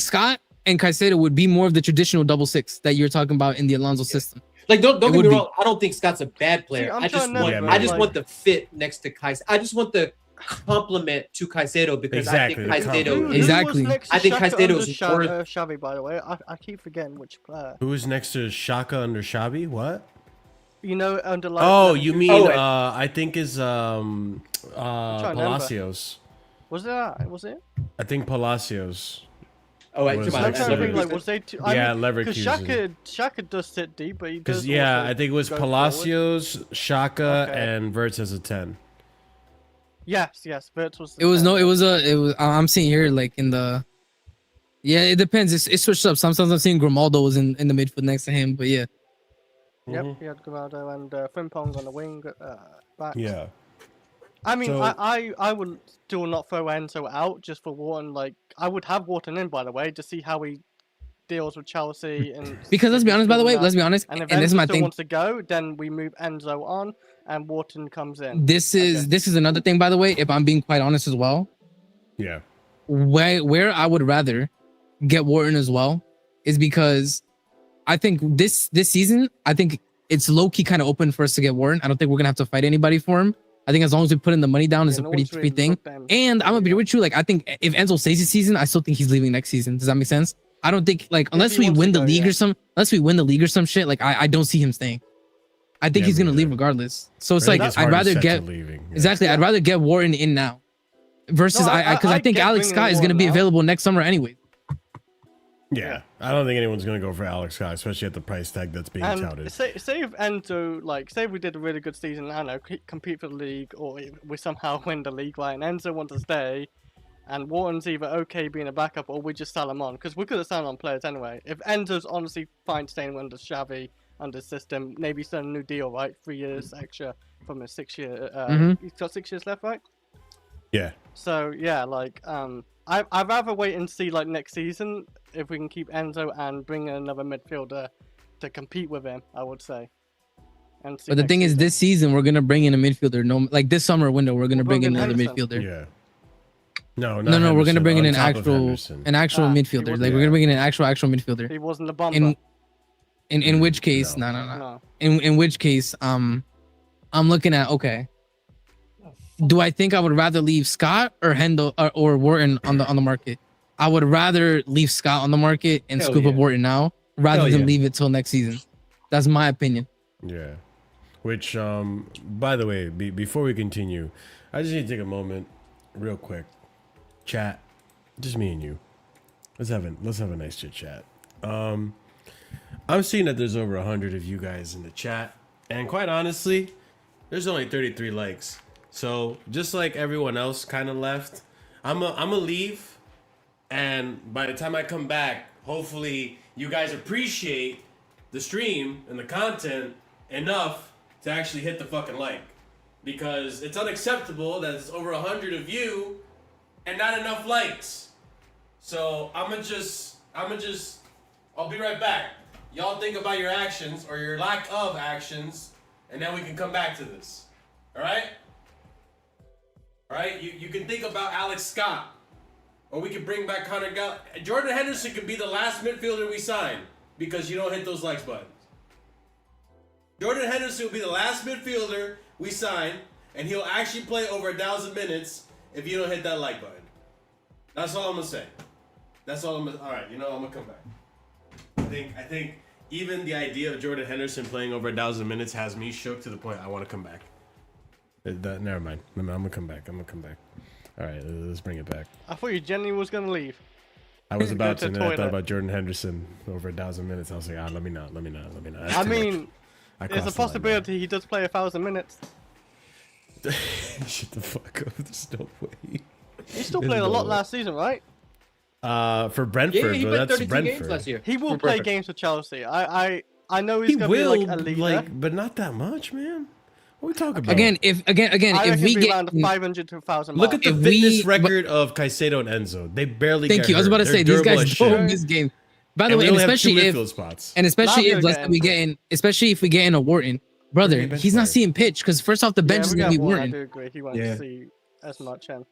Scott and Caicedo would be more of the traditional double six that you're talking about in the Alonso system. Like don't get me would be. wrong. I don't think Scott's a bad player. I'm I just trying to want remember, I just like- want the fit next to Caicedo. I just want the complement to Caicedo because Exactly, the I think Caicedo complement. is Exactly. Who was next I to think Xhaka Caicedo under is worth- Xavi, by the way. I keep forgetting which player. Who is next to Shaka under Xabi? What? You know, under like. Oh, like, you who- mean Oh, I think is remember. Palacios. Was that? Was it? I think Palacios. Oh, wait, Was come on. I'm trying to think. Like, Leverkusen. was they? Two, Yeah, Because Leverkusen. Xhaka does sit deep, but he does. Because yeah, also I think it was go forward. Palacios, Shaka, Okay. and Verts as a 10. Yes, Vert was. It was I'm seeing here like in the. Yeah, it depends. It's switched up. Sometimes I'm seeing Grimaldo was in the midfield next to him, but yeah. Yep, Mhm. he had Grimaldo and Frimpong on the wing back. Yeah. I mean, So- I would still not throw Enzo out just for Wharton. Like, I would have Wharton in, by the way, to see how he deals with Chelsea. And Because let's be honest, by the way, let's be honest, And if and this is Enzo my still thing. wants to go, then we move Enzo on, and Wharton comes in. This is another thing, by the way. If I'm being quite honest as well, Yeah. where I would rather get Wharton as well is because I think this season, I think it's low key kind of open for us to get Wharton. I don't think we're gonna have to fight anybody for him. I think as long as we put in the money down, it's Yeah, a no pretty one's free really thing. looked at him. And I'm gonna be with you. Like, I think if Enzo stays this season, I still think he's leaving next season. Does that make sense? I don't think like unless he we wants win to the go, league yeah. or some shit. Like I don't see him staying. I think Yeah, he's me gonna leave neither. regardless. So it's I think like it's I'd hard to rather set get to leaving. Yeah. exactly. I'd rather get Wharton in now versus No, because I think get Alex bringing Scott is gonna Wharton be now. available next summer anyway. Yeah. I don't think anyone's going to go for Alex Scott, especially at the price tag that's being And touted. say if Enzo, like, say we did a really good season, I don't know, compete for the league, or if we somehow win the league, right, and Enzo wants to stay, and Wharton's either okay being a backup, or we just sell him on, because we could have signed on players anyway. If Enzo's honestly fine staying under Xavi, under the system, maybe sign a new deal, right, 3 years extra from a 6 year, he's got 6 years left, right? Yeah. So, yeah, like, I'd rather wait and see, like, next season, if we can keep Enzo and bring in another midfielder to compete with him, I would say. And see But the next thing is, season. this season we're gonna bring in a midfielder. No, like this summer window, we're gonna bring in bring in another Henderson. midfielder. Yeah. No, No, we're gonna bring in on an top of actual Henderson. Ah, he midfielder. was- Like we're gonna bring in an actual midfielder. He wasn't a bumper. In which case, No. no. In which case, I'm looking at okay. Do I think I would rather leave Scott or Hendo or Wharton on the market? I would rather leave Scott on the market and Hell scoop up yeah. Wharton now rather Hell than yeah. leave it till next season. That's my opinion. Yeah. Which, by the way, before we continue, I just need to take a moment, real quick. Chat, just me and you. Let's have a nice chit chat. I'm seeing that there's over 100 of you guys in the chat, and quite honestly, there's only 33 likes. So just like everyone else kind of left, I'm a leave. And by the time I come back, hopefully you guys appreciate the stream and the content enough to actually hit the fucking like. Because it's unacceptable that it's over 100 of you and not enough likes. So I'll be right back. Y'all think about your actions or your lack of actions, and then we can come back to this. Alright? Alright? You can think about Alex Scott. Or we can bring back Connor Gall. Jordan Henderson could be the last midfielder we sign because you don't hit those likes buttons. Jordan Henderson will be the last midfielder we sign, and he'll actually play over 1,000 minutes if you don't hit that like button. That's all I'm gonna say. All right, I'm gonna come back. I think even the idea of Jordan Henderson playing over 1,000 minutes has me shook to the point I want to come back. Never mind. I'm gonna come back. All right, let's bring it back. I thought you genuinely was gonna leave. I was about to, to and then I thought toilet. about Jordan Henderson over 1,000 minutes. I was like, let me not. That's I too mean, much. there's a possibility he does play 1,000 minutes. Shut the fuck up. There's no way. He still There's played a no lot way. last season, right? For Brentford, Yeah, he but played that's 32 Brentford. games last year. He will For play Brentford. games for Chelsea. I know he's He gonna will, be like a leader. but not that much, man. What are we talking about? Again, I if reckon we be get around the 500 to 1,000 look mark. at the if fitness we- record of Caicedo and Enzo. They barely. thank get you. I was hurt. about to They're say these durable guys as don't shit. in this game. By the And way, we and only have two especially midfield if spots. especially Lavia if let's say getting we get in, especially if we get in a Wharton, brother, bench he's not player. seeing pitch because first off the bench Yeah, is we gonna got be one, I Wharton. do agree. He won't Yeah. see as much. And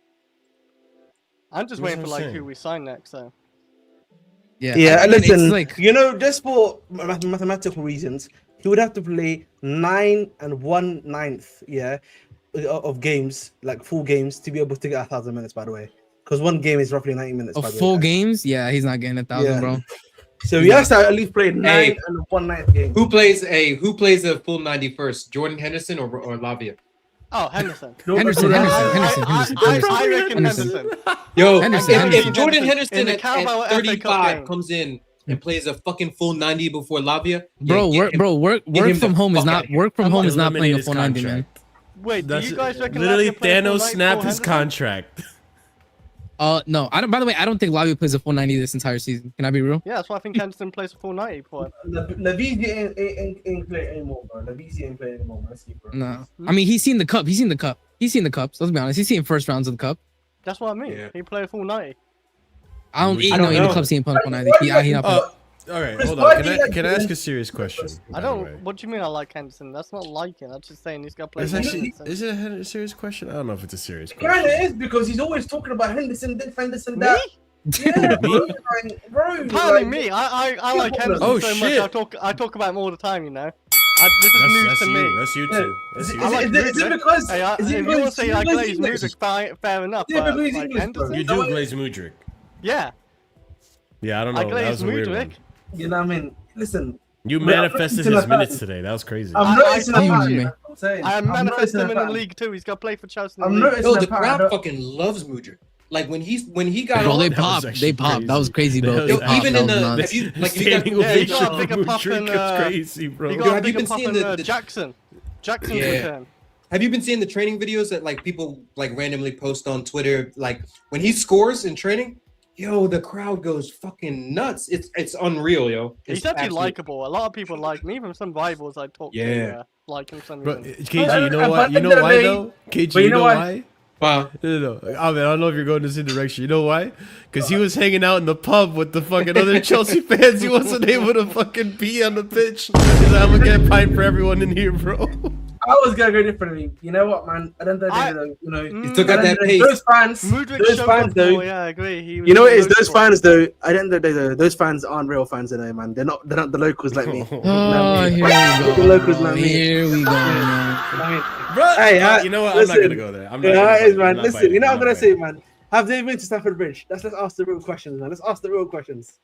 I'm just That's waiting for what I'm like who saying. we sign next. So Yeah. Yeah, I mean, it's listen, like just for mathematical reasons, he would have to play 9 1/9, of games, like full games, to be able to get 1,000 minutes. By the way, because one game is roughly 90 minutes. By the full way, guys. games. Yeah, he's not getting 1,000, Yeah. bro. So he has to at least play 9 Hey. 1/9 games. Who plays a full 90 first? Jordan Henderson or Lavia? oh, Henderson. Henderson. I reckon Henderson. Henderson. Yo, Henderson. if Jordan In Henderson the at Carabao FA Cup 35 game. comes in and plays a fucking full 90 before Lavia, Bro, work him from the home is fuck not out of work from home is not playing a Eliminate full his 90, man. contract. Wait, do That's you guys reckon literally Lavia plays full Thanos 90 snapped for his Henderson? contract. No, I don't. By the way, I don't think Lavia plays a full 90 this entire season. Can I be real? Yeah, that's why I think Henderson plays a full 90 for him. Lavizia ain't playing anymore, bro. Lavizia ain't playing anymore, man. Let's see, bro. No. I mean, he's seen the cup. He's seen the cups. Let's be honest. He's seen first rounds of the cup. That's what I mean. Yeah. He played a full 90. I don't. I You don't know, in the know. clubs he ain't playing full 90. He not playing. All right, Chris, hold why on. do you Can I like ask a serious question? I don't. What do you mean I like Henderson? That's not liking. I'm just saying he's got to play. It's more actually, Henderson. is it a serious question? I don't know if it's a serious It kind of question. is because he's always talking about Henderson, this, Henderson, Me? that. Yeah, Me? bro. Like, bro. Apparently like, me. I like Henderson Oh, so shit. much. I talk about him all the time. You know. This is news That's to you. me. That's you Yeah. too. That's you. I like is it Mudryk. because? Hey, is it if you want to say I because glaze he's English? Mudryk, fair enough. Yeah, but but he's like English, bro. Henderson, You do glaze Mudryk. yeah. Yeah, I don't know. I That glaze was a weird Mudryk. one. You know what I mean? Listen, You Wait, I'm manifested noticing his a minutes pattern. today. That was crazy. I'm I noticing a told pattern. you. That's what I'm saying. I I'm manifested noticing him a in the pattern. league too. He's got to play for Chelsea. I'm in the league. noticing Yo, a the pattern. crowd fucking loves Mudryk. Like when he got Bro, on, they That was popped. actually They popped. That was crazy, That bro. was They Yo, popped. even That in was the nuts. if you The like if you got standing Yeah, he ovation got a of bigger pop Mudryk in, is crazy, bro. He Yo, got a have you bigger been pop seeing in the- Jackson. Jackson's Yeah. return. have you been seeing the training videos that like people like randomly post on Twitter? Like when he scores in training, yo, the crowd goes fucking nuts. It's unreal, yo. It's He's actually absolute- likable. A lot of people like him. Even some rivals I talk Yeah. to like him for some Bro, reason. KG, you know But what? You know then why they- though? KG, but you know why? Wow. No. I mean, I don't know if you're going this direction. You know why? Because he was hanging out in the pub with the fucking other Chelsea fans. He wasn't able to fucking pee on the pitch. He's like, I'm gonna get a pint for everyone in here, bro. I was gonna go differently. You know what, man? I don't think you know. Mm, Still got that pace. Those fans, Mudryk those showed fans up though. more, yeah, I agree. He was You know what it is? noticeable. Those fans though. I don't know. Those fans aren't real fans, you know, man. They're not the locals like me. Oh, here we The go. locals like me. Here we go. man. I mean, Bro, Hey, you know what? listen. I'm not gonna go there. I'm not yeah, gonna it is, bite. man. I'm not Listen, biting. you know what I'm I'm not gonna say, biting. man. Have they been to Stamford Bridge? Let's ask the real questions, man. Let's ask the real questions.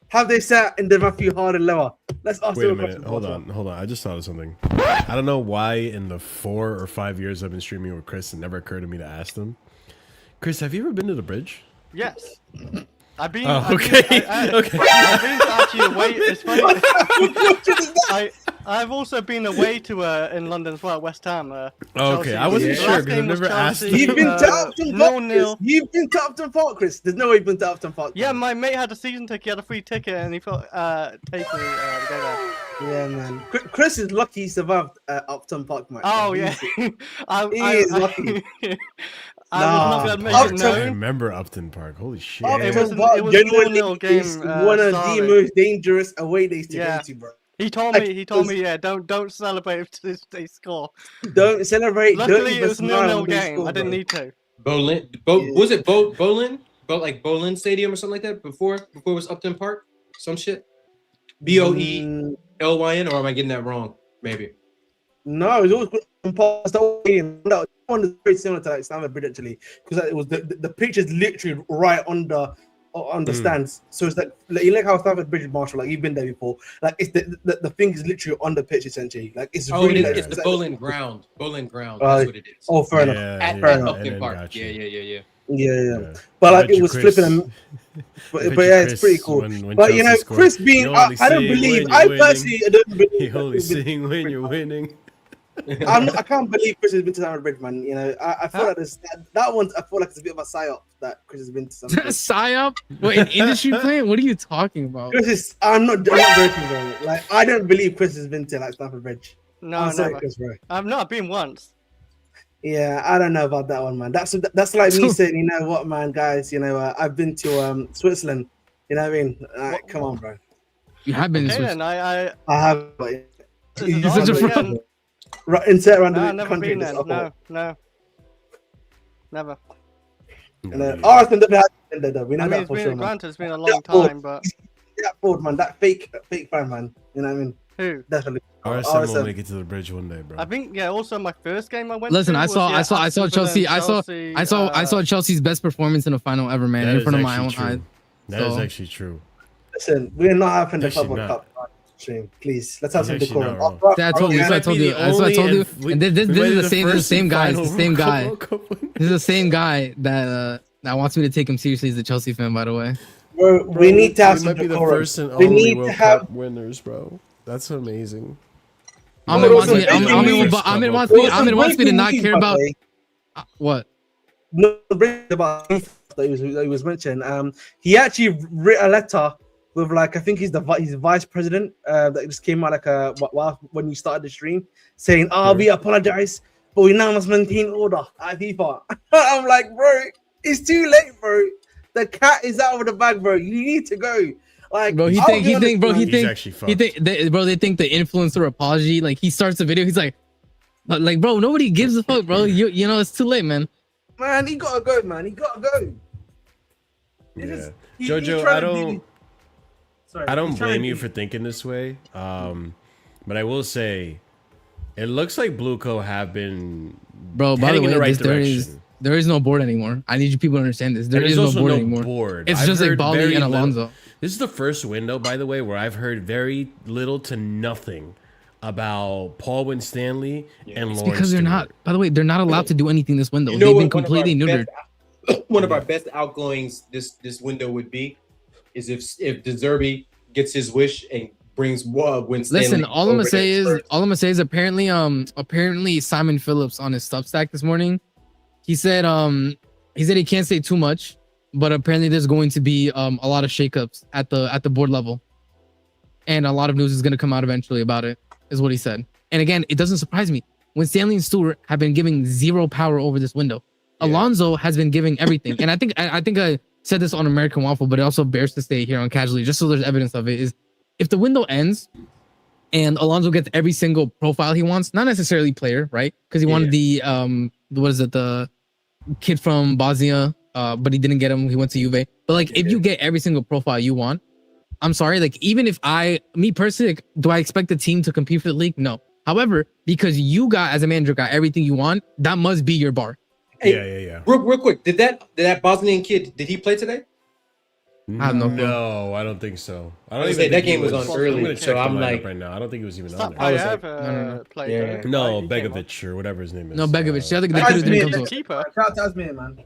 Have they sat in the Matthew Hard and lower? Let's ask Wait the a real minute. questions. Hold on. I just thought of something. I don't know why in the 4 or 5 years I've been streaming with Chris, it never occurred to me to ask them. Chris, have you ever been to the bridge? Yes. I've been. Oh, I've okay. Been, Okay. I've been to actually away. It's funny. I've also been away to in London as well, West Ham. Okay, Chelsea. I wasn't The sure last because I've game was never asked. Chelsea, You've been to Upton Park, Chris. 0-0. You've been to Upton Park, Chris. There's no way you've been to Upton Park. Yeah, man. my mate had a season ticket, he had a free ticket, and he thought take me to go there. Yeah, man. Chris is lucky he survived Upton Park, man. Oh He's- yeah, He is lucky. I Nah, was not gonna make Upton- it I known. remember Upton Park. Holy shit. It was Upton Park it was genuinely 0-0 game, is one of the Starley. most dangerous away days to Yeah. go to, bro. He told me, yeah, don't celebrate if they score. Don't celebrate. don't Luckily, even it was smile 0-0 when they game. score, I didn't bro. need to. Bolin, Yeah. was it Bolin? Like Bolin Stadium or something like that before it was Upton Park? Some shit. BOELYN, or am I getting that wrong? Maybe. No, it was always on past that game. That one is very similar to like Stamford Bridge actually, because it was the pitch is literally right on the stands. So it's like you like how Stamford Bridge, Marshall, like you've been there before. Like it's the thing is literally on the pitch essentially. Like it's Oh, really it is. like, It's the like- Bolin Ground. Bolin Ground. That's what it is. Oh, fair enough. At fair enough. Upton And Park. gotcha. Yeah. Yeah. But like it was flipping. But yeah, it's pretty cool. But you know, Chris being, I don't believe. I personally don't believe. You only sing when you're winning. I can't believe Chris has been to Stamford Bridge, man. You know, I feel like that one. I feel like it's a bit of a psyop that Chris has been to Stamford Bridge. Psyop? Wait, an industry plan? What are you talking about? Chris is. I'm not joking, bro. Like I don't believe Chris has been to like Stamford Bridge. No, I'm sorry, never. Chris, bro. I've not been once. Yeah, I don't know about that one, man. That's like me saying, you know what, man, guys. You know, I've been to Switzerland. You know what I mean? Come on, bro. You have been in Okay, Switzerland. then I have. But This is You're such a awesome, fraud. yeah. Insert No, random I've never country. been just there. up. No, never. And Arsenal definitely has been there, though. We know I mean, that it's for been sure, man. granted, it's been a long time, but That fraud, man. That fake fan, man. You know what I mean? who? Definitely. RSM will make it to the bridge one day, bro. I think yeah. Also, my first game I went. Listen, to I was, saw yeah, Chelsea. Aston Villa and I saw Chelsea's best performance in a final ever, man, That in is front of my actually own true. eyes. That is So- actually true. Listen, we're not having the Actually Club not. Cup stream. Please, let's have some He's actually decorum. not wrong. Yeah, I told you. We That's what I might told be you. the That's what I only told you. and we- And this we is might be the same first and guy. It's final the same guy. World Cup winner. This is the same guy that wants me to take him seriously as a Chelsea fan, by the way. Bro, we need to have We some might be the decorum. first and We only need to World have. Cup winners, bro. That's amazing. Ahmed wants me. First Ahmed wants Cup me. Ahmed wants me to not care about what. No, about that he was mentioning. He actually wrote a letter with like I think he's his vice president that just came out like when you started the stream saying, we apologize, but we now must maintain order at FIFA. I'm like, bro, it's too late, bro. The cat is out of the bag, bro. You need to go. Like, Bro, He's actually fucked. they think the influencer apology, like he starts a video, he's like, bro, nobody gives a fuck, bro. You know, it's too late, man. Man, he gotta go, man. He gotta go. Yeah. He's Jojo, trying to do- I don't he's trying blame to you do- for thinking this way. But I will say, it looks like Blueco have been Bro, by the heading in way, the right there is no board anymore. I need you people to understand this. There And is there's no also board no anymore. board. It's I've just like heard Bali very and little- Alonso. This is the first window, by the way, where I've heard very little to nothing about Paul Winstanley and It's Lawrence because they're Stewart. not. By the way, they're not allowed to do anything this window. You know They've what been completely neutered. One of our best outgoings this window would be is if De Zerbi gets his wish and brings Winston. Listen, all I'm gonna say is apparently Simon Phillips on his Substack this morning, he said he can't say too much, but apparently there's going to be a lot of shakeups at the board level, and a lot of news is gonna come out eventually about it, is what he said. And again, it doesn't surprise me when Stanley and Stewart have been giving zero power over this window. Yeah. Alonso has been giving everything, and I think I said this on American Waffle, but it also bears to stay here on Casually, just so there's evidence of it. Is if the window ends and Alonso gets every single profile he wants, not necessarily player, right? Because he wanted the kid from Bosnia, but he didn't get him. He went to Juve. But like, if you get every single profile you want, I'm sorry, like even if me personally, like, do I expect the team to compete for the league? No. However, because you as a manager got everything you want, that must be your bar. Hey, Yeah. Real quick, did that Bosnian kid, did he play today? I have no clue. No, I don't think so. I don't I was even gonna say, that think he game was on early, I'm gonna so check the I'm lineup like- right now. I don't think he was even on Stop, there. I was I like, have played. yeah. though. No, He came off. Begovic or whatever his name is. No, Begovic. The other That's dude me. didn't come The to. keeper. Shout out to Tasmania, man.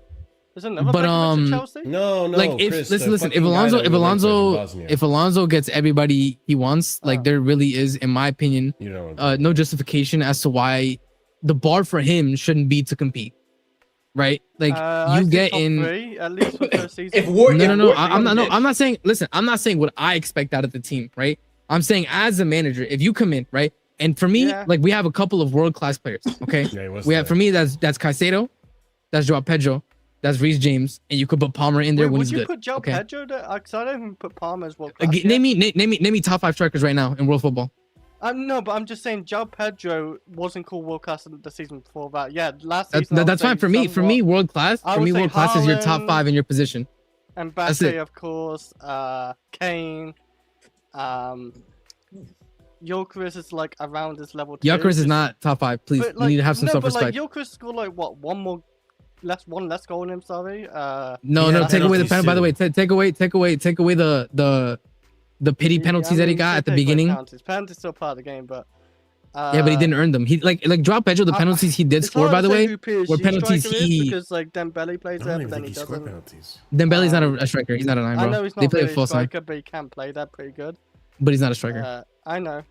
There's another But, Begovic at Chelsea. No, Like if Chris, listen, the if fucking guy that we linked with in Bosnia. if Alonso gets everybody he wants, like Oh. there really is, in my opinion, You know, no justification as to why the bar for him shouldn't be to compete, right? Like I you say get top in. three, at least for first season. If Ward, No. I'm not. No, I'm not saying. Listen, I'm not saying what I expect out of the team, right? I'm saying as a manager, if you come in, right, and for me, Yeah. like we have a couple of world class players. Okay, yeah, what's we have that? for me that's Caicedo, that's Joao Pedro, that's Reece James, and you could put Palmer in there Wait, when would he's you good. put Joao okay. Pedro there? Because I don't even put Palmer as well. class Name yet. me top 5 strikers right now in world football. No, but I'm just saying Joao Pedro wasn't called world class the season before that. Yeah, last season. I would That's fine say for me. For me, world class. I For would me, say world class is your top Haaland, 5 in your position. And That's it. Mbappe, of course. Kane. Gyökeres is like around this level too. Gyökeres is not top 5. Please, But, you need to have some no, but self-respect. like Gyökeres scored like what one less goal than him. Sorry. No, Yeah, take away the penalties penalty. By the way, take away the pity Yeah, penalties I that he mean, got at the take away beginning. Penalties still part of the game, but. Yeah, but he didn't earn them. He like Joao Pedro. The penalties he did It's score, hard by to the say way, who PSG were penalties striker is he. because like Dembele plays I there, don't but even then think he he scored doesn't. penalties. Dembele's not a striker. He's not an I eyebrow. know he's They not play really a a false nine, striker, but he can play that pretty good. but he's not a striker. I know.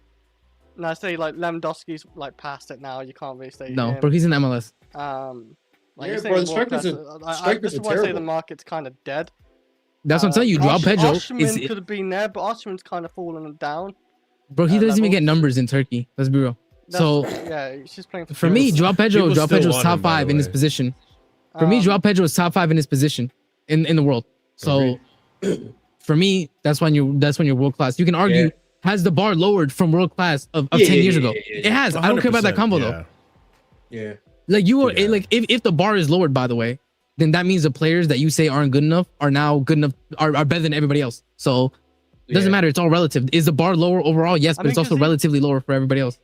And I say like Lewandowski's like past it now. You can't really say No, him. but he's in MLS. Like Yeah, you're bro, saying strikers world are- class, strikers this is are why I say the terrible. market's kind of dead. That's what I'm telling you. Joao Pedro is, could have been there, but Osimhen's kind of fallen down. bro. He doesn't even get levels. numbers in Turkey. Let's be real. So yeah, he's just playing for me, Joao People still Pedro's want top him, by 5 the in his way. position. For me, Joao Pedro is top 5 in his position in the world. So for me, that's when you're world class. You can argue, Yeah. has the bar lowered from world class of Yeah, 10 yeah, years yeah, ago? yeah, yeah, It has. I don't care about that 100%, combo yeah. though. Yeah. Like you were Yeah. like if the bar is lowered, by the way, then that means the players that you say aren't good enough are now good enough, are better than everybody else. So it doesn't matter. It's all relative. Is the bar lower overall? Yes, but it's also relatively lower for everybody else.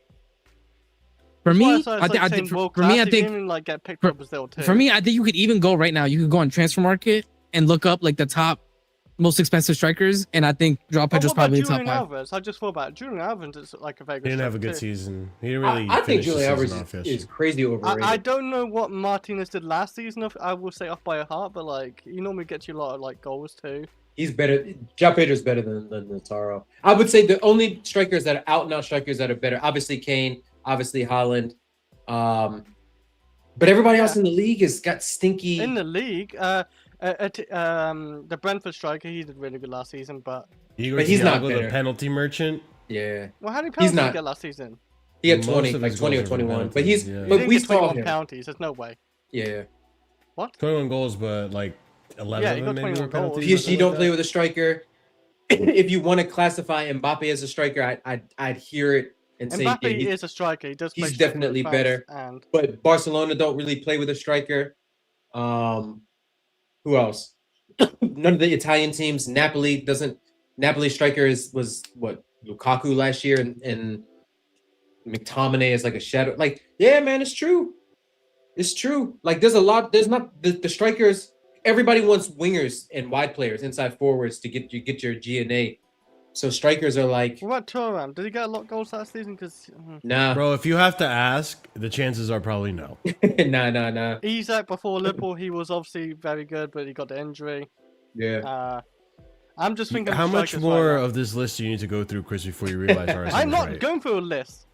For me, I think like get picked up Brazil too. For me, I think you could even go right now. You could go on Transfer Market and look up like the top most expensive strikers, and I think João Pedro's probably the top 5. Alvarez? I just thought about it. Julian Alvarez is like a very good. He didn't have a good season. He didn't really. I think Julian Alvarez is crazy overrated. I don't know what Martinez did last season. I will say off by a heart, but like he normally gets you a lot of like goals too. He's better. João Pedro's better than Lautaro. I would say the only strikers that are out and out strikers that are better, obviously Kane, obviously Haaland, but everybody else in the league has got stinky. In the league, the Brentford striker, he did really good last season, but he's not the penalty merchant. Yeah. Well, how many penalties did he get last season? He had 20, like 20 or 21. But he's but we saw him. Penalties. There's no way. Yeah. What? 21 goals, but like 11 of them maybe were penalties. PSG don't play with a striker. If you want to classify Mbappe as a striker, I'd hear it and say Mbappe is a striker. He does. He's definitely better. But Barcelona don't really play with a striker. Who else? None of the Italian teams. Napoli striker was what Lukaku last year, and McTominay is like a shadow. Like, yeah, man, it's true. It's true. Like, there's a lot. There's not the strikers. Everybody wants wingers and wide players, inside forwards to get your G&A. So strikers are like. What about Thuram? Did he get a lot of goals last season? Because nah, bro. If you have to ask, the chances are probably no. Nah. Isak before Liverpool, he was obviously very good, but he got the injury. Yeah. I'm just thinking. How much more of this list do you need to go through, Chris, before you realize Arsenal's I'm not right? going through a list.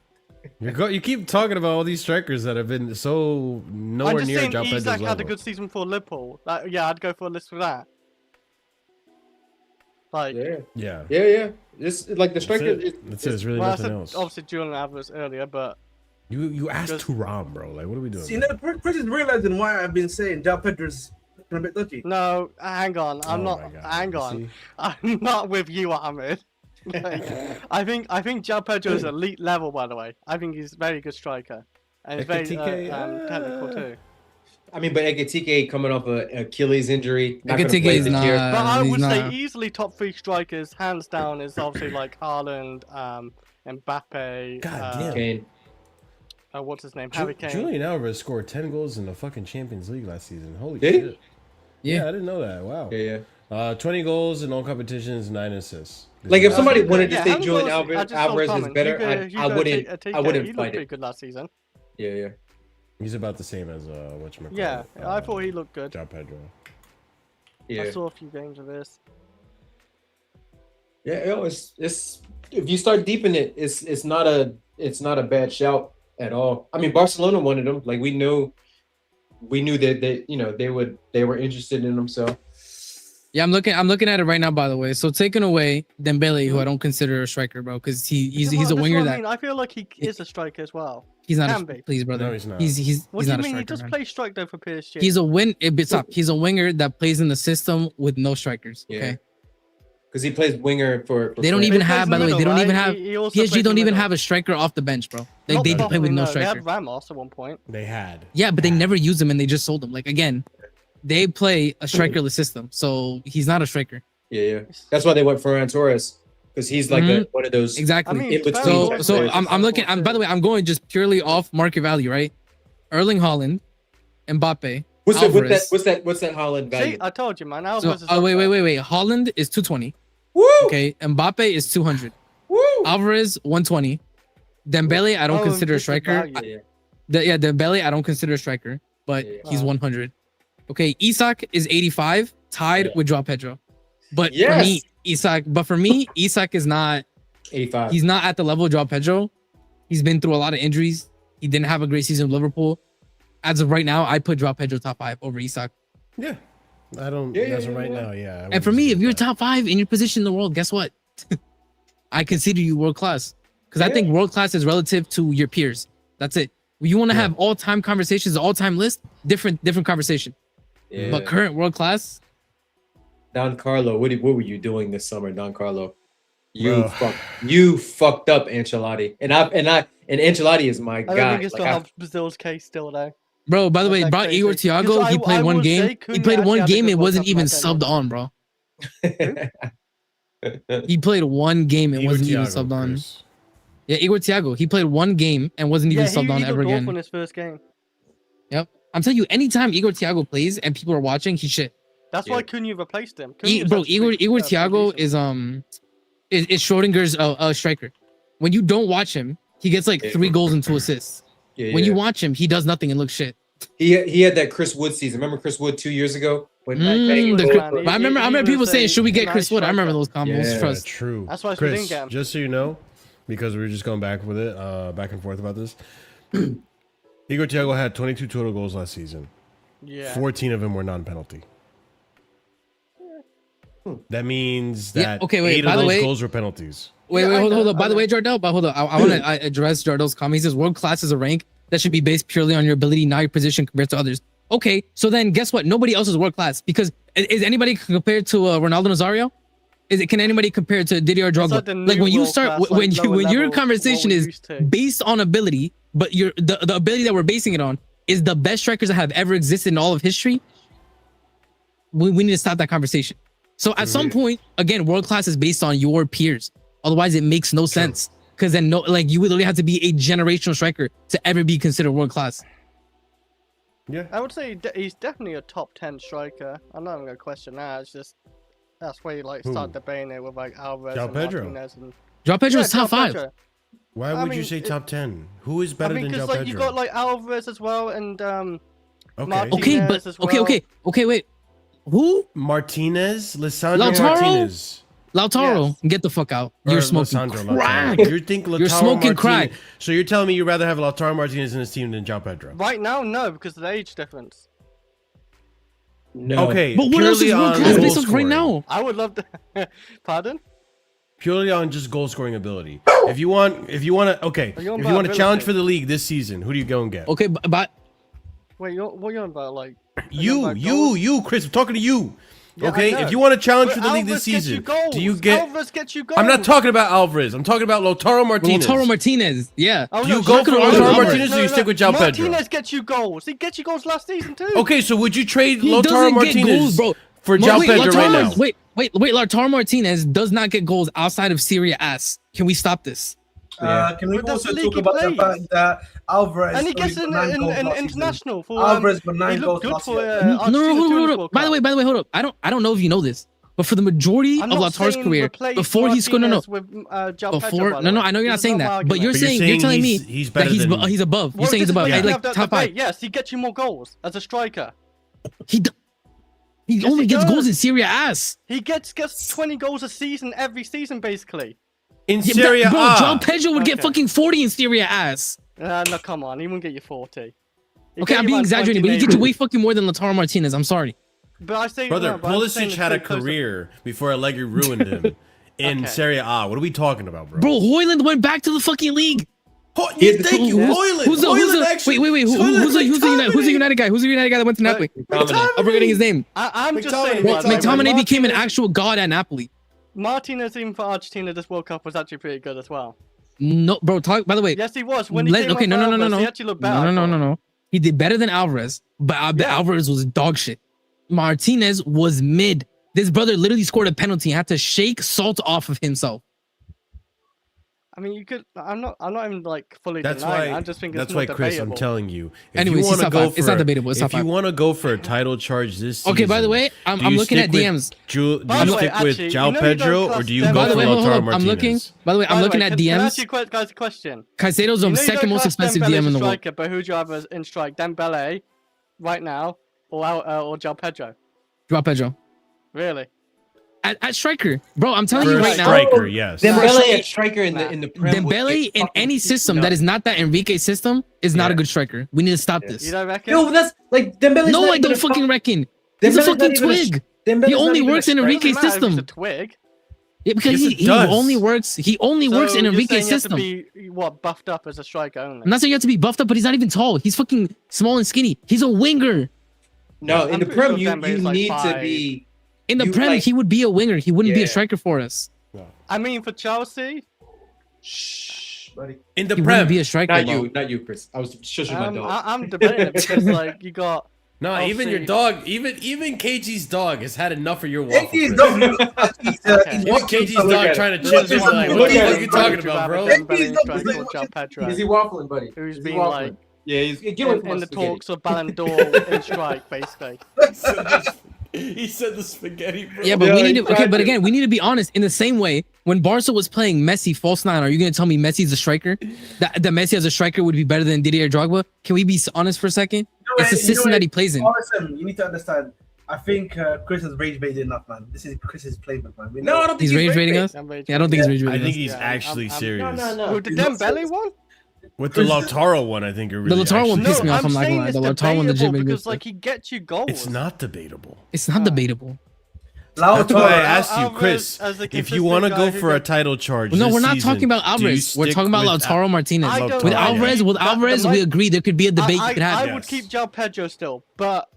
You keep talking about all these strikers that have been so nowhere near João Pedro's level. Isak had a good season for Liverpool. Yeah, I'd go for a list for that. Like, yeah. It's like the striker. It's really nothing else. Obviously, Julian Alvarez earlier, but you asked Thuram, bro. Like, what are we doing? See, Chris is realizing why I've been saying João Pedro's a bit dodgy. No, hang on. I'm not. Hang on. I'm not with you, Ahmed. I think João Pedro is elite level. By the way, I think he's a very good striker, and he's very technical too. I mean, but Ekitike coming off an Achilles injury. Ekitike is not. But I would say easily top 3 strikers, hands down, is obviously like Haaland, Mbappe, Kane. What's his name? Harry Kane. Julian Alvarez scored 10 goals in the fucking Champions League last season. Holy shit! Yeah, I didn't know that. Wow. Yeah. 20 goals in all competitions, 9 assists. Like if somebody wanted to say Julian Alvarez is better, I wouldn't fight it. Good last season. Yeah. He's about the same as whatchamacallit. Yeah, I thought he looked good. João Pedro. Yeah. I saw a few games of this. Yeah, it's if you start deep in it, it's not a bad shout at all. I mean, Barcelona wanted him. Like we knew that they were interested in him. So yeah, I'm looking at it right now. By the way, so taking away Dembele, who I don't consider a striker, bro, because he's a winger that I feel like he is a striker as well. He's not. Please, brother. No, he's not. He's what not do you a mean? striker, He just plays strike though for PSG. He's a He's a winger that plays in the system with no strikers. Okay. Because he plays winger for they don't even have. By the way, they don't even have. PSG don't even have a striker off the bench, bro. They play with no striker. They had Ramos at one point. They had. Yeah, but they never used him and they just sold him. Like again, they play a strikerless system, so he's not a striker. Yeah. That's why they went for Ferran Torres. Because he's like one of those exactly. I mean, so I'm looking. By the way, I'm going just purely off market value, right? Erling Haaland, Mbappe. What's that Haaland value? See, I told you, man. Wait. Haaland is 220. Woo! Okay, Mbappe is 200. Woo! Alvarez 120. Dembele, I don't consider a striker. Dembele, I don't consider a striker, but he's 100. Okay, Isak is 85, tied with João Pedro. But for me, Isak is not 85. He's not at the level of João Pedro. He's been through a lot of injuries. He didn't have a great season with Liverpool. As of right now, I put João Pedro top 5 over Isak. Yeah. I don't as of right now, yeah. And for me, if you're top 5 in your position in the world, guess what? I consider you world class. Because I think world class is relative to your peers. That's it. You want to have all-time conversations, all-time list, different conversation. Yeah. But current world class. Don Carlo, what were you doing this summer, Don Carlo? You fucked up Ancelotti, and Ancelotti is my guy. I think it still helps Brazil's case still though. Bro, by the That's way, like brought crazy. Igor Thiago. Because He I played one would game. say He Cunha played one actually had a game. good It World wasn't Cup even back then. subbed on, bro. He played one game. It Igor wasn't even Thiago, subbed on. Chris. Yeah, Igor Thiago. He played one game and wasn't even Yeah, subbed on he ever looked awful again. in his first game. Yep. I'm telling you, anytime Igor Thiago plays and people are watching, he shit. That's Yeah. why Cunha replaced him. Cunha's Bro, actually Igor pretty Thiago decent. is Schrodinger's striker. When you don't watch him, he gets like 3 goals and 2 assists. Yeah, When you yeah. watch him, he does nothing and looks shit. He had that Chris Wood season. Remember Chris Wood 2 years ago? When Mm, Chris the Wood, Chris- man, but I remember he people was saying, a "Should we get nice Chris Wood?" I remember striker. those combos. Yeah, Trust. True. That's why we didn't Chris, get him. just so you know, because we were just going back with it, back and forth about this. Igor Thiago had 22 total goals last season. Yeah. 14 of them were non-penalty. That means Yeah, that okay, wait, 8 by of the those way- goals were penalties. Wait, Yeah, wait, I hold know, up. By I the know. way, Jardel, but hold up. I want to address Jardel's comment. He says world class is a rank that should be based purely on your ability, not your position compared to others. Okay, so then guess what? Nobody else is world class because is anybody compared to Ronaldo Nazario? Can anybody compare to Didier Drogba? like the Like new when you world start class, when like you lower when your level, conversation what we is used to. based on ability, but the ability that we're basing it on is the best strikers that have ever existed in all of history. We need to stop that conversation. So at some point, again, world class is based on your peers. Otherwise, it makes no sense. Because then, you would literally have to be a generational striker to ever be considered world class. Yeah. I would say he's definitely a top 10 striker. I'm not even gonna question that. It's just that's where you like Who? start debating it with like Alvarez João and Pedro. Martinez and João Pedro Yeah, is top João 5. Pedro. Why I would you mean, say it- top 10? Who is better I mean, than because João like you Pedro? got like Alvarez as well and Okay. Martinez. Okay, but as okay, wait. Who? Martinez? Lissandro Lautaro? Martinez. Lautaro, Yes. get the fuck out. Or You're smoking Lissandro crack. Lautaro. You think Lautaro You're smoking Martinez- crack. So you're telling me you'd rather have Lautaro Martinez in his team than João Pedro? Right now, no, because of the age difference. No. Okay, But what else is purely world on class goal based off right scoring. now? I would love to. Pardon? Purely on just goal scoring ability. If you want to, okay. Are you on If you want to about challenge ability? for the league this season, who do you go and get? Okay, but Wait, what are you on about? Like You, Chris. I'm talking to you. Yeah, I Okay, know. if you want to challenge But for the league Alvarez this gets you season, goals. do you get? Alvarez gets you goals. I'm not talking about Alvarez. I'm talking about Lautaro Martinez. Lautaro Martinez, yeah. Oh, Do no, you go for no, Lautaro no, Martinez no, or you no, stick with João Pedro? Martinez gets you goals. He gets you goals last season too. Okay, so would you trade He Lautaro doesn't get Martinez goals, bro. for No, João wait, Pedro right now? Wait, Lautaro Martinez does not get goals outside of Serie A. Can we stop this? Can we But that's also the talk league he about the plays. fact that Alvarez And he only gets got in 9 goals last season? international for Alvarez got 9 he looked goals good last for year. No, Argentina too in the hold up. World By the Cup. way, hold up. I don't know if you know this, but for the majority I'm of not Lautaro's saying career, replace before he scored, Martinez with, João Pedro, before, by the no, way. I know you're not This is saying my that, but you're argument. But you're telling me he's that better than he's above. You're Well, saying he's this is above, why you like have that top 5. debate. Yes, he gets you more goals as a striker. He Yes, only he gets goals does. in Serie A. He gets 20 goals a season every season basically. In Yeah, Serie A, bro, João Pedro would get Okay. fucking 40 in Serie A. No, come on, he won't get you 40. He'll Okay, get I'm you being around exaggerating, 20 but he gets maybe. way fucking more than Lautaro Martinez. I'm sorry. But I say, brother, no, but I'm saying Pulisic it's had a pretty close to- career before Allegri ruined him in Okay. Serie A. What are we talking about, bro? Bro, Hoyland went back to the fucking league. Thank you, Hoyland. Who's the Hoyland actually- wait, Hoyland who's the McTominay. United guy? Who's the United guy that went to Napoli? I'm forgetting his name. I'm just McTominay, saying. by the way, McTominay became an Martinez- actual god at Napoli. Martinez even for Argentina this World Cup was actually pretty good as well. No, bro. By the way, Yes, he was. When he came okay, off no. Alvarez, he actually looked better. No. He did better than Alvarez, but Yeah. Alvarez was dog shit. Martinez was mid. This brother literally scored a penalty and had to shake salt off of himself. I mean, you could. I'm not even like fully That's denying. why. I just think That's it's why, more Chris. debatable. I'm telling you. If Anyways, you he's want to top go 5. for, It's not debatable. It's if top you 5. want to go for a title charge this season, Okay, by the way, I'm do you looking at stick with DMs. Do By you the way, stick with actually, João you know you Pedro don't or trust do you them. go By the for way, hold Lautaro up. I'm looking. Martinez? By the way, I'm By the looking way, at can I ask you DMs. guys a question? Caicedo's You the know you second don't most trust expensive Dembele DM as in a the world. striker, but who'd you have in strike? Dembele, right now, or João Pedro? João Pedro. Really? At striker, bro. I'm telling For you a right now. striker, yes. Dembele at striker in the Prem would Dembele get in fucking any eaten system up. that is not that Enrique system is not a Yeah. good striker. We need to stop You this. don't reckon? No, that's like Dembele's No, not I even don't a fucking reckon. Dembele's He's a not fucking even a twig. Dembele's He not only even a works in striker. Enrique's Doesn't matter if he's system. a twig. Yeah, because Yes, it he does. only works. He only works in So you're Enrique's saying you have system. to be what buffed up as a striker only? I'm not saying you have to be buffed up, but he's not even tall. He's fucking small and skinny. He's a winger. No, in I'm the pretty Prem, sure Dembele's you like need to 5. be. In the You, Prem, like- he would be a winger. He wouldn't be a Yeah. striker for us. I mean, for Chelsea, Shh. buddy. In the He wouldn't Prem. be a striker. Not you, Chris. I was shushing my dog. I'm debating it because like you got. No, even your dog, even KG's dog has had enough of your waffle. KG's Chris. dog, Even KG's dog trying to chip is like, what the fuck are you talking about, bro? Is he waffling, buddy? Who's Is he been like yeah, he's get in the talks of Ballon d'Or in strike, basically. He said the spaghetti, bro. Yeah, but we need to. Okay, but again, we need to be honest. In the same way, when Barca was playing Messi false nine, are you gonna tell me Messi's a striker? That Messi as a striker would be better than Didier Drogba? Can we be honest for a second? It's the system that he plays in. Listen, you need to understand. I think Chris has rage baited enough, man. This is Chris's playbook, man. No, I don't think He's rage baiting us. Yeah, I don't think he's rage I baiting think us. he's actually serious. No. With the Dembele one? With the Lautaro one, I think it really. The Lautaro one actually- pissed me off. I'm not gonna saying lie. it's The Lautaro one debatable legit because like he gets you goals. It's not debatable. It's not debatable. That's why I Lautaro, asked you, Alvarez Chris, as a if you want to consistent go guy for who a title charge. No, this we're not season, talking about do you Alvarez. We're stick talking about with Lautaro Martinez. I don't With know. Alvarez, we agree there could be a debate you could have. I would keep João Pedro still, but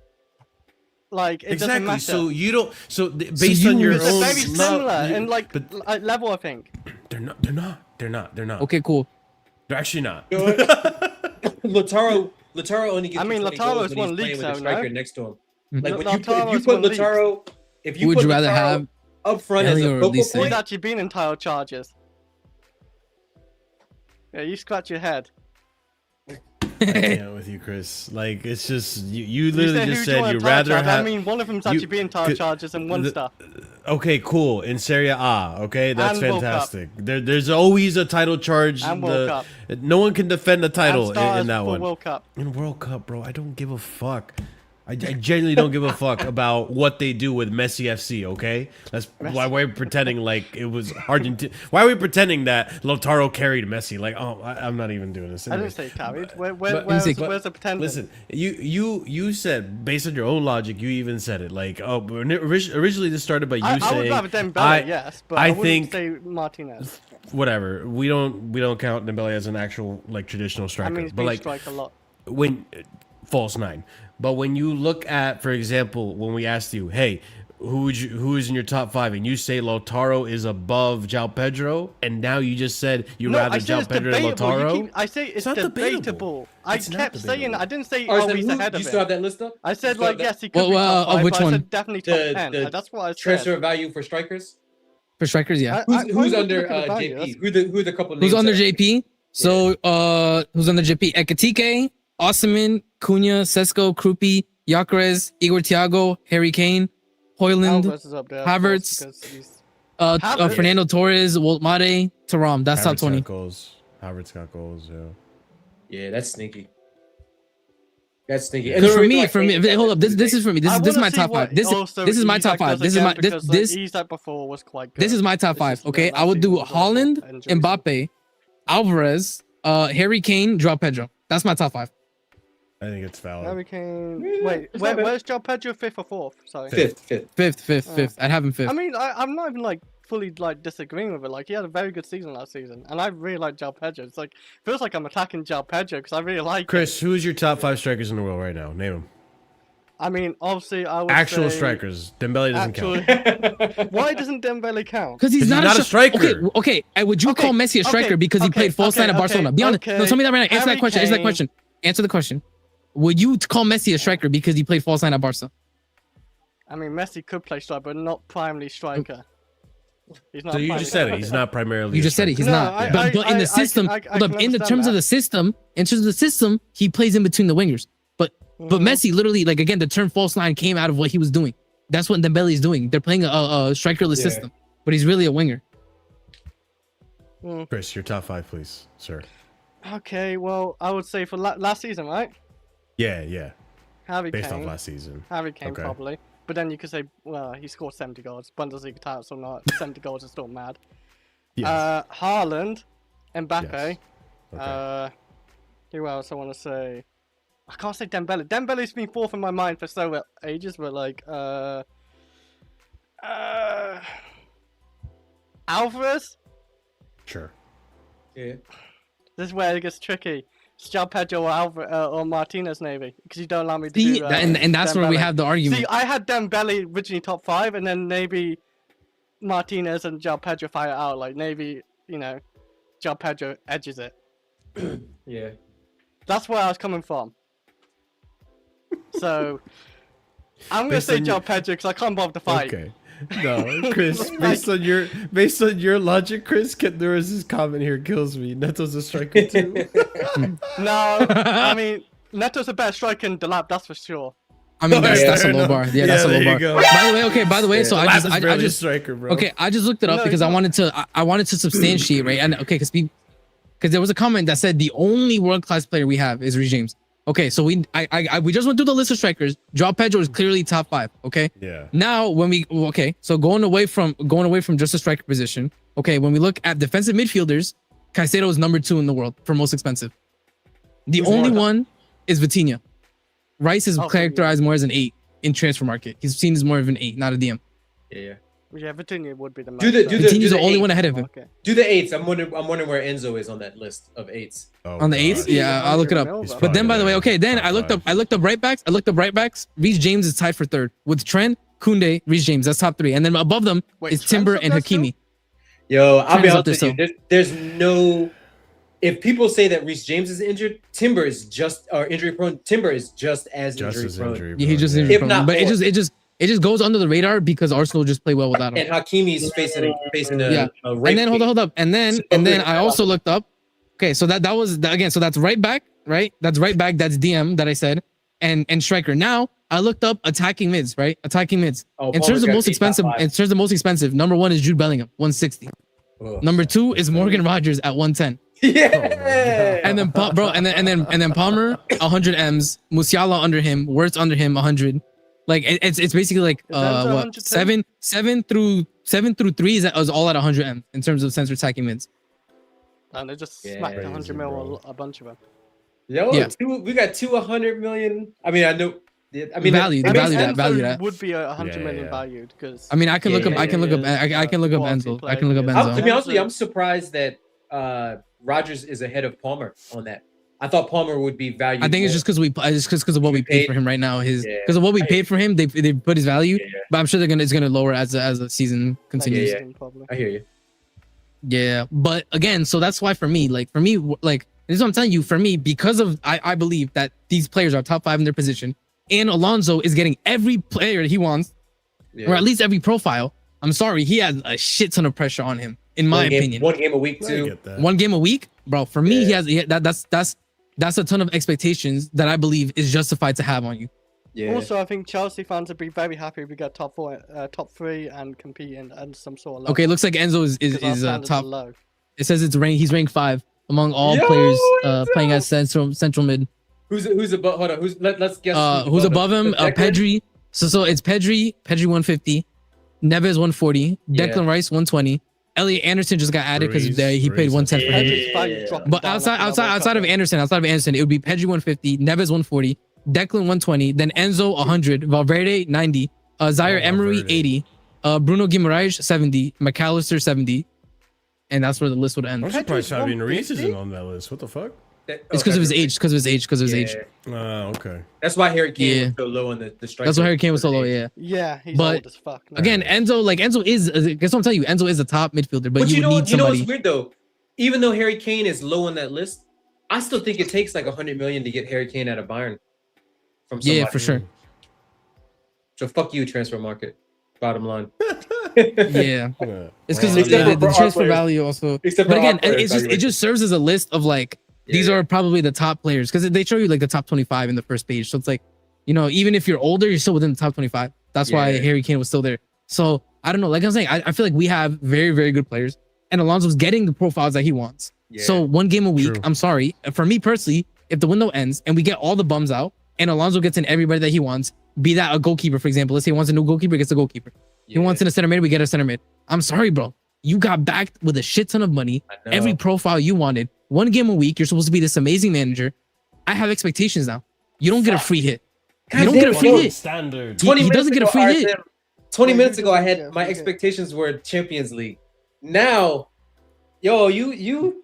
like it doesn't Exactly. matter. So you don't. So based on your Because own, they're very similar you- in like but level, I think. they're not. They're not. They're not. They're not. Okay, cool. They're actually not. You know what? Lautaro only gets. I mean, 20 Lautaro's goals when won he's playing leagues, with a though, striker no? next to him. Mhm. Like when if you Lautaro's put won leagues. Lautaro, if you Who would put you rather Lautaro have? up front as Ellie a or focal Lise? He's point, actually been in title charges. Yeah, you scratch your head. I can't with you, Chris. Like it's just you. You You literally said, just who do you said want you'd in title rather charge? have. I mean, one of them's actually been in title charges and won stuff. Okay, cool. In Serie A, okay, that's And World Cup. fantastic. There's always a title charge. And World Cup. No one can defend the title And stars in that for one. World Cup. In World Cup, bro, I don't give a fuck. I genuinely don't give a fuck about what they do with Messi FC. Okay, that's why we're pretending like it was Argentina. Why are we pretending that Lautaro carried Messi? Like, oh, I'm not even doing this. I Anyway. didn't say carried. Where's the pretending? Listen, you said based on your own logic, you even said it. Like, oh, originally this started by you I saying would rather Dembele, yes, but I wouldn't think say Martinez. whatever. We don't count Dembele as an actual like traditional I striker, mean, he's but been like strike a lot. when false nine. But when you look at, for example, when we asked you, hey, who is in your top five, and you say Lautaro is above João Pedro, and now you just said you rather João Pedro than Lautaro. I say it's not debatable. I It's not kept saying, debatable. I didn't say Or he's ahead of you still have him. that list up? I said You still have like that- yes, he could be Well, top five, which but I one? said definitely top 10. That's what I said. Transfer value for strikers. For strikers, yeah. Who's I under look at the value, JP? Who are the couple names? Who's under that- JP? So, who's under JP? Ekatike, Osimhen, Cunha, Sesko, Krupi, Gyökeres, Igor Thiago, Harry Kane, Hoyland, Alvarez is up there, of course, Havertz, because he's- Havertz? Fernando Torres, Wout Mate, Thuram. That's top 20. Havertz got goals. Yeah. Yeah, that's sneaky. That's sneaky. Because for me, hold up. This is for me. This I is my wanna see top what five. This also is my Isak top five. does This is again, my because, this Isak before was quite good. this is my top It's five. just Okay, that I would do last season was Holland, also injuries. Mbappe, Alvarez, Harry Kane, João Pedro. That's my top five. I think it's valid. Harry Kane. Yeah, Wait, it's not bad. where's João Pedro? Fifth or fourth? Sorry. fifth. Fifth. I'd have him fifth. I mean, I'm not even like fully like disagreeing with it. Like he had a very good season last season, and I really like João Pedro. It's like feels like I'm attacking João Pedro because I really like Chris, who is your top five strikers in the world right now? Name them. I mean, obviously, I would Actual say strikers. Dembele doesn't count. Why doesn't Dembele count? Because he's not, a striker. Okay. Would you call Messi a striker because he played false nine at Barcelona? Be honest. No, tell me that right now. Answer that question. Answer the question. Would you call Messi a striker because he played false nine at Barca? I mean, Messi could play striker, but not primarily striker. He's not. So you primarily just said it. striker. He's not primarily. You a just said it. He's No, not. But in the system, I hold up, can in the terms understand of the system, he plays in between the wingers. But Messi literally, like again, the term false nine came out of what he was doing. That's what Dembele is doing. They're playing a strikerless system, but he's really a winger. Chris, your top five, please, sir. Okay, well, I would say for last season, right? Yeah. Harry Based Kane. off last season. Harry Kane, Okay. probably. But then you could say, well, he scored 70 goals. Bundesliga title, so not 70 goals is still mad. Yes. Haaland, Mbappe. Yes. Okay. Who else I want to say? I can't say Dembele. Dembele's been fourth in my mind for so ages, but like, Alvarez? Sure. Yeah. This is where it gets tricky. It's João Pedro or Martinez, maybe, because you don't allow me to do And that's where we Dembele. have the argument. See, I had Dembele originally top five, and then maybe Martinez and João Pedro fight it out. Like maybe, you know, João Pedro edges it. Yeah. That's where I was coming from. So I'm gonna Based say on your- João Pedro because I can't bother to fight. Okay. No, Chris. Based on your logic, Chris, there is this comment here kills me. Neto's a striker too. No, I mean Neto's a better striker than Delap, that's for sure. I mean, that's Fair a low enough. bar. Yeah, that's a there low you bar. go. By the way, so I Lap is just barely a striker, bro. okay, I just looked it up No, because he's I not. wanted to substantiate, right? And okay, because there was a comment that said the only world class player we have is Reece James. Okay, so we just went through the list of strikers. João Pedro is clearly top 5. Okay. Yeah. Now so going away from just a striker position. Okay, when we look at defensive midfielders, Caicedo is number 2 in the world for most expensive. The Who's only more? one is Vitinha. Rice is Oh, characterized more as an 8 in transfer market. He's seen as more of an 8, not a DM. Yeah. Yeah, Vitinha would be the most. Vitinha's the only one ahead of him. Okay. Do the 8s. I'm wondering where Enzo is on that list of 8s. Oh, On the 8s, God. yeah, I'll look it up. He's But then, by the way, okay, then Top I looked five. up right backs. Reece James is tied for 3rd with Trent, Koundé, Reece James. That's top 3, and then above them Wait, is Trent's Timber up and there still? Hakimi. Yo, I'll be Trent's up honest with there you. There's no. If people say that Reece James is injured, Timber is just or injury prone. Timber is just as injury prone. Yeah, he just prone, injured If prone. not But more. it just goes under the radar because Arsenal just play well without And him. Hakimi's facing a Yeah. rape And then hold up, and then So- I also looked up. Okay, so that was again. So that's right back, right? That's right back. That's DM that I said, and striker. Now I looked up attacking mids, right? Attacking mids. Oh, In Palmer's terms of got most to be top expensive, 5. in terms of most expensive, number 1 is Jude Bellingham, 160. Ugh. Number 2 is Morgan Rogers at 110. Yeah. And then and then Palmer 100 M's, Musiala under him, Wirtz under him 100. Like it's basically like Is that what 110? 7 through 3 is all at 100 M in terms of center attacking mids. And they just Yeah. smacked Crazy, 100 bro. mil a bunch of them. Yo, Yeah. we got 200 million. I mean, I know. I mean, Value, it makes value that, Enzo value that. would be 100 Yeah, million yeah. valued because I mean, I can look up Yeah, I can look up I can look up quality Enzo. I player can look up he is. Enzo. To be honest with you, I'm surprised that Rogers is ahead of Palmer on that. I thought Palmer would be valued. I think it's more. just because of what we paid for him right now. Yeah. Because of what we paid for him, they put his value. Yeah. But I'm sure it's gonna lower as the season continues. Yeah. Probably. I hear you. Yeah, but again, so that's why for me, like this is what I'm telling you. For me, because of I believe that these players are top 5 in their position, and Alonso is getting every player he wants, Yeah. or at least every profile. I'm sorry, he has a shit ton of pressure on him, in my opinion. One game a week I too. get that. One game a week, bro. For me, Yeah. that's a ton of expectations that I believe is justified to have on you. Yeah. Also, I think Chelsea fans would be very happy if we get top 3 and compete in some sort of level. Okay, looks like Enzo is 'Cause our standards are top. low. It says he's ranked 5 among all Yo, players Enzo! playing as central mid. Who's above? Hold on. Let's guess. Who's above him? Declan? Pedri. So it's Pedri 150, Neves 140, Yeah. Declan Rice 120. Elliot Anderson just got added because Ruiz- he paid Ruiz, 110 for him. Pedri's value dropping But down outside after that World Cup. of Anderson, it would be Pedri 150, Neves 140, Declan 120, then Enzo 100, Valverde 90, Zaire Emery Valverde. 80, Bruno Guimaraes 70, McAllister 70, and that's where the list would end. I'm surprised Pedri's Fabian Ruiz 150? isn't on that list. What the fuck? It's because of his age. Because of his age. Okay. That's why Harry Kane Yeah. was so low on the strike. That's why Harry Kane was so low. Yeah. Yeah, he's But old as fuck. now. Again, Enzo is. Guess what I'm telling you. Enzo is a top midfielder, but you you know, would need you know somebody. what's weird though? Even though Harry Kane is low on that list, I still think it takes like 100 million to get Harry Kane out of Bayern. From somebody. Yeah, for sure. So fuck you, transfer market. Bottom line. Yeah. It's because Except the for our transfer players. value also. Except But for again, our players, it just serves as a list of like these Yeah. are probably the top players because they show you like the top 25 in the first page. So it's like, even if you're older, you're still within the top 25. That's why Yeah. Harry Kane was still there. So I don't know. Like I'm saying, I feel like we have very, very good players, and Alonso's getting the profiles that he wants. Yeah. So one game a week. True. I'm sorry. For me personally, if the window ends and we get all the bums out and Alonso gets in everybody that he wants, be that a goalkeeper, for example. Let's say he wants a new goalkeeper, gets a goalkeeper. He wants in a center mid, we get a center mid. I'm sorry, bro. You got backed with a shit ton of money. I know. Every profile you wanted. One game a week. You're supposed to be this amazing manager. I have expectations now. You don't get a free hit. You don't get a free hit. Standard. 20 he minutes doesn't get a ago, free I hit. said- 20 Yeah, minutes you ago, I don't had get a my free hit. expectations were Champions League. Now, yo, you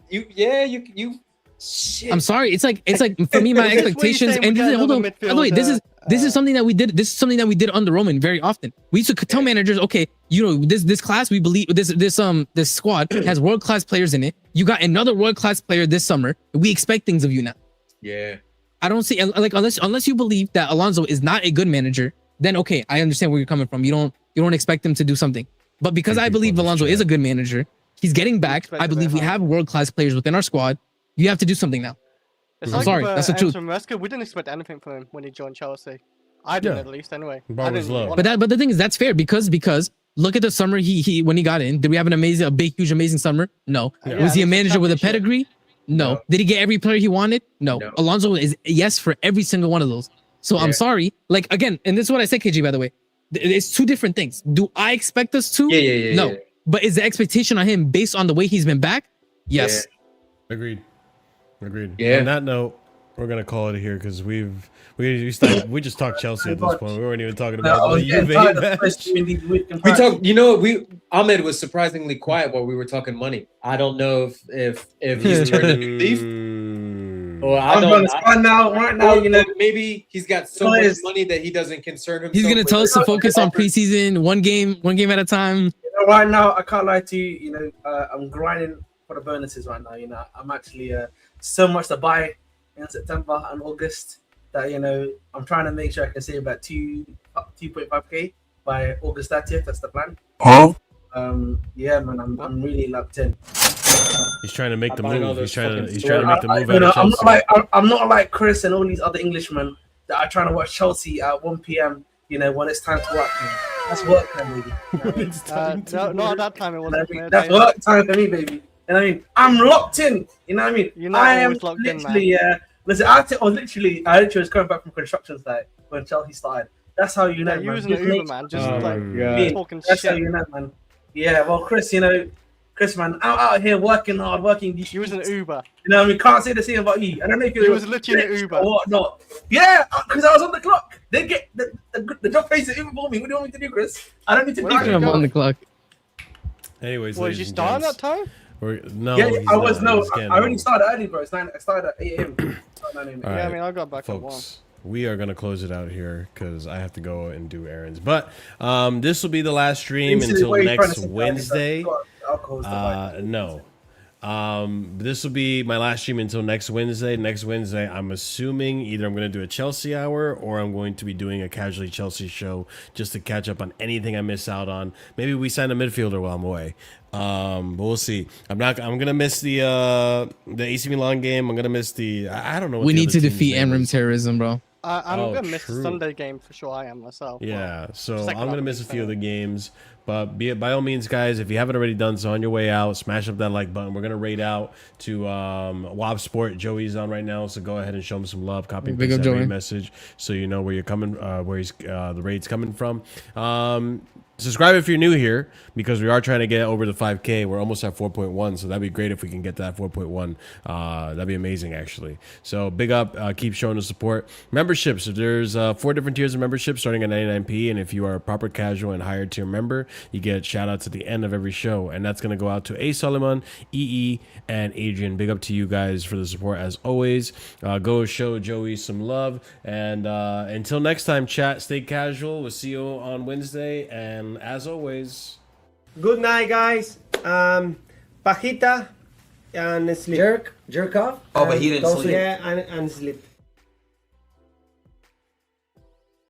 shit. I'm sorry. It's like for me, my Is this what you're expectations. saying And we this is, got hold on. another By the way, this midfielder, is something that we did. This is something that we did under Roman very often. We used to tell managers, okay, this class we believe this squad has world class players in it. You got another world-class player this summer. We expect things of you now. Yeah. I don't see like unless you believe that Alonso is not a good manager, then okay, I understand where you're coming from. You don't expect him to do something. But because I believe Alonso is a good manager, he's getting back. I believe we have world-class players within our squad. You have to do something now. It's I'm like sorry, that's the truth. We didn't expect anything from him when he joined Chelsea. I didn't at least anyway. Bar was low. But the thing is, that's fair because look at the summer he when he got in. Did we have a big, huge, amazing summer? No. Yeah, Was he a and it's a manager with a championship. pedigree? No. Did he get every player he wanted? No. Alonso is yes for every single one of those. So I'm sorry. Like again, and this is what I said, KG, by the way. It's two different things. Do I expect us to? Yeah. No. But is the expectation on him based on the way he's been back? Yes. Agreed. Yeah. On that note, we're gonna call it here because we just talked Chelsea at this point. We weren't even talking about the Juve match. We talked. You know, Ahmed was surprisingly quiet while we were talking money. I don't know if he's turned a new leaf. Or right now, you know, maybe he's got so much money that he doesn't concern himself. He's gonna tell us to focus on preseason, one game at a time. You know, right now, I can't lie to you. You know, I'm grinding for the bonuses right now. You know, I'm actually so much to buy in September and August that, you know, I'm trying to make sure I can save about 2.5k by August 30th. That's the plan. Yeah, man, I'm really locked in. He's trying to make the move. He's trying to make the move You out know, of Chelsea. I'm not like Chris and all these other Englishmen that are trying to watch Chelsea at 1 p.m. You know, when it's time to work. Man. That's work time, baby. You know what I mean? Not at that time. It wasn't. That's work time for me, baby. You know what I mean? I'm locked in. You know what I mean? You're not I am always locked in, literally, listen, I literally was coming back from construction site when Chelsea started. That's how you know, You man. was an Uber, man. Just talking That's shit. how you know, man. Yeah, well, Chris, you know, man, I'm out here working hard, working these. You was an Uber. You know, we can't say the same about you. I don't know if You was literally an Uber. or whatnot. Yeah, because I was on the clock. They get the job pays the Uber for me. What do you want me to do, Chris? I don't need to do Where it. I'm on the clock. Anyways, Was you starting that time? No, Yeah, he's I was not. no. He's I getting already old. started early, bro. I started at 8 a.m. All Yeah, right, I mean, I got back at 1. folks, we are gonna close it out here because I have to go and do errands. But this will be the last stream until next Wednesday. No. This will be my last stream until next Wednesday. Next Wednesday, I'm assuming either I'm going to do a Chelsea hour or I'm going to be doing a Casually Chelsea show just to catch up on anything I miss out on. Maybe we sign a midfielder while I'm away. But we'll see. I'm gonna miss the AC Milan game. I'm gonna miss I don't know. What We the need other to team's defeat name MRM is. terrorism, bro. I'm gonna miss true. the Sunday game for sure. I am myself. Yeah, so Second I'm half gonna of miss the a few of the season. games, but by all means, guys, if you haven't already done so, on your way out, smash up that like button. We're gonna raid out to Wob Sport. Joey's on right now, so go ahead and show him some love. Copy and Big paste up, that Joey. raid message so you know where you're coming, where he's the raid's coming from. Subscribe if you're new here because we are trying to get over the 5K. We're almost at 4.1, so that'd be great if we can get that 4.1. That'd be amazing, actually. So big up, keep showing the support. Memberships, so there's 4 different tiers of membership starting at 99p, and if you are a proper casual and higher tier member, you get shout outs at the end of every show, and that's gonna go out to A Solomon, EE, and Adrian. Big up to you guys for the support as always. Go show Joey some love, and until next time, chat, stay casual. We'll see you on Wednesday, and as always, Good night, guys. Pajita and sleep. Jerk off. Oh, but he didn't sleep. Yeah, and sleep.